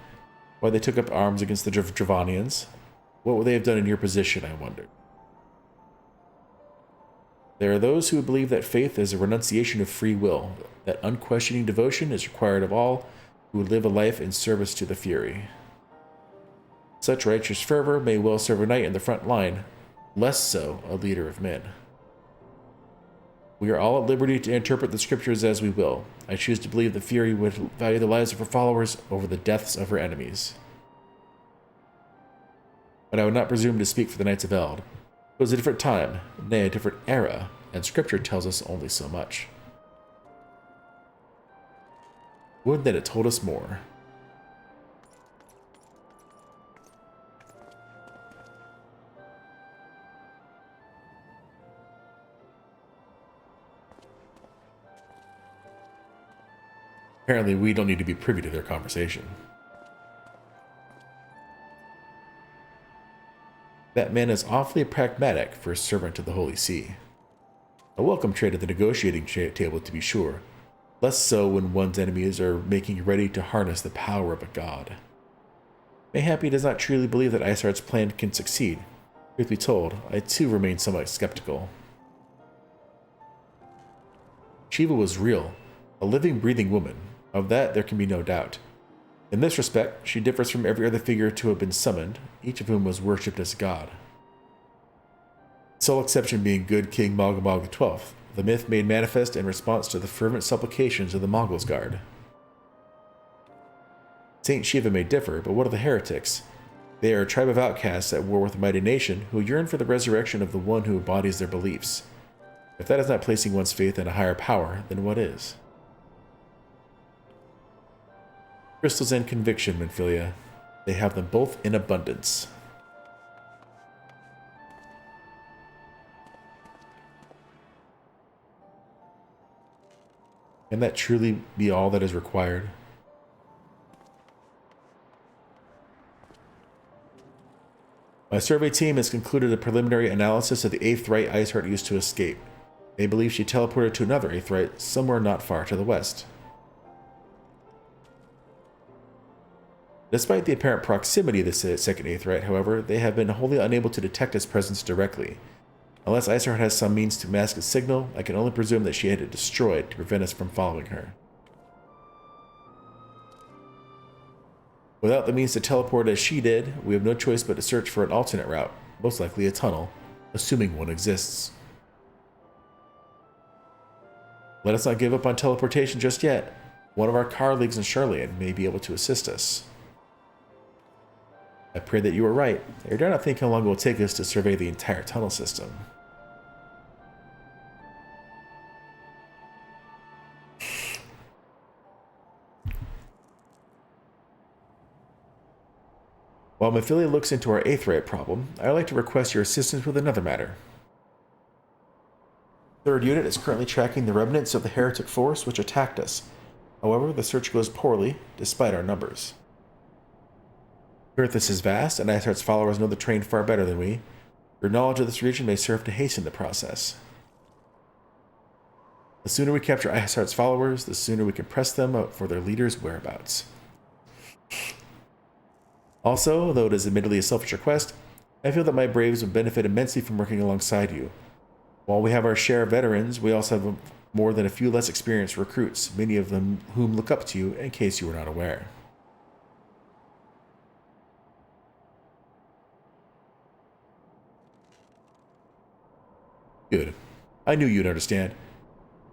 Why they took up arms against the Dravanians? What would they have done in your position, I wondered. There are those who believe that faith is a renunciation of free will, that unquestioning devotion is required of all who live a life in service to the Fury. Such righteous fervor may well serve a knight in the front line, less so a leader of men. We are all at liberty to interpret the scriptures as we will. I choose to believe the Fury would value the lives of her followers over the deaths of her enemies. But I would not presume to speak for the Knights of Eld. It was a different time, nay, a different era, and scripture tells us only so much. Would that it told us more. Apparently, we don't need to be privy to their conversation. That man is awfully pragmatic for a servant of the Holy See. A welcome trait at the negotiating table, to be sure. Less so when one's enemies are making ready to harness the power of a god. Mayhap he does not truly believe that Iceheart's plan can succeed. Truth be told, I too remain somewhat skeptical. Shiva was real, a living, breathing woman. Of that there can be no doubt. In this respect, she differs from every other figure to have been summoned, each of whom was worshipped as a god. The sole exception being good King Malgamog XII, the myth made manifest in response to the fervent supplications of the Mongols Guard. Saint Shiva may differ, but what of the heretics? They are a tribe of outcasts at war with a mighty nation who yearn for the resurrection of the one who embodies their beliefs. If that is not placing one's faith in a higher power, then what is? Crystals and conviction, Menphilia. They have them both in abundance. Can that truly be all that is required? My survey team has concluded a preliminary analysis of the 8th Rite Iceheart used to escape. They believe she teleported to another 8th Rite somewhere not far to the west. Despite the apparent proximity of the second Aetheryte, however, they have been wholly unable to detect its presence directly. Unless Iceheart has some means to mask its signal, I can only presume that she had it destroyed to prevent us from following her. Without the means to teleport as she did, we have no choice but to search for an alternate route, most likely a tunnel, assuming one exists. Let us not give up on teleportation just yet. One of our colleagues in Charlotte may be able to assist us. I pray that you are right. I dare not think how long it will take us to survey the entire tunnel system. While Mephilia looks into our Aetheryte problem, I would like to request your assistance with another matter. Third unit is currently tracking the remnants of the heretic force which attacked us. However, the search goes poorly, despite our numbers. Earth is vast, and Iceheart's followers know the terrain far better than we. Your knowledge of this region may serve to hasten the process. The sooner we capture Iceheart's followers, the sooner we can press them out for their leader's whereabouts. Also, though it is admittedly a selfish request, I feel that my braves would benefit immensely from working alongside you. While we have our share of veterans, we also have more than a few less experienced recruits, many of them whom look up to you in case you were not aware. Good. I knew you'd understand.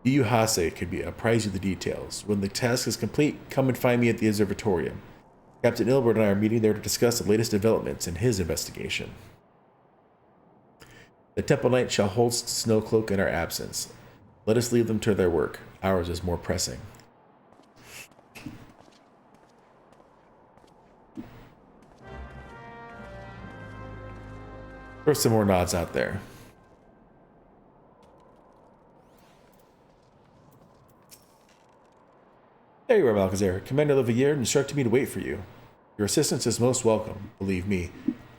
Iyuhase could apprise you the details. When the task is complete, come and find me at the observatorium. Captain Ilbert and I are meeting there to discuss the latest developments in his investigation. The Temple Knight shall hold Snowcloak in our absence. Let us leave them to their work. Ours is more pressing. Throw some more nods out there. There you are, Malchazar. Commander Levier instructed me to wait for you. Your assistance is most welcome, believe me.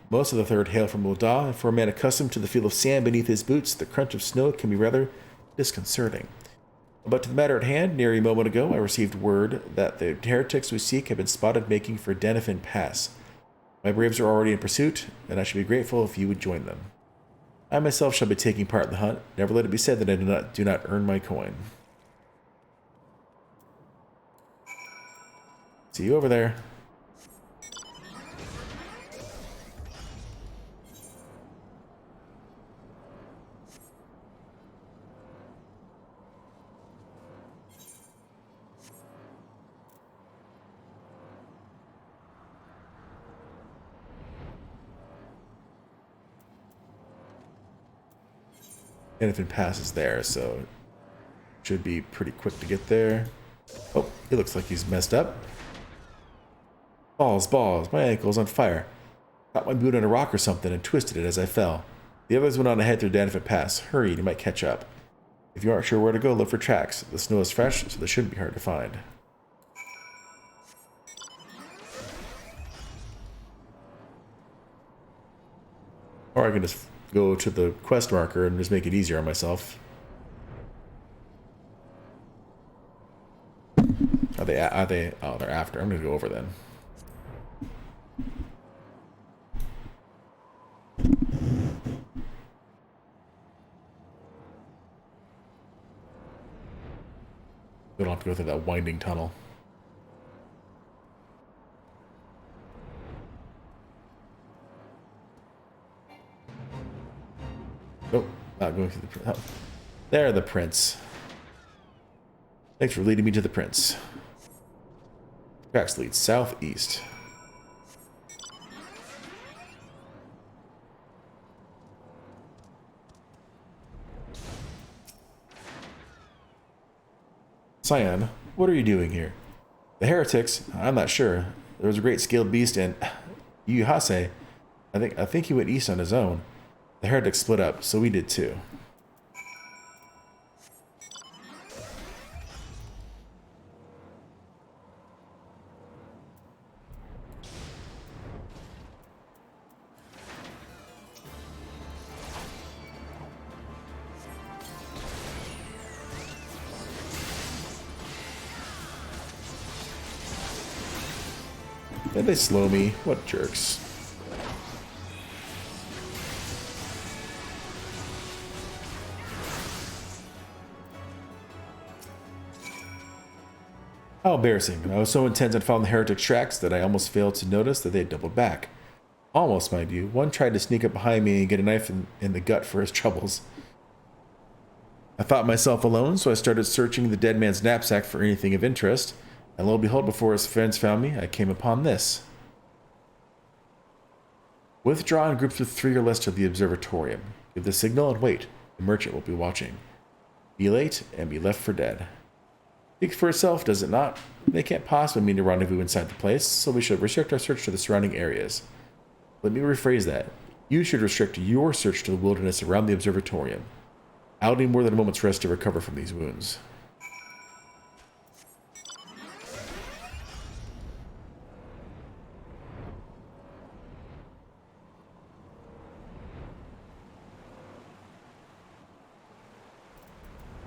Most of the Third hail from Ul'dah, and for a man accustomed to the feel of sand beneath his boots, the crunch of snow can be rather disconcerting. But to the matter at hand, near a moment ago, I received word that the heretics we seek have been spotted making for Denifin Pass. My braves are already in pursuit, and I should be grateful if you would join them. I myself shall be taking part in the hunt. Never let it be said that I do not earn my coin. See you over there. Denifin Pass is there, so it should be pretty quick to get there. Oh, he looks like he's messed up. Balls, my ankle's on fire. Caught my boot on a rock or something and twisted it as I fell. The others went on ahead through Denifin Pass. Hurry, you might catch up. If you aren't sure where to go, look for tracks. The snow is fresh, so they shouldn't be hard to find. Or I can just go to the quest marker and just make it easier on myself. Are they? Oh, they're after. I'm gonna go over then. We don't have to go through that winding tunnel. Nope, not going through the prince. Oh, there, the prince. Thanks for leading me to the prince. Tracks lead southeast. Cyan, what are you doing here? The heretics? I'm not sure. There was a great scaled beast and Iyuhase. I think he went east on his own. The heretics split up, so we did too. Did they slow me? What jerks. How embarrassing. I was so intent on following the heretic tracks that I almost failed to notice that they had doubled back. Almost, mind you. One tried to sneak up behind me and get a knife in the gut for his troubles. I thought myself alone, so I started searching the dead man's knapsack for anything of interest, and lo and behold, before his friends found me, I came upon this. Withdraw in groups of 3 or less to the observatorium. Give the signal and wait. The merchant will be watching. Be late and be left for dead. Speaks for itself, does it not? They can't possibly mean to rendezvous inside the place, so we should restrict our search to the surrounding areas. Let me rephrase that. You should restrict your search to the wilderness around the observatorium. I'll need more than a moment's rest to recover from these wounds.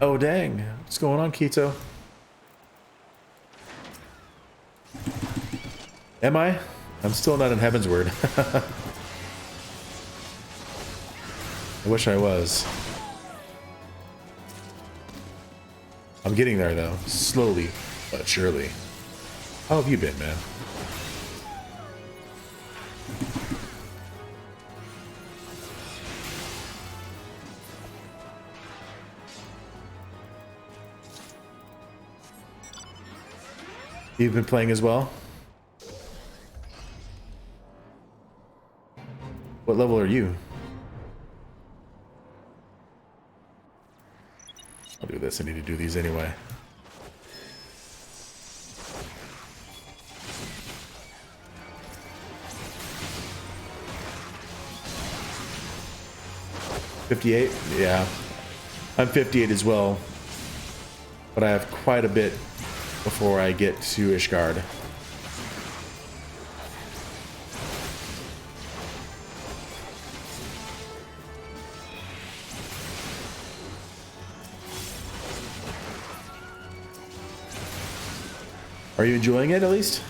Oh dang, what's going on, Keto? Am I? I'm still not in Heaven's Word. I wish I was. I'm getting there though, slowly but surely. How have you been, man? You've been playing as well? What level are you? I'll do this. I need to do these anyway. $58? Yeah. I'm 58 as well. But I have quite a bit before I get to Ishgard. Are you enjoying it at least?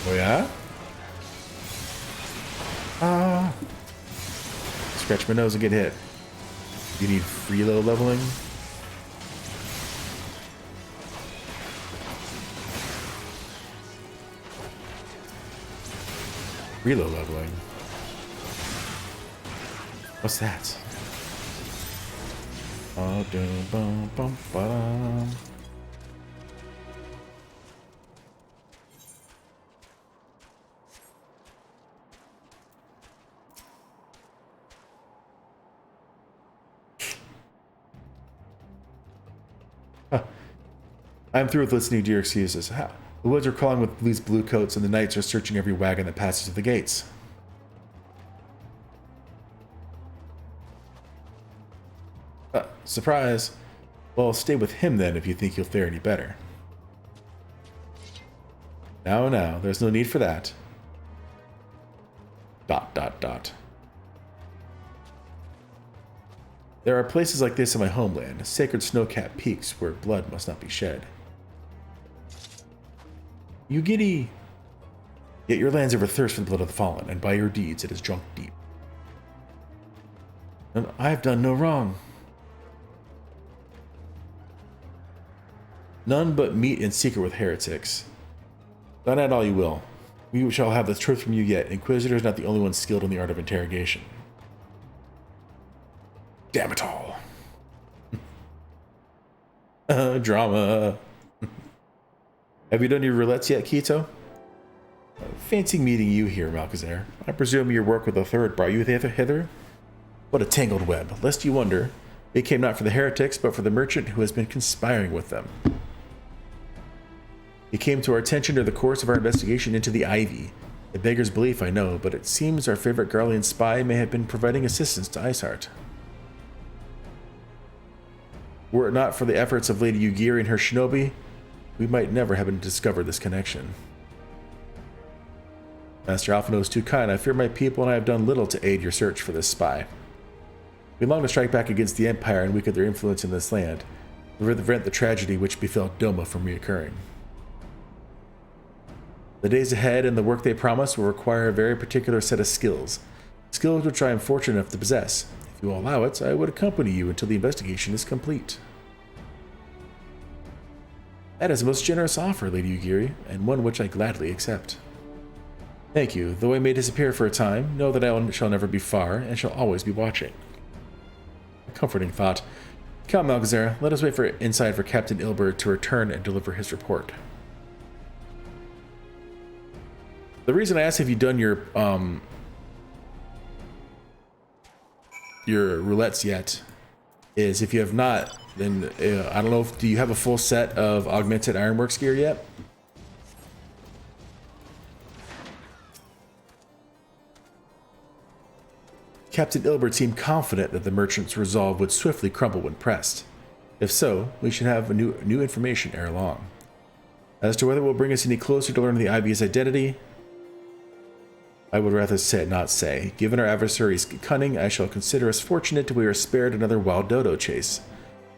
Oh yeah? Scratch my nose and get hit. You need reload leveling? Reload leveling. What's that? I'm through with listening to your excuses. The woods are crawling with these blue coats, and the knights are searching every wagon that passes through the gates. Surprise. Well, stay with him then if you think you'll fare any better. Now, there's no need for that. ... There are places like this in my homeland, sacred snow-capped peaks where blood must not be shed. You giddy! Yet your lands ever thirst for the blood of the fallen, and by your deeds it is drunk deep. And I have done no wrong. None but meet in secret with heretics. Done at all you will. We shall have the truth from you yet. Inquisitor is not the only one skilled in the art of interrogation. Damn it all. Drama. Have you done your roulettes yet, Keto? Fancy meeting you here, Malcazar. I presume your work with the third brought you hither? What a tangled web. Lest you wonder, it came not for the heretics, but for the merchant who has been conspiring with them. It came to our attention during the course of our investigation into the Ivy. A beggar's belief, I know, but it seems our favorite Garlean spy may have been providing assistance to Iceheart. Were it not for the efforts of Lady Yugiri and her shinobi, we might never have discovered this connection. Master Alphino is too kind. I fear my people and I have done little to aid your search for this spy. We long to strike back against the Empire and weaken their influence in this land, to prevent the tragedy which befell Doma from reoccurring. The days ahead and the work they promise will require a very particular set of skills, skills which I am fortunate enough to possess. If you will allow it, I would accompany you until the investigation is complete. That is a most generous offer, Lady Ugiri, and one which I gladly accept. Thank you. Though I may disappear for a time, know that I shall never be far, and shall always be watching. A comforting thought. Come, Malgazera, let us wait inside for Captain Ilbert to return and deliver his report. The reason I asked if you've done your roulettes yet is if you have not, then I don't know if do you have a full set of augmented ironworks gear yet? Captain Ilbert seemed confident that the merchant's resolve would swiftly crumble when pressed. If so, we should have new information ere long. As to whether it will bring us any closer to learning the Ivy's identity, I would rather not say. Given our adversary's cunning, I shall consider us fortunate we are spared another wild dodo chase.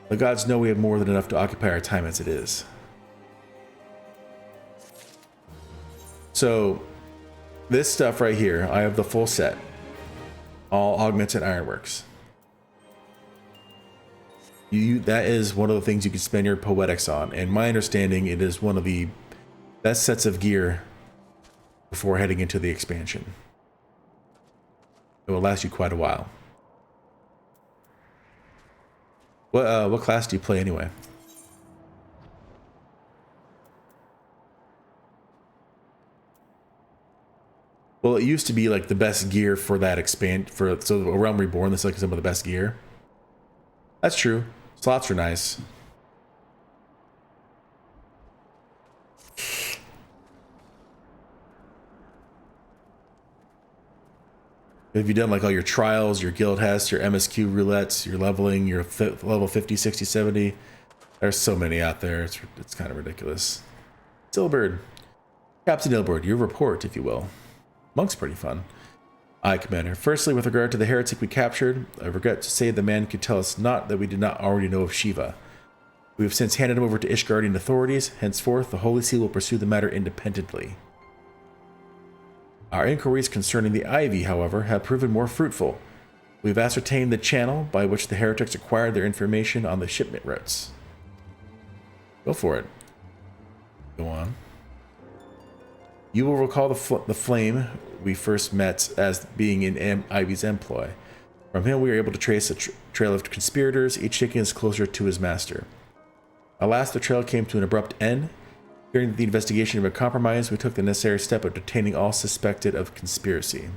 The gods know we have more than enough to occupy our time as it is. So, this stuff right here, I have the full set. All augmented ironworks. That is one of the things you can spend your poetics on. And my understanding, it is one of the best sets of gear before heading into the expansion. It will last you quite a while. What class do you play anyway? Well, it used to be like the best gear for that so A Realm Reborn, this is like some of the best gear. That's true. Slots are nice. Have you done like all your trials, your guild tests, your MSQ roulettes, your leveling, your level 50, 60, 70? There's so many out there. It's kind of ridiculous. Silbird. Captain Ilbert, your report, if you will. Monk's pretty fun. Aye, Commander. Firstly, with regard to the heretic we captured, I regret to say the man could tell us not that we did not already know of Shiva. We have since handed him over to Ishgardian authorities. Henceforth, the Holy See will pursue the matter independently. Our inquiries concerning the Ivy, however, have proven more fruitful. We have ascertained the channel by which the heretics acquired their information on the shipment routes. Go for it. Go on. You will recall the flame we first met as being in Ivy's employ. From him we were able to trace a trail of conspirators, each taking us closer to his master. Alas, the trail came to an abrupt end. During the investigation of a compromise, we took the necessary step of detaining all suspected of conspiracy.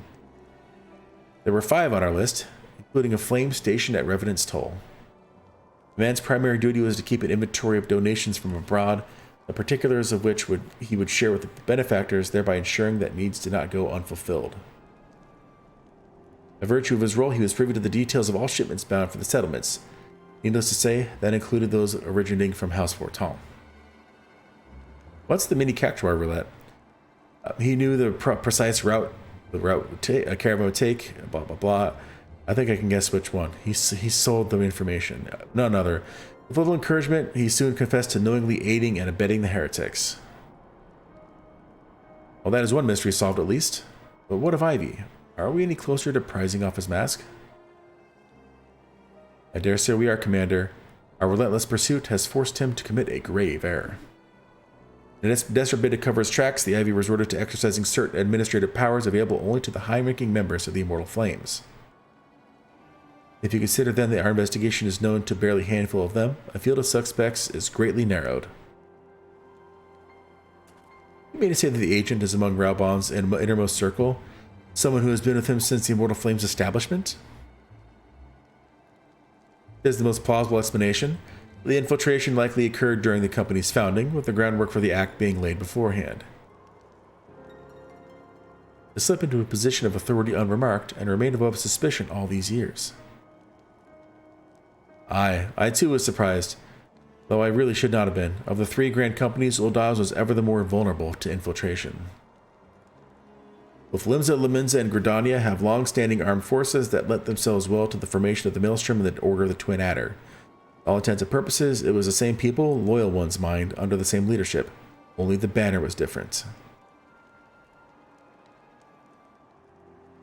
There were 5 on our list, including a flame stationed at Revenant's Toll. The man's primary duty was to keep an inventory of donations from abroad, the particulars of which he would share with the benefactors, thereby ensuring that needs did not go unfulfilled. By virtue of his role, he was privy to the details of all shipments bound for the settlements. Needless to say, that included those originating from House Fortan. What's the mini Cactuar roulette? He knew the precise route a caravan would take, blah, blah, blah. I think I can guess which one. He sold the information. None other. With little encouragement, he soon confessed to knowingly aiding and abetting the heretics. Well, that is one mystery solved at least. But what of Ivy? Are we any closer to prizing off his mask? I dare say we are, Commander. Our relentless pursuit has forced him to commit a grave error. In its desperate bid to cover his tracks, the Ivy resorted to exercising certain administrative powers available only to the high-ranking members of the Immortal Flames. If you consider then that our investigation is known to barely a handful of them, a field of suspects is greatly narrowed. You mean to say that the agent is among Raubon's innermost circle? Someone who has been with him since the Immortal Flames establishment? It is the most plausible explanation. The infiltration likely occurred during the company's founding, with the groundwork for the act being laid beforehand. To slip into a position of authority unremarked and remain above suspicion all these years. I too was surprised, though I really should not have been. Of the 3 grand companies, Ul'dah's was ever the more vulnerable to infiltration. Both Limsa, Liminza, and Gridania have long-standing armed forces that lent themselves well to the formation of the Maelstrom and the Order of the Twin Adder. For all intents and purposes, it was the same people, loyal ones mind, under the same leadership. Only the banner was different.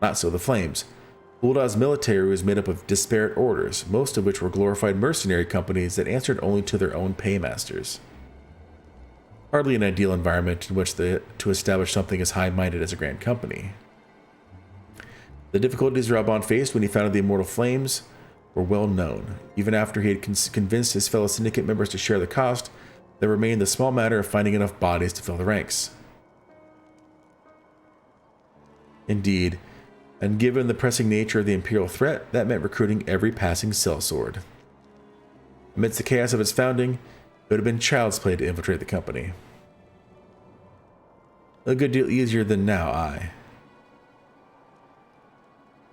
Not so the Flames. Uldah's military was made up of disparate orders, most of which were glorified mercenary companies that answered only to their own paymasters. Hardly an ideal environment in which to establish something as high-minded as a grand company. The difficulties Raubahn faced when he founded the Immortal Flames were well known. Even after he had convinced his fellow syndicate members to share the cost, there remained the small matter of finding enough bodies to fill the ranks. Indeed, and given the pressing nature of the Imperial threat, that meant recruiting every passing sellsword. Amidst the chaos of its founding, it would have been child's play to infiltrate the company. A good deal easier than now, aye.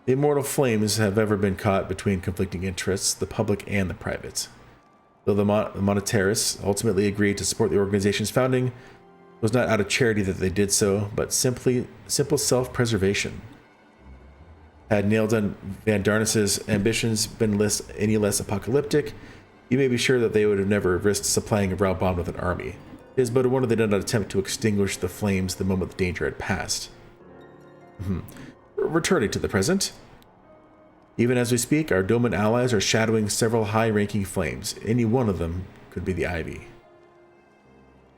The Immortal Flames have ever been caught between conflicting interests, the public and the private. Though the monetarists ultimately agreed to support the organization's founding, it was not out of charity that they did so, but simple self-preservation. Had Nailed on Van Darnas's ambitions been any less apocalyptic, you may be sure that they would have never risked supplying Raubahn with an army. It is but a wonder they did not attempt to extinguish the flames the moment the danger had passed. Returning to the present. Even as we speak, our Doman allies are shadowing several high-ranking flames. Any one of them could be the Ivy.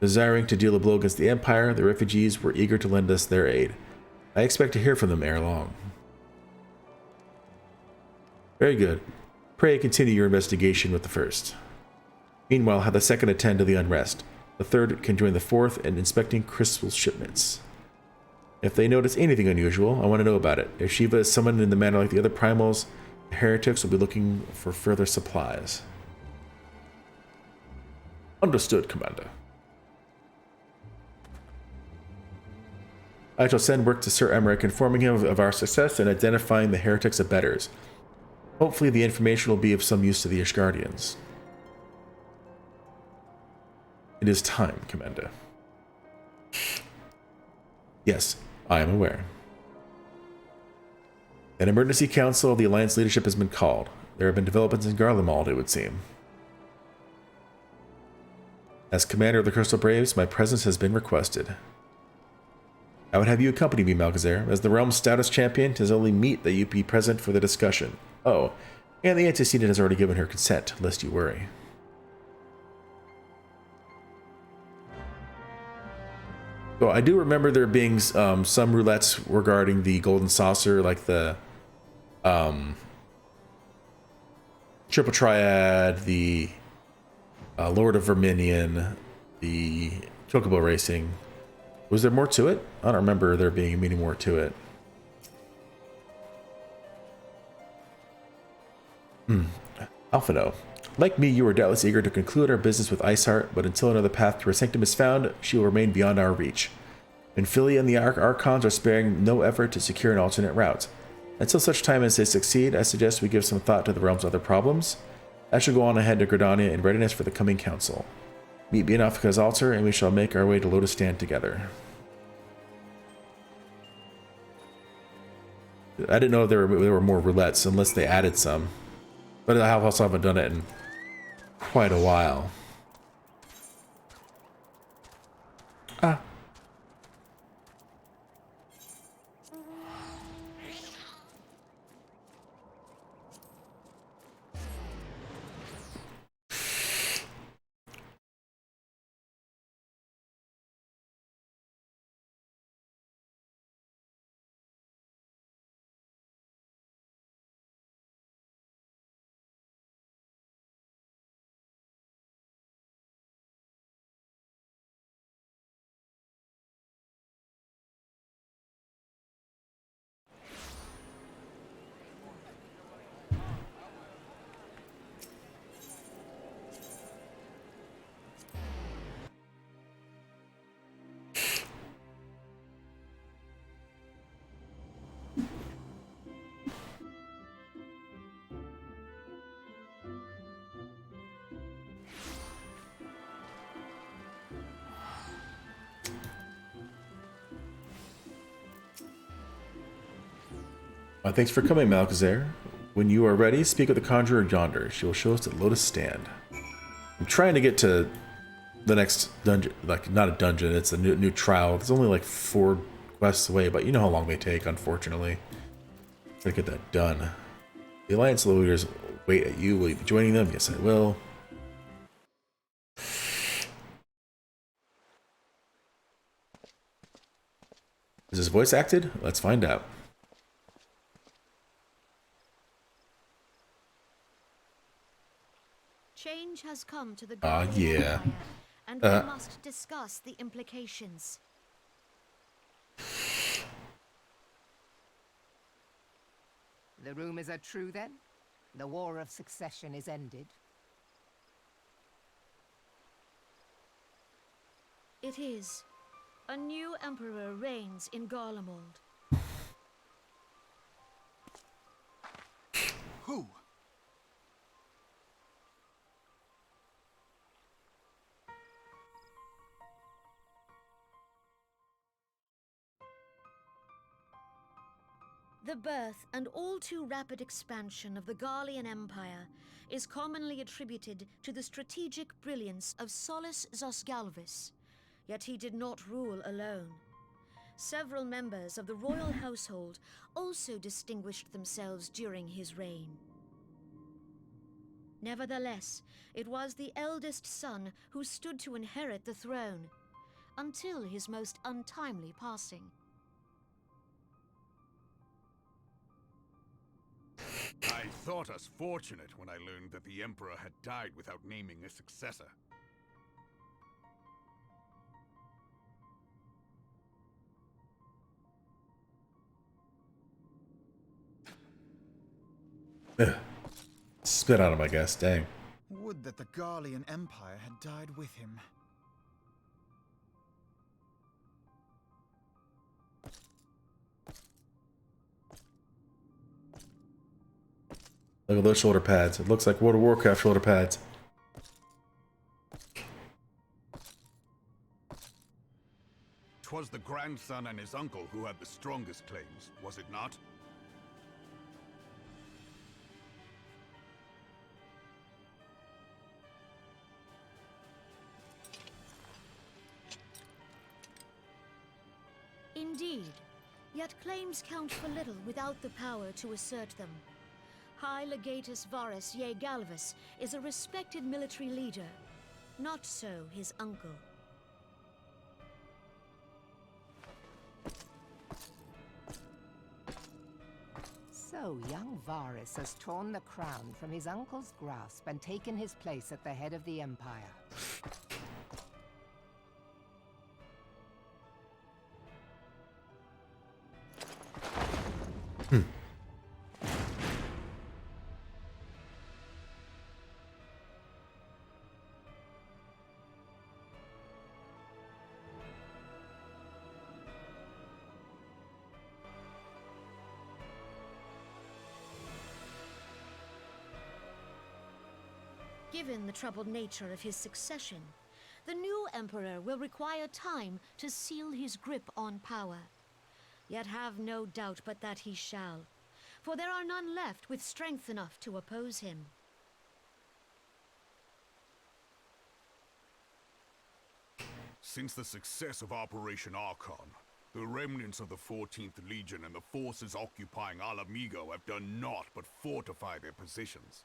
Desiring to deal a blow against the Empire, the refugees were eager to lend us their aid. I expect to hear from them ere long. Very good. Pray continue your investigation with the first. Meanwhile, have the second attend to the unrest. The third can join the fourth in inspecting crystal shipments. If they notice anything unusual, I want to know about it. If Shiva is summoned in the manner like the other primals, the heretics will be looking for further supplies. Understood, Commander. I shall send word to Sir Emmerich informing him of our success in identifying the heretics' abettors. Hopefully the information will be of some use to the Ishgardians. It is time, Commander. Yes, I am aware. An emergency council of the Alliance leadership has been called. There have been developments in Garlemald, it would seem. As commander of the Crystal Braves, my presence has been requested. I would have you accompany me, Malgazer. As the realm's stoutest champion, 'tis only meet that you be present for the discussion. Oh, and the antecedent has already given her consent, lest you worry. So I do remember there being some roulettes regarding the Golden Saucer, like the Triple Triad, the Lord of Verminion, the Chocobo Racing. Was there more to it? I don't remember there being any more to it. Alphino. Like me, you are doubtless eager to conclude our business with Iceheart, but until another path to her sanctum is found, she will remain beyond our reach. Infilia and the Archons are sparing no effort to secure an alternate route. Until such time as they succeed, I suggest we give some thought to the realm's other problems. I shall go on ahead to Gridania in readiness for the coming council. Meet Bianafika's altar, and we shall make our way to Lotus Stand together. I didn't know there were more roulettes, unless they added some. But I also haven't done it in quite a while. Ah. Thanks for coming, Malkazair. When you are ready, speak with the conjurer yonder. She will show us the Lotus Stand. I'm trying to get to the next dungeon. Like, not a dungeon, it's a new trial. It's only like 4 quests away, but you know how long they take, unfortunately. Try to get that done. The Alliance lawyers wait at you. Will you be joining them? Yes, I will. Is this voice acted? Let's find out.
Change has come to the
yeah.
Empire, and we must discuss the implications.
The rumors are true, then? The War of Succession is ended?
It is. A new emperor reigns in Garlemald.
Who?
The birth and all too rapid expansion of the Garlean Empire is commonly attributed to the strategic brilliance of Solus Zosgalvis, yet he did not rule alone. Several members of the royal household also distinguished themselves during his reign. Nevertheless, it was the eldest son who stood to inherit the throne, until his most untimely passing.
I thought us fortunate when I learned that the Emperor had died without naming a successor.
Spit on him, I guess. Dang.
Would that the Garlean Empire had died with him.
Look at those shoulder pads. It looks like World of Warcraft shoulder pads.
'Twas the grandson and his uncle who had the strongest claims, was it not?
Indeed, yet claims count for little without the power to assert them. High Legatus Varus Ye Galvus is a respected military leader, not so his uncle.
So, young Varus has torn the crown from his uncle's grasp and taken his place at the head of the Empire.
Given the troubled nature of his succession, the new emperor will require time to seal his grip on power. Yet have no doubt but that he shall, for there are none left with strength enough to oppose him.
Since the success of Operation Archon, the remnants of the 14th Legion and the forces occupying Alamigo have done naught but fortify their positions.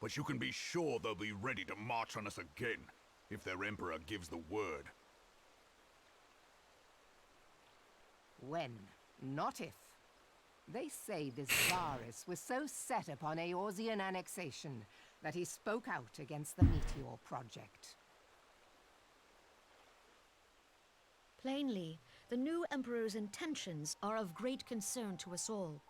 But you can be sure they'll be ready to march on us again, if their Emperor gives the word.
When, not if. They say this Varus was so set upon Eorzean annexation that he spoke out against the Meteor Project.
Plainly, the new emperor's intentions are of great concern to us all.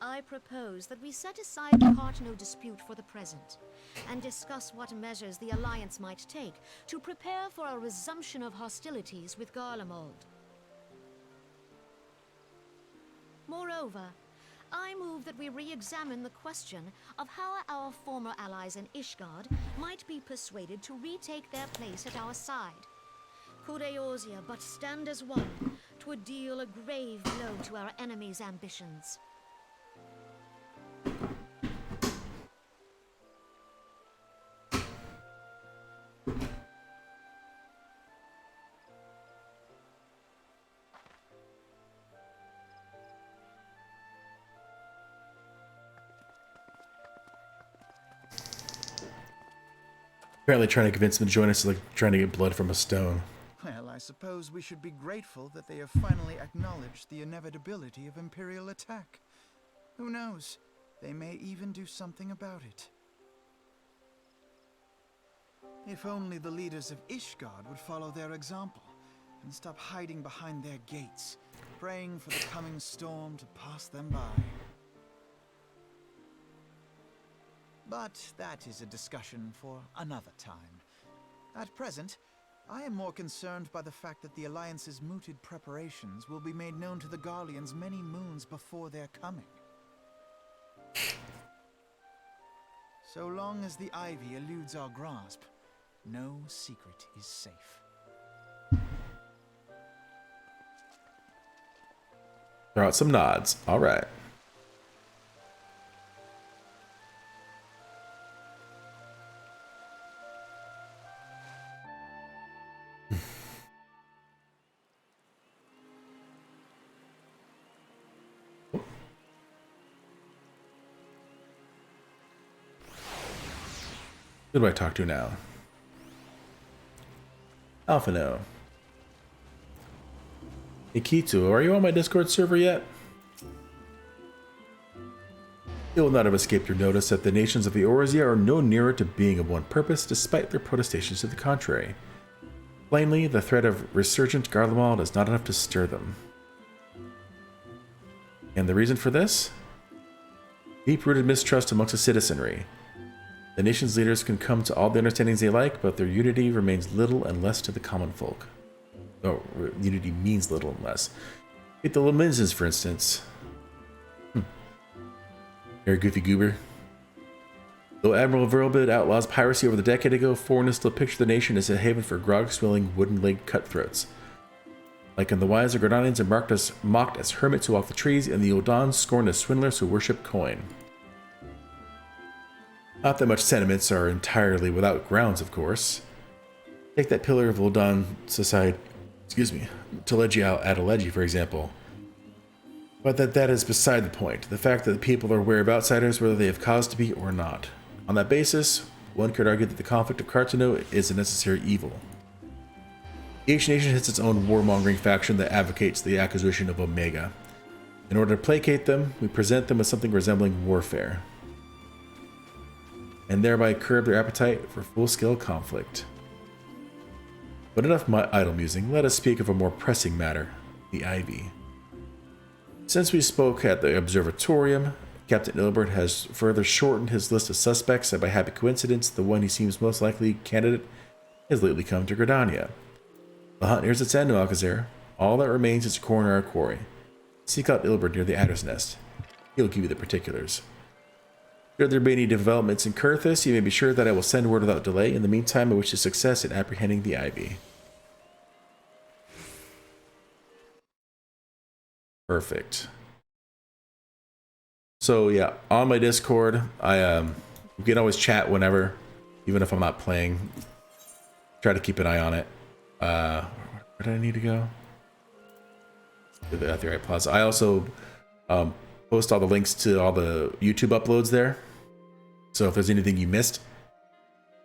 I propose that we set aside the Cartno dispute for the present, and discuss what measures the Alliance might take to prepare for a resumption of hostilities with Garlemald. Moreover, I move that we re-examine the question of how our former allies in Ishgard might be persuaded to retake their place at our side. Could Eorzea but stand as one, 'twould deal a grave blow to our enemies' ambitions.
Apparently trying to convince them to join us is like trying to get blood from a stone.
Well, I suppose we should be grateful that they have finally acknowledged the inevitability of Imperial attack. Who knows? They may even do something about it. If only the leaders of Ishgard would follow their example and stop hiding behind their gates, praying for the coming storm to pass them by. But that is a discussion for another time. At present, I am more concerned by the fact that the Alliance's mooted preparations will be made known to the Garleans many moons before their coming. So long as the ivy eludes our grasp, no secret is safe.
Throw out some nods. All right. Who do I talk to now? Alphino. Ikitu, are you on my Discord server yet? It will not have escaped your notice that the nations of Eorzea are no nearer to being of one purpose, despite their protestations to the contrary. Plainly, the threat of resurgent Garlemald is not enough to stir them. And the reason for this? Deep-rooted mistrust amongst the citizenry. The nation's leaders can come to all the understandings they like, but their unity remains little and less to the common folk. Oh, unity means little and less. Take the Lemenzes, for instance. You're a goofy goober. Though Admiral Verlbid outlaws piracy over the decade ago, foreigners still picture the nation as a haven for grog-swilling, wooden-legged cutthroats. Like in the wiser Gordanians are mocked as hermits who walk the trees, and the Eldans scorned as swindlers who worship coin. Not that much sentiments are entirely without grounds, of course. Take that pillar of Uldan society, Telegia Adeleji, for example. But that is beside the point. The fact that the people are aware of outsiders, whether they have cause to be or not. On that basis, one could argue that the conflict of Cartano is a necessary evil. Each nation has its own warmongering faction that advocates the acquisition of Omega. In order to placate them, we present them with something resembling warfare, and thereby curb their appetite for full-scale conflict. But enough idle musing, let us speak of a more pressing matter, the Ivy. Since we spoke at the Observatorium, Captain Ilbert has further shortened his list of suspects, and by happy coincidence, the one he seems most likely candidate has lately come to Gridania. The hunt nears its end, Alcazar. All that remains is to corner our quarry. Seek out Ilbert near the Adder's Nest. He'll give you the particulars. Should there be any developments in Kurthus, you may be sure that I will send word without delay. In the meantime, I wish you success in apprehending the Ivy. Perfect. So yeah, on my Discord, you can always chat whenever, even if I'm not playing. Try to keep an eye on it. Where do I need to go? At the right plaza. I also post all the links to all the YouTube uploads there. So if there's anything you missed,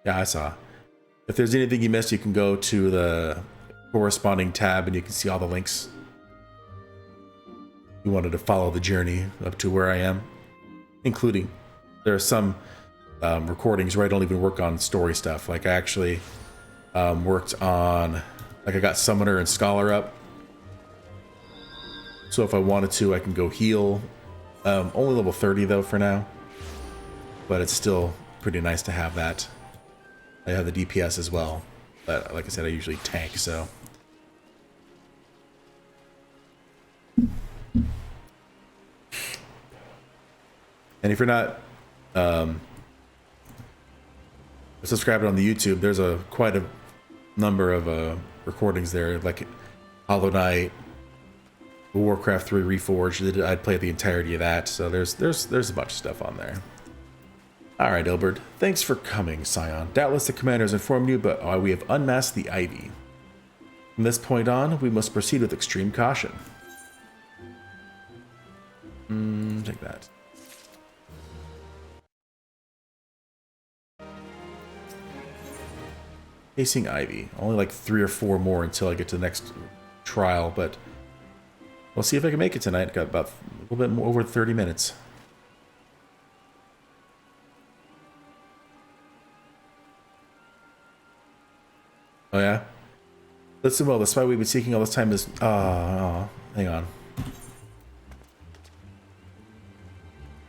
yeah, I saw. If there's anything you missed, you can go to the corresponding tab and you can see all the links. You wanted to follow the journey up to where I am, including there are some recordings where I don't even work on story stuff. Like I actually worked on, like I got Summoner and Scholar up. So if I wanted to, I can go heal. Only level 30 though for now. But it's still pretty nice to have that. I have the DPS as well. But like I said, I usually tank, so. And if you're not subscribed on the YouTube, there's quite a number of recordings there, like Hollow Knight, Warcraft 3 Reforged. I'd play the entirety of that, so there's a bunch of stuff on there. Alright, Ilberd. Thanks for coming, Scion. Doubtless the commander has informed you, but we have unmasked the Ivy. From this point on, we must proceed with extreme caution. Take that. Facing Ivy. Only like 3 or 4 more until I get to the next trial, but we'll see if I can make it tonight. Got about a little bit more, over 30 minutes. Oh yeah? Listen well, the spy we've been seeking all this time is... hang on.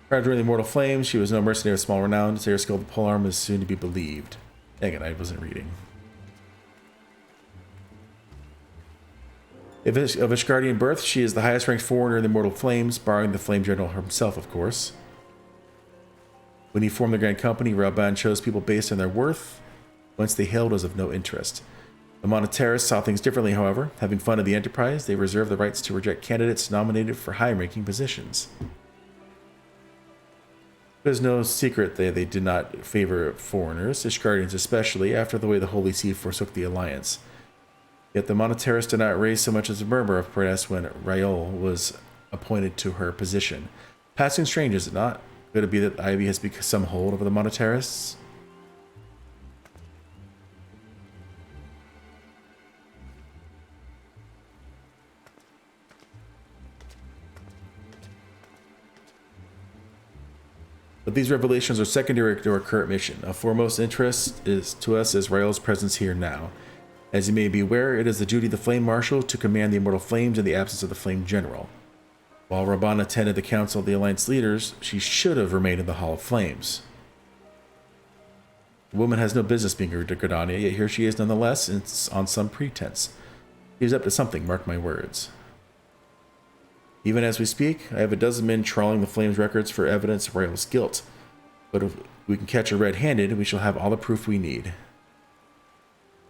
Prior to the Immortal Flames, she was no mercenary of small renown. To say her skill with the polearm is soon to be believed. Dang it, I wasn't reading. Of Ishgardian birth, she is the highest ranked foreigner in the Immortal Flames, barring the Flame General himself, of course. When he formed the Grand Company, Raoban chose people based on their worth, whence they hailed was of no interest. The Monetaris saw things differently, however. Having funded the enterprise, they reserved the rights to reject candidates nominated for high-ranking positions. It is no secret that they did not favor foreigners, Ishgardians especially, after the way the Holy See forsook the Alliance. Yet the Monetaris did not raise so much as a murmur of protest when Raoul was appointed to her position. Passing strange, is it not? Could it be that Ivy has become some hold over the Monetarists? But these revelations are secondary to our current mission. Of foremost interest to us is Rael's presence here now. As you may be aware, it is the duty of the Flame Marshal to command the Immortal Flames in the absence of the Flame General. While Raoban attended the Council of the Alliance leaders, she should have remained in the Hall of Flames. The woman has no business being a Gridania, yet here she is nonetheless, and on some pretense. She is up to something, mark my words. Even as we speak, I have a dozen men trawling the Flames records for evidence of Rael's guilt. But if we can catch her red-handed, we shall have all the proof we need.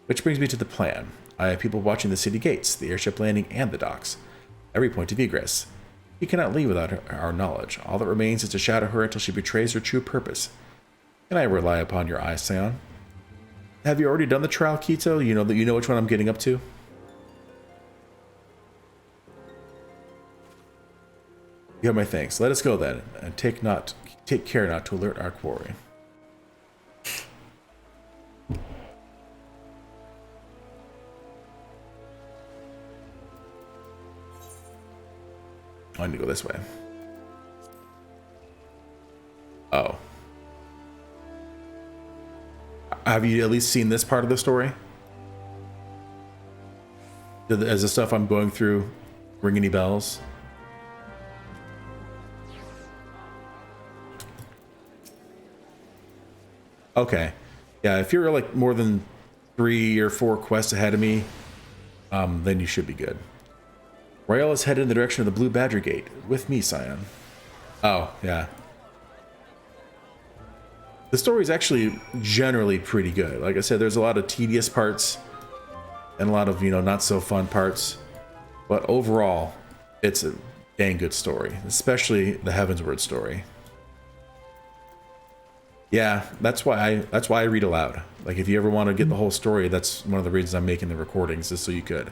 Which brings me to the plan. I have people watching the city gates, the airship landing, and the docks. Every point of egress. We cannot leave without our knowledge. All that remains is to shadow her until she betrays her true purpose. Can I rely upon your eyes, Scion? Have you already done the trial, Kito? You know which one I'm getting up to? You have my thanks. Let us go then, and take care not to alert our quarry. I need to go this way. Oh. Have you at least seen this part of the story? Does the stuff I'm going through ring any bells? Okay. Yeah, if you're like more than 3 or 4 quests ahead of me, then you should be good. Rael is headed in the direction of the Blue Badger Gate. With me, Scion. Oh, yeah. The story is actually generally pretty good. Like I said, there's a lot of tedious parts and a lot of, not so fun parts. But overall, it's a dang good story, especially the Heavensward story. Yeah, that's why I read aloud. Like if you ever want to get the whole story, that's one of the reasons I'm making the recordings, is so you could.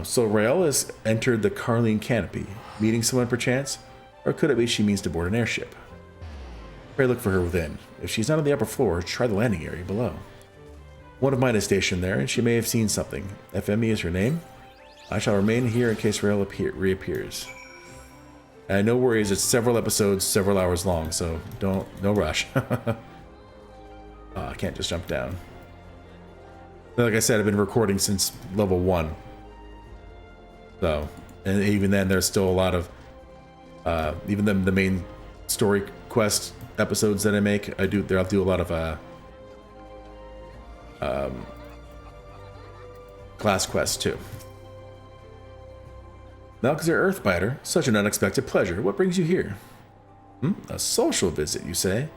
So Rael has entered the Carline Canopy, meeting someone perchance, or could it be she means to board an airship? Pray look for her within. If she's not on the upper floor, try the landing area below. One of mine is stationed there, and she may have seen something. FME is her name. I shall remain here in case Rael reappears. And no worries, it's several episodes, several hours long, so no rush. I can't just jump down. Like I said, I've been recording since level 1. So, and even then, there's still a lot of, even the main story quest episodes that I make, I'll do a lot of, class quests too. Malkazir Earthbiter, such an unexpected pleasure. What brings you here? A social visit, you say?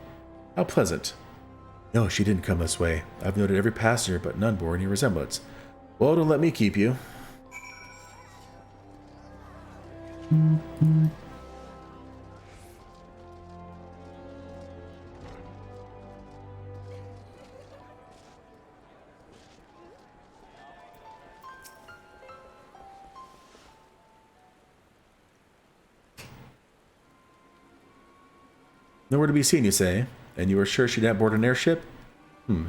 How pleasant. No, she didn't come this way. I've noted every passenger, but none bore any resemblance. Well, don't let me keep you. Nowhere to be seen, you say? And you are sure she didn't board an airship?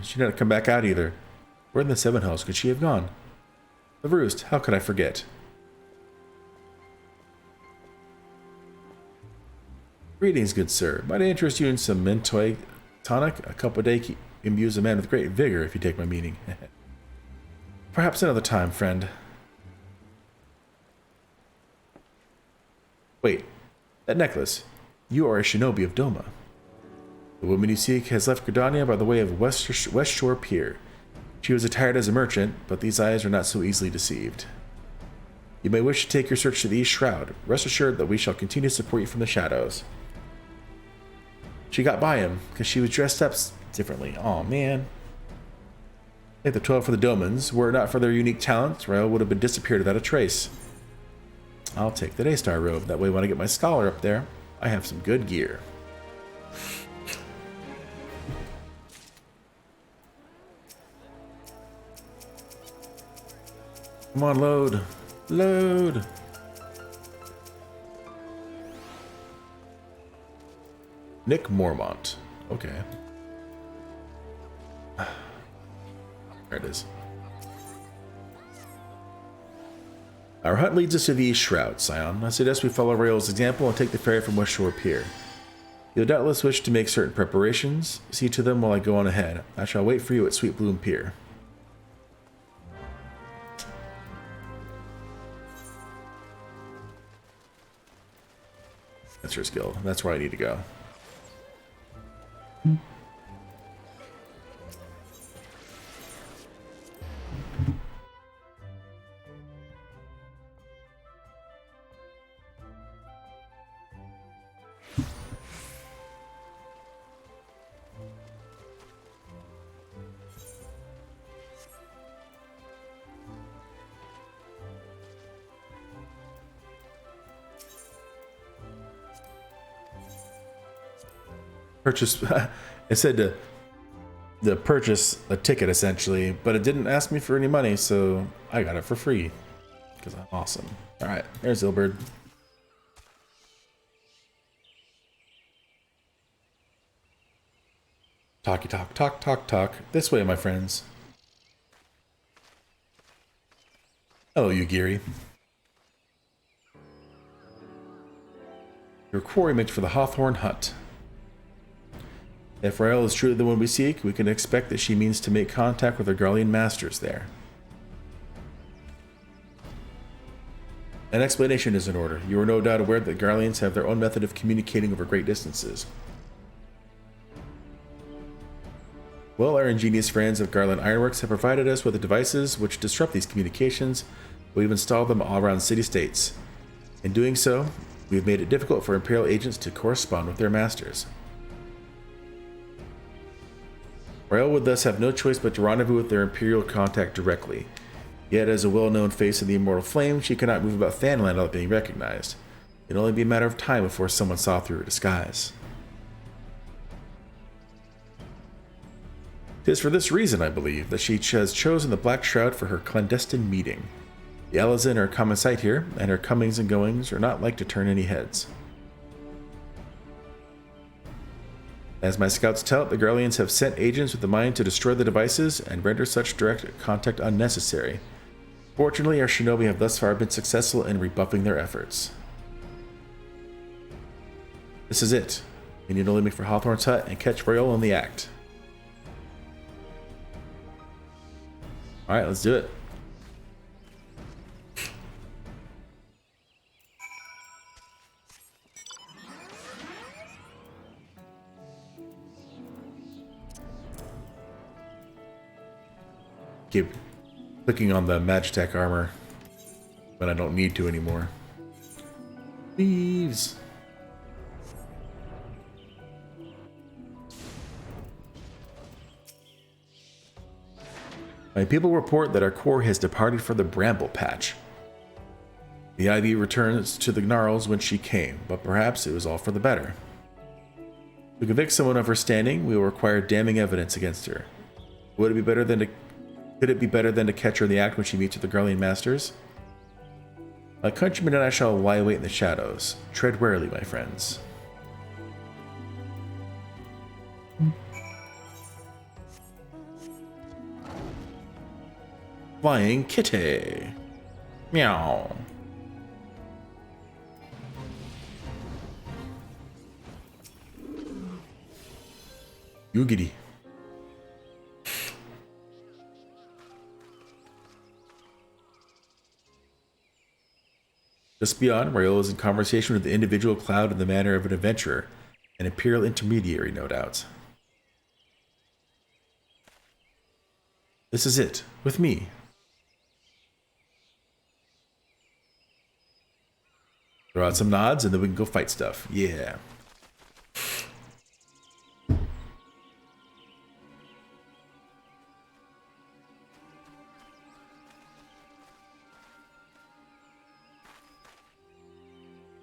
She didn't come back out either. Where in the Seven Hells could she have gone? The Roost, how could I forget? Greetings, good sir. Might I interest you in some Mentoy tonic? A cup a day imbues a man with great vigor, if you take my meaning. Perhaps another time, friend. Wait, that necklace. You are a shinobi of Doma. The woman you seek has left Gridania by the way of West Shore Pier. She was attired as a merchant, but these eyes are not so easily deceived. You may wish to take your search to the East Shroud. Rest assured that we shall continue to support you from the shadows. She got by him, because she was dressed up differently. Aw, man. Take the 12 for the Domans. Were it not for their unique talents, Rael would have been disappeared without a trace. I'll take the Daystar robe. That way when I get my scholar up there, I have some good gear. Come on, load. Load. Nick Mormont. Okay. There it is. Our hunt leads us to the East Shroud, Scion. I suggest we follow Rael's example and take the ferry from West Shore Pier. You'll doubtless wish to make certain preparations. See to them while I go on ahead. I shall wait for you at Sweet Bloom Pier. That's her skill. That's where I need to go. Purchase. It said to purchase a ticket essentially, but it didn't ask me for any money, so I got it for free because I'm awesome. All right, there's Ilberd. Talky talk, talk, talk, talk. This way, my friends. Hello, Yugiri. Your quarry for the Hawthorne Hut. If Rael is truly the one we seek, we can expect that she means to make contact with her Garlean masters there. An explanation is in order. You are no doubt aware that Garleans have their own method of communicating over great distances. Well, our ingenious friends of Garland Ironworks have provided us with the devices which disrupt these communications. We've installed them all around city-states. In doing so, we've made it difficult for Imperial agents to correspond with their masters. Rael would thus have no choice but to rendezvous with their Imperial contact directly. Yet, as a well-known face of the Immortal Flame, she cannot move about Fanland without being recognized. It'd only be a matter of time before someone saw through her disguise. It is for this reason, I believe, that she has chosen the Black Shroud for her clandestine meeting. The Elazin are a common sight here, and her comings and goings are not like to turn any heads. As my scouts tell it, the Garleans have sent agents with the mind to destroy the devices and render such direct contact unnecessary. Fortunately, our shinobi have thus far been successful in rebuffing their efforts. This is it. We need only make for Hawthorne's hut and catch Rael in the act. Alright, let's do it. Keep clicking on the Magitech armor, but I don't need to anymore. Thieves! My people report that our core has departed for the bramble patch. The ivy returns to the gnarls when she came, but perhaps it was all for the better. To convict someone of her standing, we will require damning evidence against her. Could it be better than to catch her in the act when she meets with the Garlean masters? My countrymen and I shall lie wait in the shadows. Tread warily, my friends. Flying kitty. Meow. Yoogity. Just beyond, Raiola is in conversation with the individual cloud in the manner of an adventurer, an imperial intermediary, no doubt. This is it, with me. Throw out some nods and then we can go fight stuff. Yeah.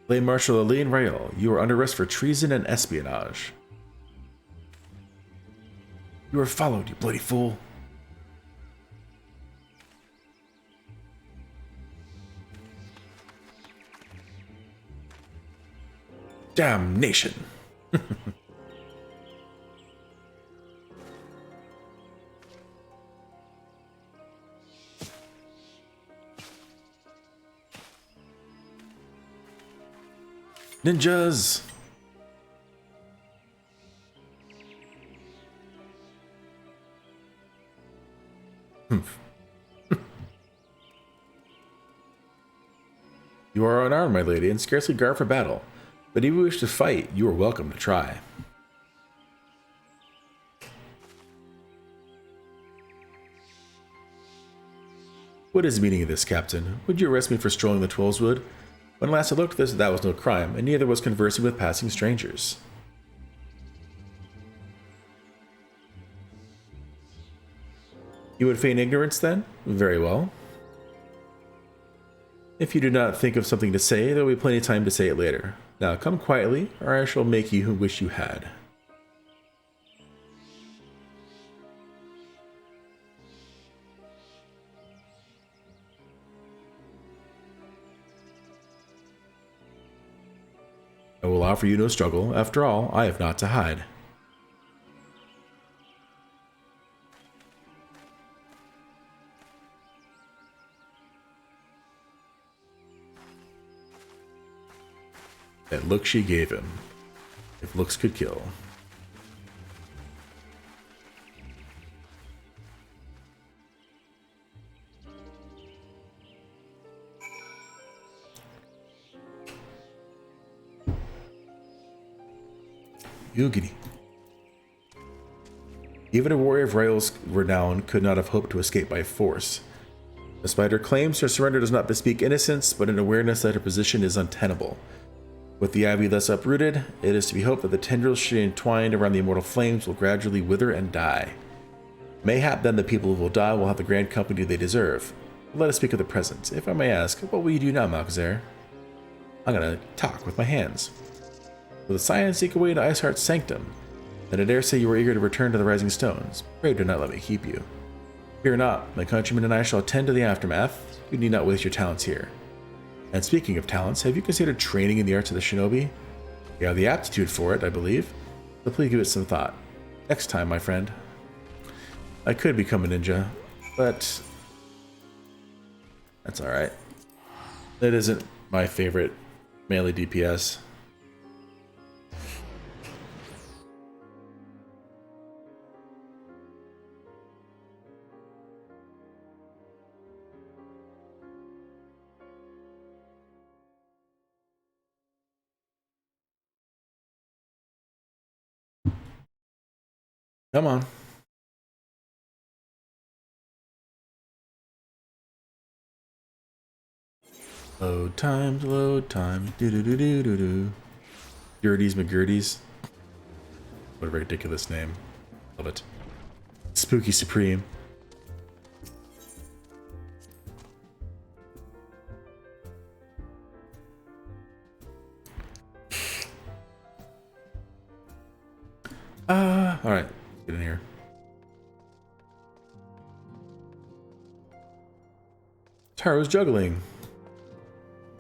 Lane Marshal Aline Raiola, you are under arrest for treason and espionage. You are followed, you bloody fool. Damnation. Ninjas. You are unarmed, my lady, and scarcely garbed for battle. But if you wish to fight, you are welcome to try. What is the meaning of this, Captain? Would you arrest me for strolling the Twilswood? When last I looked at this, that was no crime, and neither was conversing with passing strangers. You would feign ignorance, then? Very well. If you do not think of something to say, there will be plenty of time to say it later. Now come quietly, or I shall make you who wish you had. I will offer you no struggle. After all, I have naught to hide. That look she gave him. If looks could kill. Yoogity. Even a warrior of Rael's renown could not have hoped to escape by force. Despite her claims, her surrender does not bespeak innocence, but an awareness that her position is untenable. With the ivy thus uprooted, it is to be hoped that the tendrils she entwined around the immortal flames will gradually wither and die. Mayhap then the people of Ul'dah will have the grand company they deserve. But let us speak of the present. If I may ask, what will you do now, Malchezair? I'm gonna talk with my hands. Will the Scions seek a way to Iceheart's sanctum? Then I dare say you are eager to return to the Rising Stones. Pray do not let me keep you. Fear not, my countrymen and I shall attend to the aftermath. You need not waste your talents here. And speaking of talents, have you considered training in the arts of the shinobi? You have the aptitude for it, I believe. So please give it some thought. Next time, my friend. I could become a ninja, but that's alright. That isn't my favorite melee DPS. Come on. Load time, load time. Do do do do do do. Gerties McGirties. What a ridiculous name. Love it. Spooky Supreme. Alright. Get in here. Taro's juggling.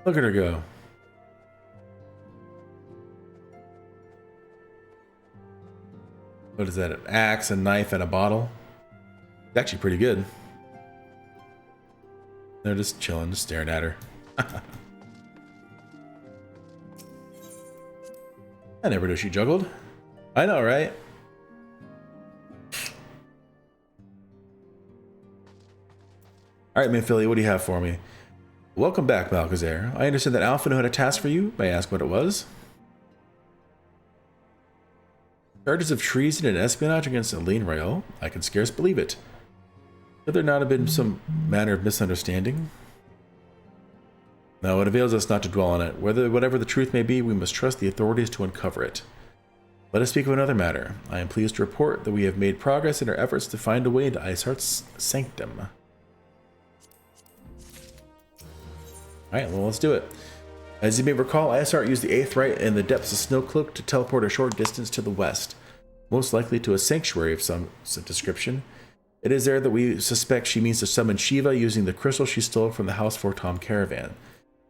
Look at her go. What is that? An axe, a knife, and a bottle? It's actually pretty good. They're just chilling, just staring at her. I never knew she juggled. I know, right? Alright, Minphilly, what do you have for me? Welcome back, Balcazar. I understand that Alphino had a task for you. May I ask what it was? Charges of treason and espionage against Aline Rael? I can scarce believe it. Could there not have been some manner of misunderstanding? No, it avails us not to dwell on it. Whatever the truth may be, we must trust the authorities to uncover it. Let us speak of another matter. I am pleased to report that we have made progress in our efforts to find a way into Iceheart's sanctum. Alright, well, let's do it. As you may recall, Iceheart used the Aetheryte in the depths of Snowcloak to teleport a short distance to the west, most likely to a sanctuary of some description. It is there that we suspect she means to summon Shiva using the crystal she stole from the House Fortom caravan.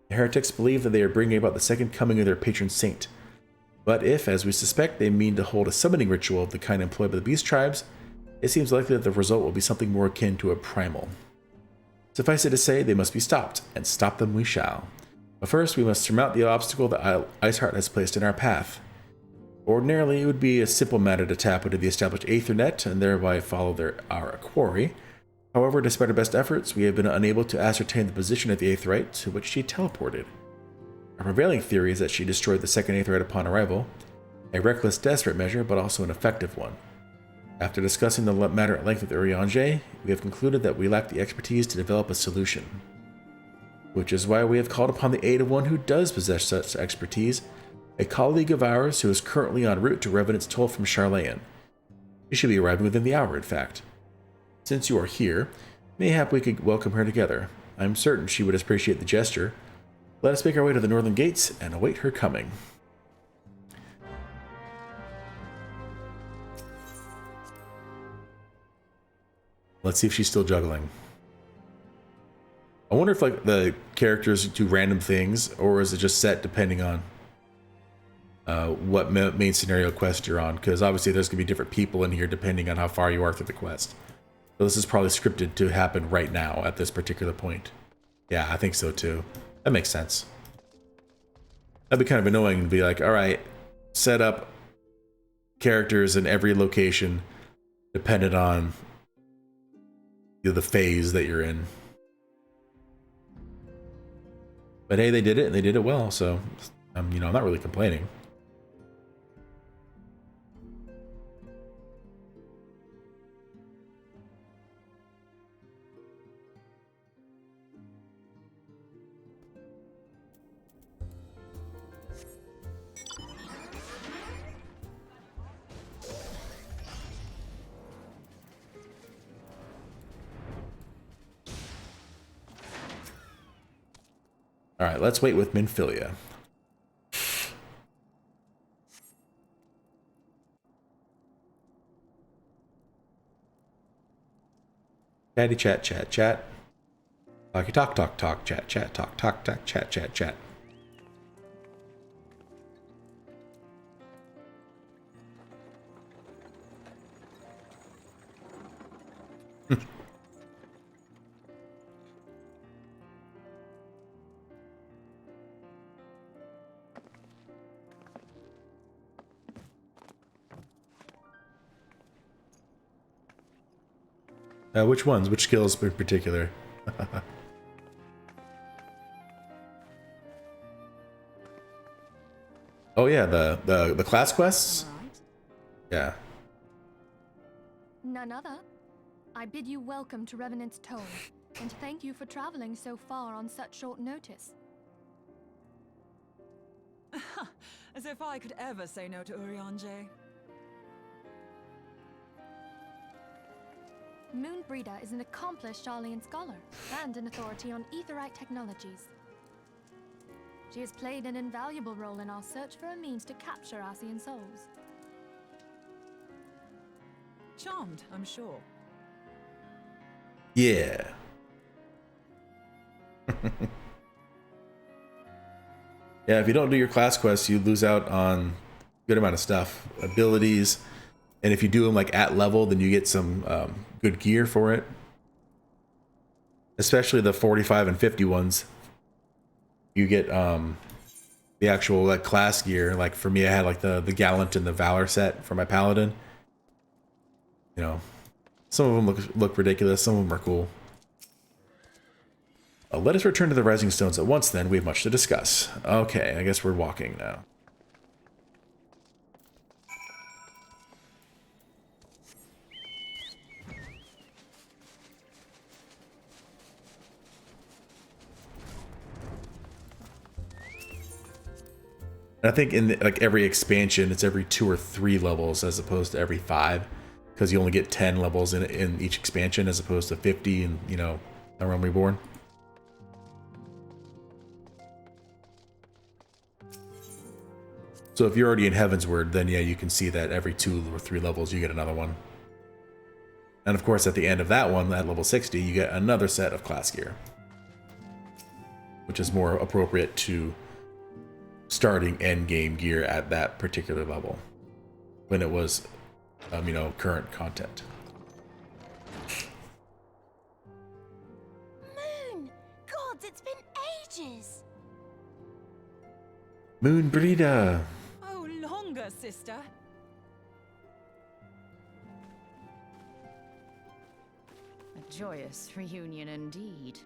The heretics believe that they are bringing about the second coming of their patron saint. But if, as we suspect, they mean to hold a summoning ritual of the kind employed by the beast tribes, it seems likely that the result will be something more akin to a primal. Suffice it to say, they must be stopped, and stop them we shall. But first, we must surmount the obstacle that Iceheart has placed in our path. Ordinarily, it would be a simple matter to tap into the established Aethernet and thereby follow our quarry. However, despite our best efforts, we have been unable to ascertain the position of the Aetheryte to which she teleported. Our prevailing theory is that she destroyed the second Aetheryte upon arrival, a reckless, desperate measure, but also an effective one. After discussing the matter at length with Urianger, we have concluded that we lack the expertise to develop a solution. Which is why we have called upon the aid of one who does possess such expertise, a colleague of ours who is currently en route to Revenant's Toll from Charlayan. She should be arriving within the hour, in fact. Since you are here, mayhap we could welcome her together. I am certain she would appreciate the gesture. Let us make our way to the northern gates and await her coming. Let's see if she's still juggling. I wonder if like the characters do random things, or is it just set depending on what main scenario quest you're on? Because obviously there's going to be different people in here depending on how far you are through the quest. So this is probably scripted to happen right now at this particular point. Yeah, I think so too. That makes sense. That'd be kind of annoying to be like, all right, set up characters in every location dependent on the phase that you're in. But hey, they did it, and they did it well, so I'm not really complaining. All right, let's wait with Minphilia. Chatty chat, chat, chat. Talky talk, talk, talk, chat, chat, talk, talk, talk, chat, chat, chat. Which ones? Which skills in particular? Oh yeah, the class quests? Yeah.
None other. I bid you welcome to Revenant's Toll, and thank you for traveling so far on such short notice.
As if I could ever say no to Urianger.
Moonbreeder is an accomplished Charlayan scholar and an authority on Aetheryte technologies. She has played an invaluable role in our search for a means to capture Ascian souls.
charmed, I'm sure.
Yeah. Yeah, if you don't do your class quests, you lose out on a good amount of stuff, abilities, and if you do them like at level, then you get some good gear for it. Especially the 45 and 50 ones. You get the actual like class gear. Like for me, I had like the Gallant and the Valor set for my Paladin. You know, some of them look ridiculous. Some of them are cool. Let us return to the Rising Stones at once then. We have much to discuss. Okay, I guess we're walking now. And I think in like every expansion, it's every 2 or 3 levels as opposed to every 5, because you only get 10 levels in each expansion as opposed to 50 and, you know, A Realm Reborn. So if you're already in Heavensward, then yeah, you can see that every 2 or 3 levels you get another one. And of course, at the end of that one, at level 60, you get another set of class gear, which is more appropriate to starting end game gear at that particular level when it was, you know, current content.
Moon! Gods, it's been ages!
Moon Brida!
Oh, longer, sister.
A joyous reunion indeed.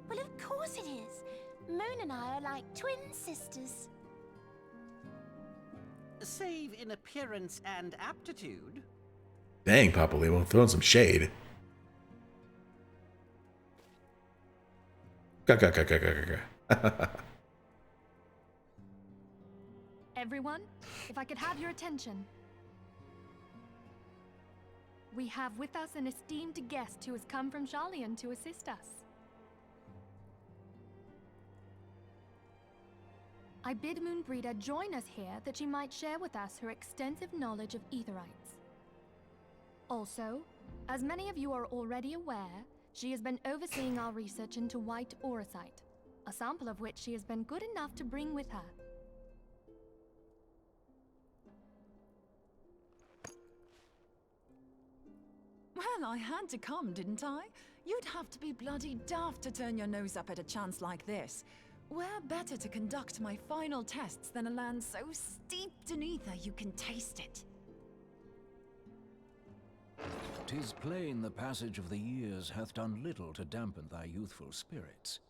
Well, of course it is. Moon and I are like twin sisters.
Save in appearance and aptitude.
Dang, Papa Lemo, throwing some shade.
Everyone, if I could have your attention. We have with us an esteemed guest who has come from Sharlayan to assist us. I bid Moonbreeder join us here that she might share with us her extensive knowledge of Aetherites. Also, as many of you are already aware, she has been overseeing our research into white auracite, a sample of which she has been good enough to bring with her.
Well, I had to come, didn't I? You'd have to be bloody daft to turn your nose up at a chance like this. Where better to conduct my final tests than a land so steeped in ether you can taste it?
'Tis plain the passage of the years hath done little to dampen thy youthful spirits.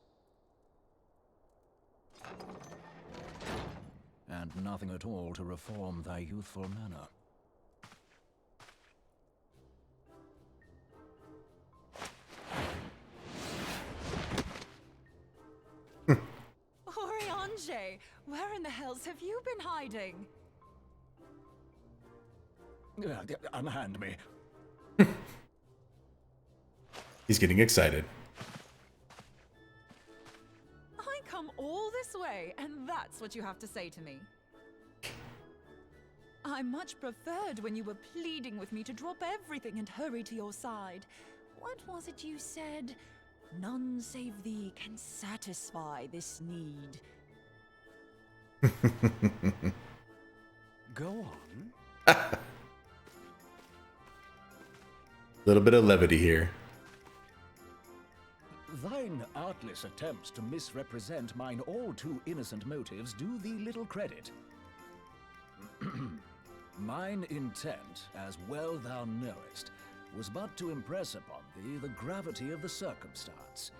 And nothing at all to reform thy youthful manner.
Oriange, where in the hells have you been hiding?
Unhand me.
He's getting excited.
I come all this way, and that's what you have to say to me. I much preferred when you were pleading with me to drop everything and hurry to your side. What was it you said? None save thee can satisfy this need.
Go on.
Little bit of levity here.
Thine artless attempts to misrepresent mine all too innocent motives do thee little credit. Mine intent, as well thou knowest, was but to impress upon thee the gravity of the circumstance.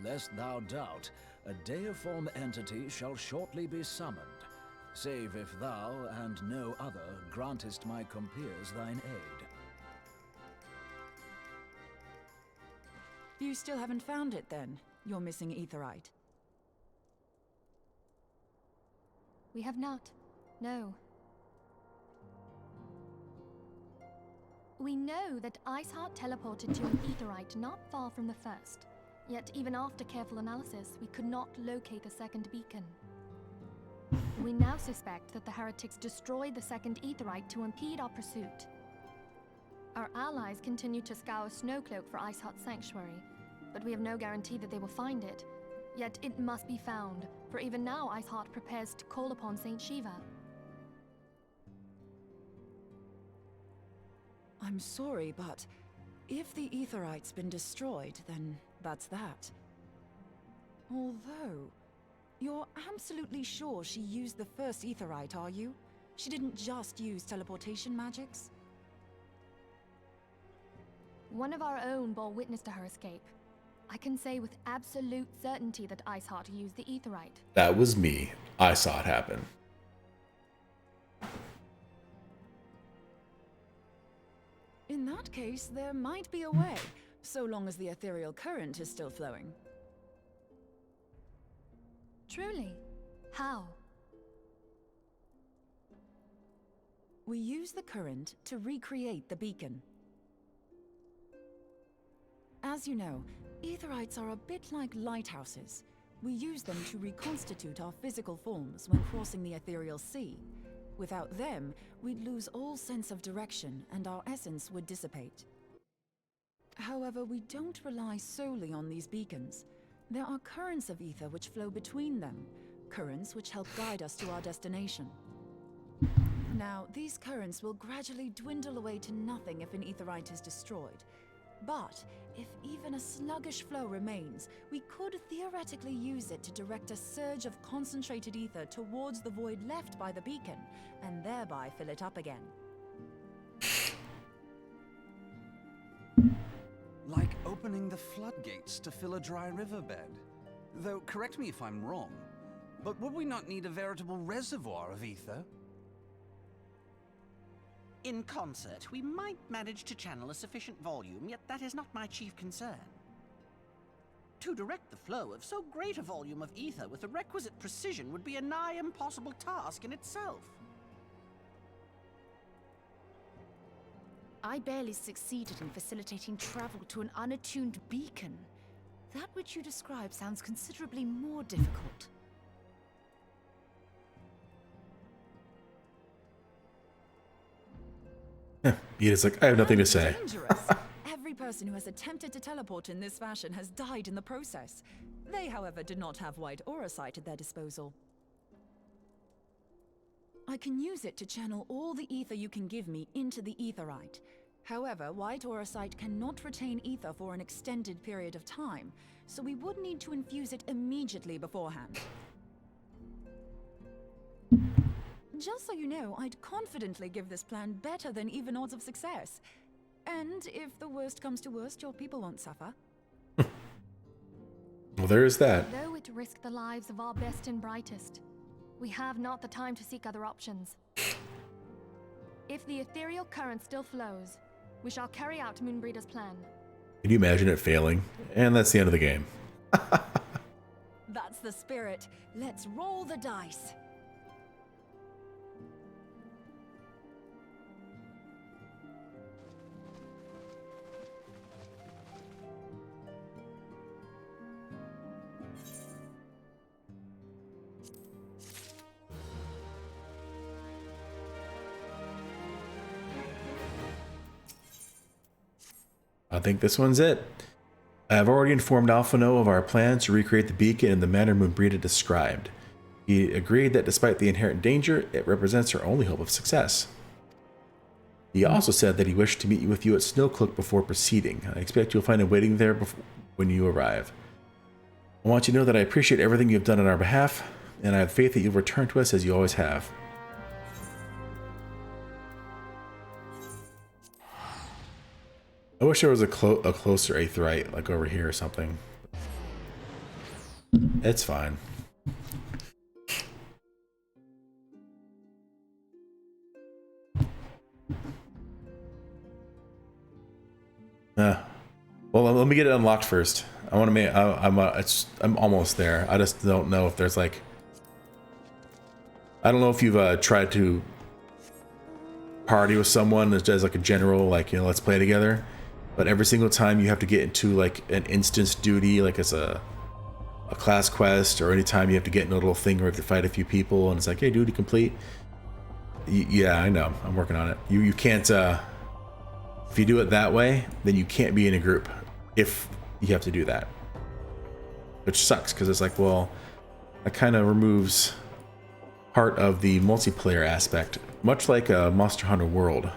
Lest thou doubt, a deiform entity shall shortly be summoned, save if thou and no other grantest my compeers thine aid.
You still haven't found it, then? Your missing Aetherite?
We have not. No. We know that Iceheart teleported to an Aetherite not far from the first. Yet even after careful analysis, we could not locate the second beacon. We now suspect that the heretics destroyed the second aetherite to impede our pursuit. Our allies continue to scour Snowcloak for Iceheart's sanctuary, but we have no guarantee that they will find it. Yet it must be found, for even now Iceheart prepares to call upon Saint Shiva.
I'm sorry, but if the aetherite's been destroyed, then that's that. Although, you're absolutely sure she used the first aetherite, are you? She didn't just use teleportation magics?
One of our own bore witness to her escape. I can say with absolute certainty that Iceheart used the aetherite.
That was me. I saw it happen.
In that case, there might be a way, so long as the ethereal current is still flowing.
Truly? How?
We use the current to recreate the beacon. As you know, aetherites are a bit like lighthouses. We use them to reconstitute our physical forms when crossing the ethereal sea. Without them, we'd lose all sense of direction and our essence would dissipate. However, we don't rely solely on these beacons. There are currents of ether which flow between them, currents which help guide us to our destination. Now, these currents will gradually dwindle away to nothing if an aetherite is destroyed. But if even a sluggish flow remains, we could theoretically use it to direct a surge of concentrated ether towards the void left by the beacon, and thereby fill it up again.
Like opening the floodgates to fill a dry riverbed. Though, correct me if I'm wrong, but would we not need a veritable reservoir of ether?
In concert, we might manage to channel a sufficient volume, yet that is not my chief concern. To direct the flow of so great a volume of ether with the requisite precision would be a nigh impossible task in itself.
I barely succeeded in facilitating travel to an unattuned beacon. That which you describe sounds considerably more difficult.
Edith's like, I have nothing to say.
Every person who has attempted to teleport in this fashion has died in the process. They, however, did not have white aura sight at their disposal. I can use it to channel all the ether you can give me into the aetherite. However, white aura sight cannot retain ether for an extended period of time, so we would need to infuse it immediately beforehand. Just so you know, I'd confidently give this plan better than even odds of success. And if the worst comes to worst, your people won't suffer.
Well, there is that.
Though it risked the lives of our best and brightest, we have not the time to seek other options. If the ethereal current still flows, we shall carry out Moonbreeder's plan.
Can you imagine it failing? And that's the end of the game.
That's the spirit. Let's roll the dice.
I think this one's it. I have already informed Alphino of our plans to recreate the beacon in the manner Moonbreeda described. He agreed that despite the inherent danger, it represents our only hope of success. He also said that he wished to meet with you at Snowcloak before proceeding. I expect you'll find him waiting there when you arrive. I want you to know that I appreciate everything you've done on our behalf, and I have faith that you'll return to us as you always have. I wish there was a closer aetherite, like over here or something. It's fine. Well, let me get it unlocked first. I want to make. I'm almost there. I just don't know if there's like. I don't know if you've tried to party with someone as like a general, like, you know, let's play together. But every single time you have to get into like an instance duty, like as a a class quest, or anytime you have to get in a little thing where you have to fight a few people, and it's like, hey, duty complete. Yeah, I know. I'm working on it. You can't. If you do it that way, then you can't be in a group. If you have to do that, which sucks because it's like, well, that kind of removes part of the multiplayer aspect, much like a Monster Hunter World.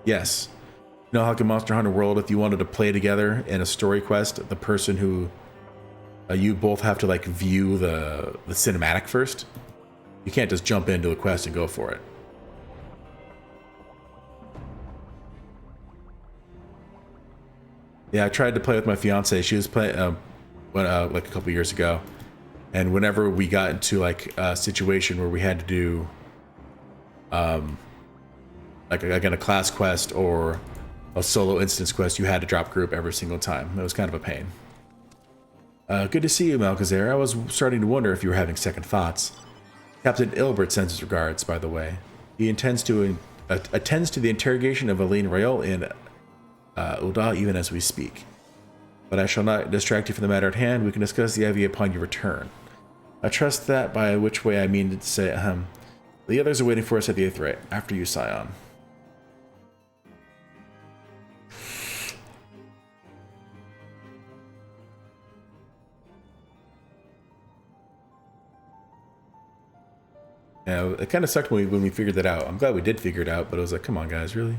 Yes, you know how like in Monster Hunter World, if you wanted to play together in a story quest, the person who you both have to like view the cinematic first. You can't just jump into the quest and go for it. Yeah, I tried to play with my fiance. She was playing like a couple years ago, and whenever we got into like a situation where we had to do like again a class quest or a solo instance quest, you had to drop group every single time. It was kind of a pain. Good to see you, Malcazar. I was starting to wonder if you were having second thoughts. Captain Ilbert sends his regards, by the way. He attends to the interrogation of Aline Royal in Uda even as we speak. But I shall not distract you from the matter at hand. We can discuss the IV upon your return. I trust that, by which way I mean to say, the others are waiting for us at the 8th rite, after you, Scion. Yeah, it kind of sucked when we figured that out. I'm glad we did figure it out, but it was like, come on, guys, really?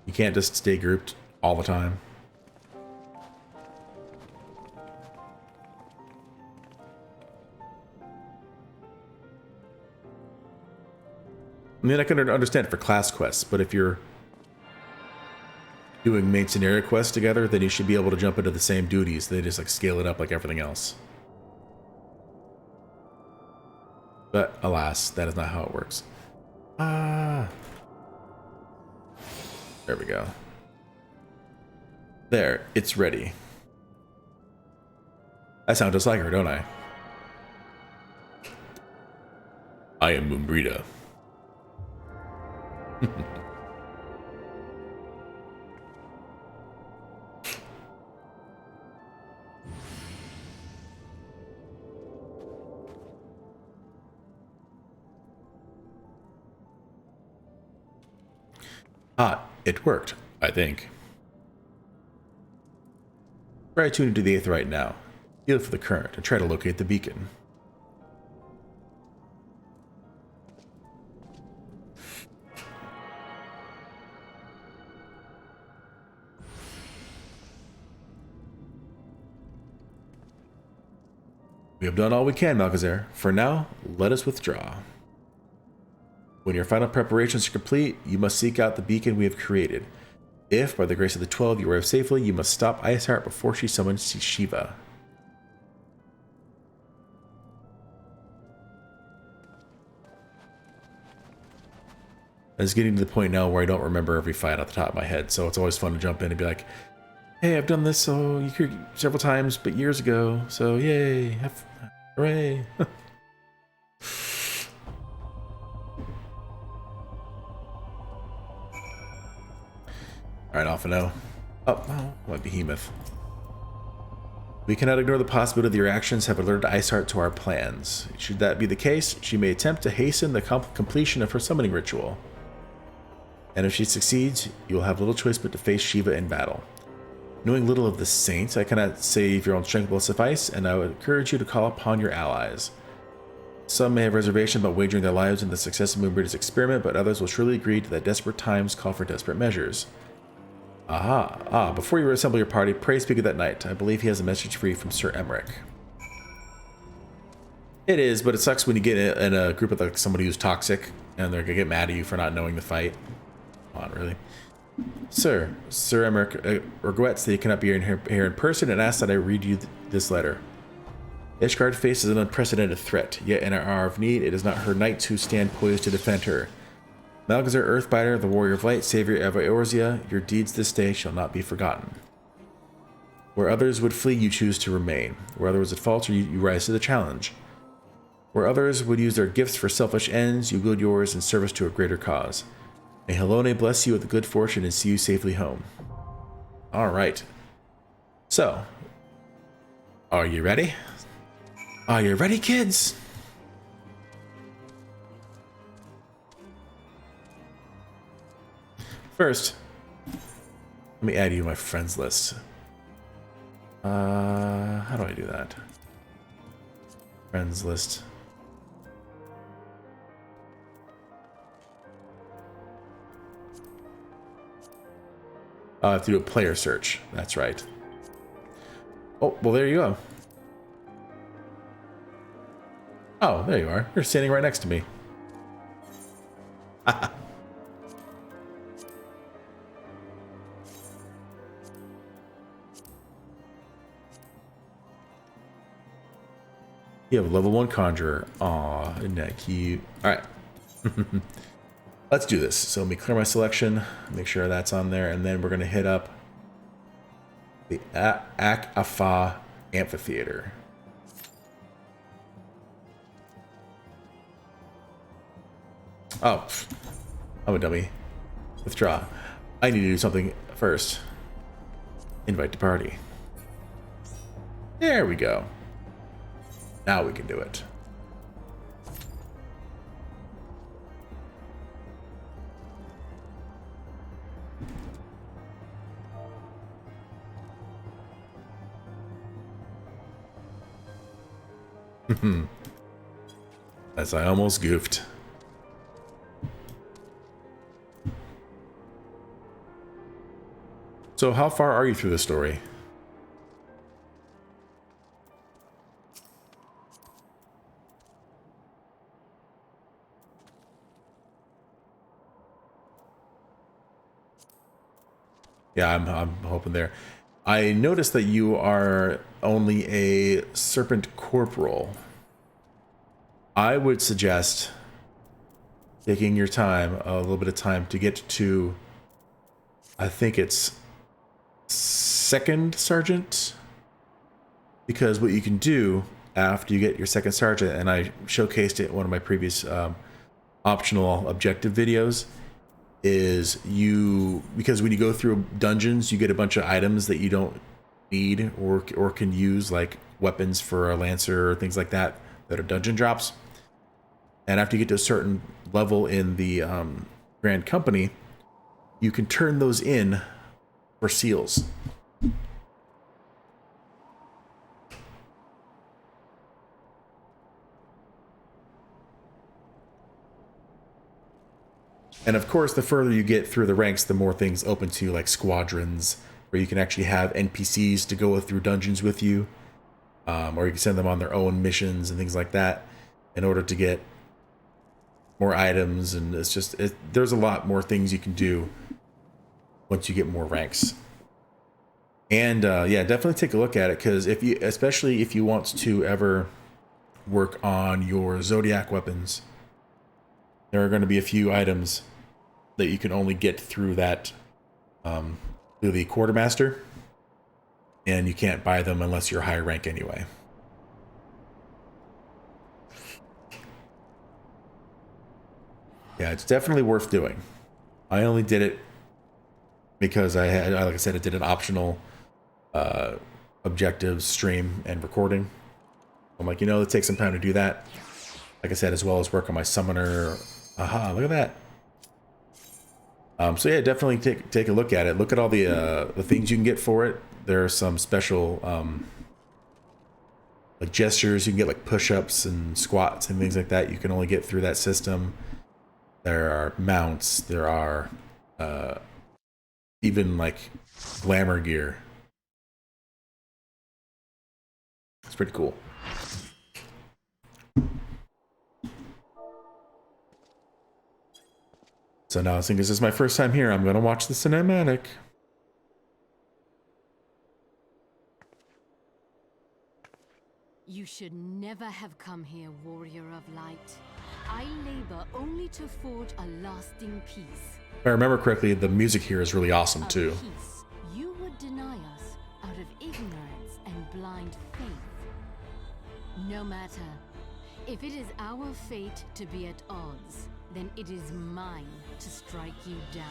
You can't just stay grouped all the time. I mean, I can understand it for class quests, but if you're doing main scenario quests together, then you should be able to jump into the same duties. They just like scale it up like everything else. But alas, that is not how it works. There we go. There, it's ready. I sound just like her, don't I? I am Mumbrita. It worked, I think. Try tuning to the 8th rite now. Feel for the current and try to locate the beacon. We have done all we can, Malcazar. For now, let us withdraw. When your final preparations are complete, you must seek out the beacon we have created. If, by the grace of the 12, you arrive safely, you must stop Iceheart before she summons Shiva. It's getting to the point now where I don't remember every fight off the top of my head, so it's always fun to jump in and be like, hey, I've done this several times, but years ago, so yay, hooray. Alright, off and now. Oh, what behemoth. We cannot ignore the possibility that your actions have alerted Iceheart to our plans. Should that be the case, she may attempt to hasten the completion of her summoning ritual. And if she succeeds, you will have little choice but to face Shiva in battle. Knowing little of the saints, I cannot say if your own strength will suffice, and I would encourage you to call upon your allies. Some may have reservations about wagering their lives in the success of Moonbreeder's experiment, but others will surely agree that desperate times call for desperate measures. Before you reassemble your party, pray speak of that knight. I believe he has a message for you from Sir Emmerich. It is, but it sucks when you get in a group of like somebody who's toxic, and they're gonna get mad at you for not knowing the fight. Come on, really? Sir Emmerich regrets that he cannot be here in person and asks that I read you this letter. Ishgard faces an unprecedented threat, yet in our hour of need, it is not her knights who stand poised to defend her. Malcazar Earthbiter, the warrior of light, savior of Eorzea, your deeds this day shall not be forgotten. Where others would flee, you choose to remain. Where others would falter, you rise to the challenge. Where others would use their gifts for selfish ends, you wield yours in service to a greater cause. May Helone bless you with good fortune and see you safely home. Alright. So, are you ready? Are you ready, kids? First, let me add you to my friends list. How do I do that? Friends list. I have to do a player search. That's right. Oh, well, there you go. Oh, there you are. You're standing right next to me. You have a level 1 conjurer. Aw, isn't that cute? Alright. Let's do this. So let me clear my selection, make sure that's on there, and then we're going to hit up the Ak-Afa Amphitheater. Oh, I'm a dummy. Withdraw. I need to do something first. Invite to party. There we go. Now we can do it. As I almost goofed. So how far are you through the story? Yeah, I'm hoping there. I noticed that you are only a serpent corporal. I would suggest taking your time, a little bit of time, to get to, I think it's second sergeant, because what you can do after you get your second sergeant, and I showcased it in one of my previous optional objective videos, is because when you go through dungeons, you get a bunch of items that you don't need or can use, like weapons for a lancer or things like that are dungeon drops. And after you get to a certain level in the Grand Company, you can turn those in for seals. And of course, the further you get through the ranks, the more things open to you, like squadrons, where you can actually have NPCs to go through dungeons with you, or you can send them on their own missions and things like that in order to get more items. And it's just, there's a lot more things you can do once you get more ranks. And yeah, definitely take a look at it, because especially if you want to ever work on your Zodiac weapons, there are going to be a few items that you can only get through that, through the quartermaster, and you can't buy them unless you're higher rank anyway. Yeah, it's definitely worth doing. I only did it because I had, like I said, I did an optional objective stream and recording. I'm like, let's take some time to do that. Like I said, as well as work on my summoner. Aha, look at that. So yeah, definitely take a look at it. Look at all the things you can get for it. There are some special like gestures you can get, like push-ups and squats and things like that. You can only get through that system. There are mounts. There are even like glamour gear. It's pretty cool. So now, since this is my first time here, I'm going to watch the cinematic.
You should never have come here, warrior of light. I labor only to forge a lasting peace.
If I remember correctly, the music here is really awesome too.
Peace you would deny us out of ignorance and blind faith. No matter. If it is our fate to be at odds, then it is mine to strike you down.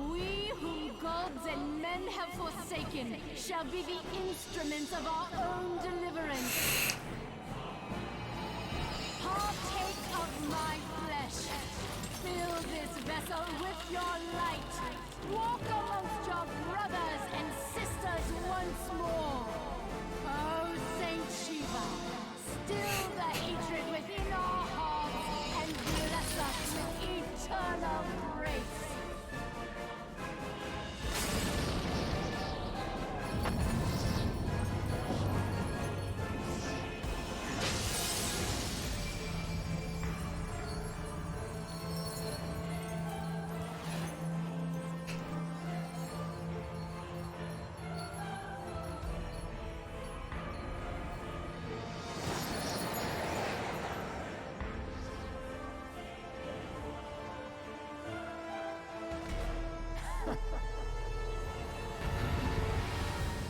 We whom gods and men have forsaken shall be the instruments of our own deliverance. Partake of my flesh. Fill this vessel with your light. Walk amongst your brothers and sisters once more. Oh, Saint Shiva, still the hatred within our hearts and bless us with eternal grace.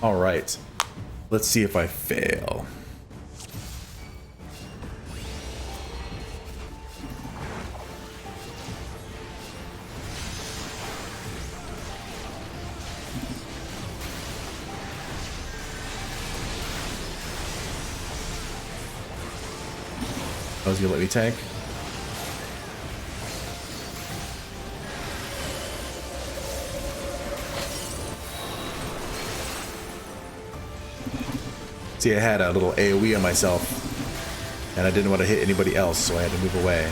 All right, let's see if I fail. Oh, is he gonna let me tank? See, I had a little AoE on myself, and I didn't want to hit anybody else, so I had to move away.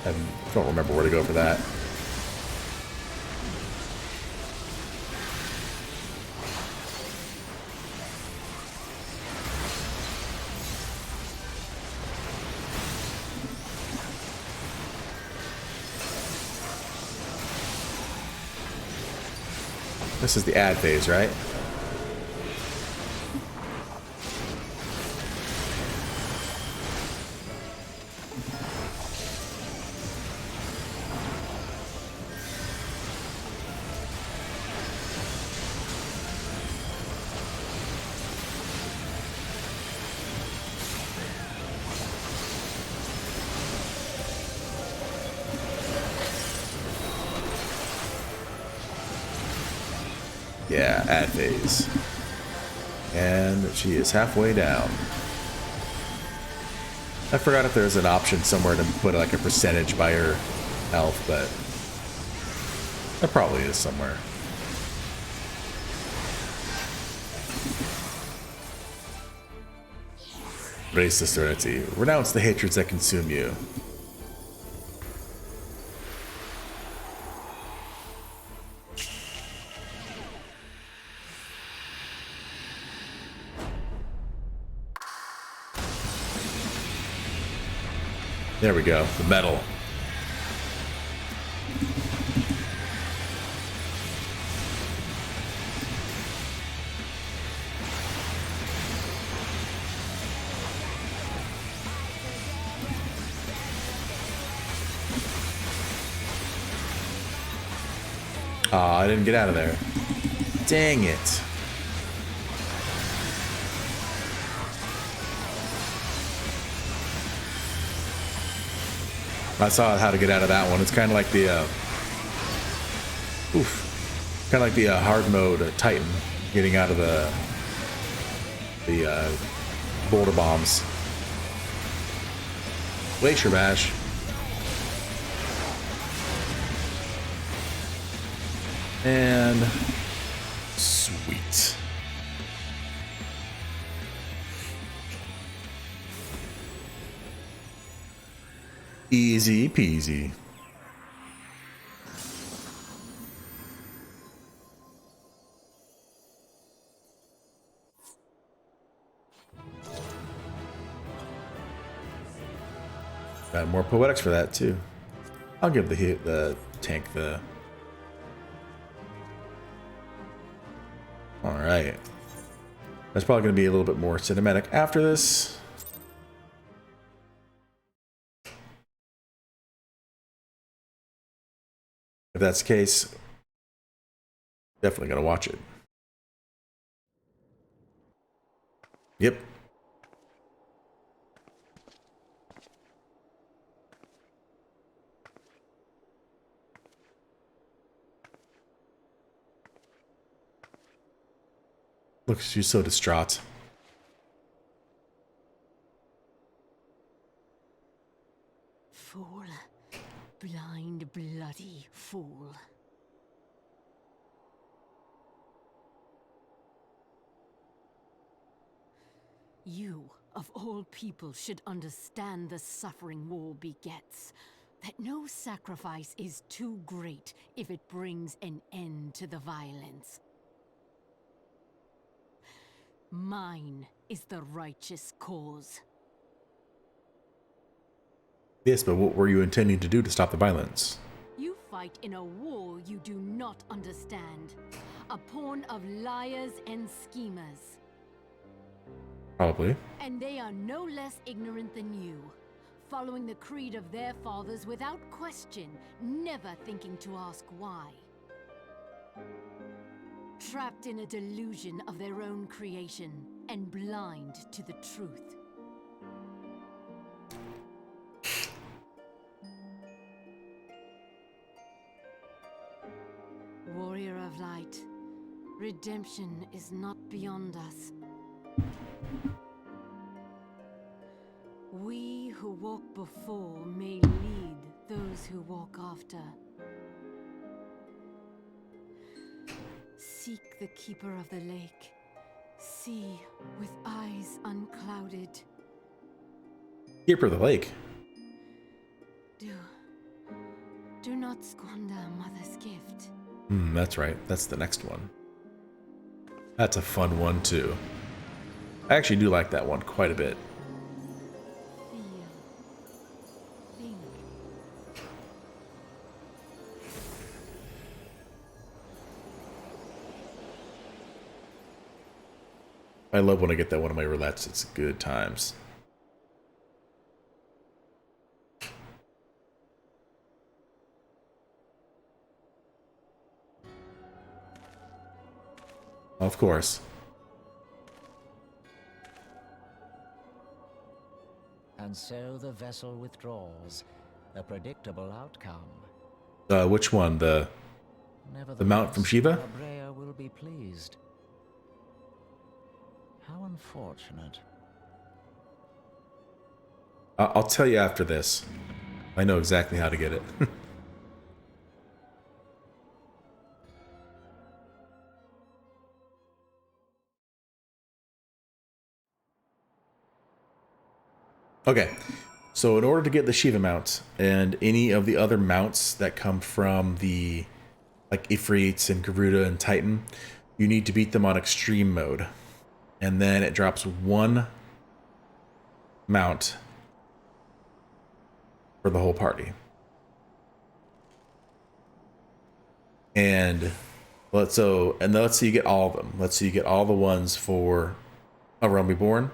I don't remember where to go for that. This is the ad phase, right? Yeah, ad phase. And she is halfway down. I forgot if there's an option somewhere to put like a percentage by her health, but there probably is somewhere. Raise the serenity. Renounce the hatreds that consume you. There we go, the medal. Aw, I didn't get out of there. Dang it. I saw how to get out of that one. It's kind of like the, kind of like the hard mode Titan, getting out of the boulder bombs. Glacier Bash. And sweet. Easy peasy. Got more poetics for that too. I'll give the tank the. All right. That's probably going to be a little bit more cinematic after this. If that's the case, definitely gonna watch it. Yep. Look, she's so distraught.
Fool. Blind, bloody fool. You, of all people, should understand the suffering war begets. That no sacrifice is too great if it brings an end to the violence. Mine is the righteous cause.
Yes, but what were you intending to do to stop the violence?
You fight in a war you do not understand. A pawn of liars and schemers.
Probably.
And they are no less ignorant than you. Following the creed of their fathers without question, never thinking to ask why. Trapped in a delusion of their own creation, and blind to the truth. Warrior of light, redemption is not beyond us. We who walk before may lead those who walk after. Seek the keeper of the lake. See with eyes unclouded.
Keeper of the lake.
Do not squander mother's gift.
That's right. That's the next one. That's a fun one too. I actually do like that one quite a bit. I love when I get that one of my roulettes. It's good times. Of course.
And so the vessel withdraws. A predictable outcome.
Which one? The mount from Shiva?
Abrea will be pleased. How unfortunate.
I'll tell you after this. I know exactly how to get it. Okay, so in order to get the Shiva mount and any of the other mounts that come from the like Ifrits and Garuda and Titan, you need to beat them on extreme mode. And then it drops one mount for the whole party. And let's say you get all of them. Let's say you get all the ones for A Realm Reborn.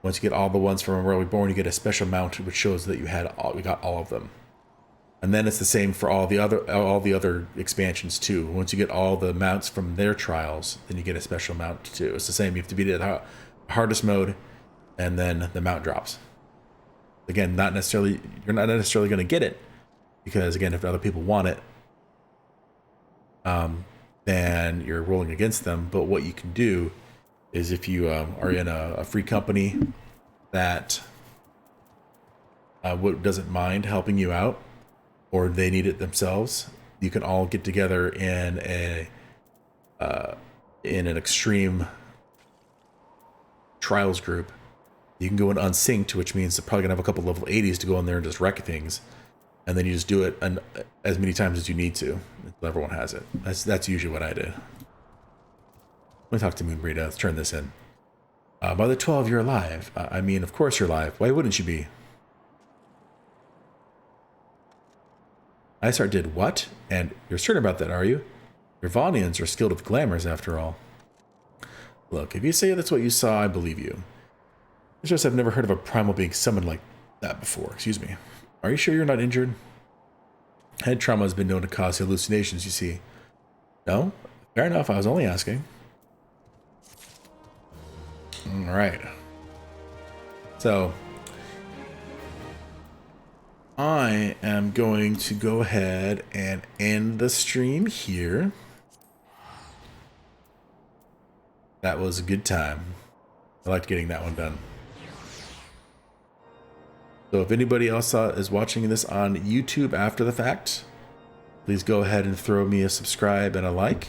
Once you get all the ones from A Realm Reborn, you get a special mount which shows that you got all of them. And then it's the same for all the other expansions too. Once you get all the mounts from their trials, then you get a special mount too. It's the same. You have to beat it at hardest mode, and then the mount drops. Again, you're not necessarily going to get it, because again, if other people want it, then you're rolling against them. But what you can do is, if you are in a free company that doesn't mind helping you out, or they need it themselves, you can all get together in an extreme trials group. You can go in unsynced, which means they're probably gonna have a couple level 80s to go in there and just wreck things, and then you just do it as many times as you need to until everyone has it. That's usually what I did. Let me talk to Moon Brita. Let's turn this in. Mother 12, you're alive. I mean, of course you're alive. Why wouldn't you be? Isart did what? And you're certain about that, are you? Your Vonians are skilled with glamours, after all. Look, if you say that's what you saw, I believe you. It's just I've never heard of a primal being summoned like that before. Excuse me. Are you sure you're not injured? Head trauma has been known to cause hallucinations, you see. No? Fair enough, I was only asking. Alright. So, I am going to go ahead and end the stream here. That was a good time. I liked getting that one done. So if anybody else is watching this on YouTube after the fact, please go ahead and throw me a subscribe and a like.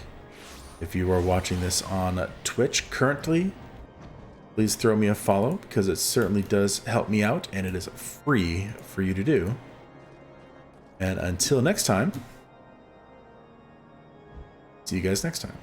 If you are watching this on Twitch currently, please throw me a follow because it certainly does help me out and it is free for you to do. And until next time, see you guys next time.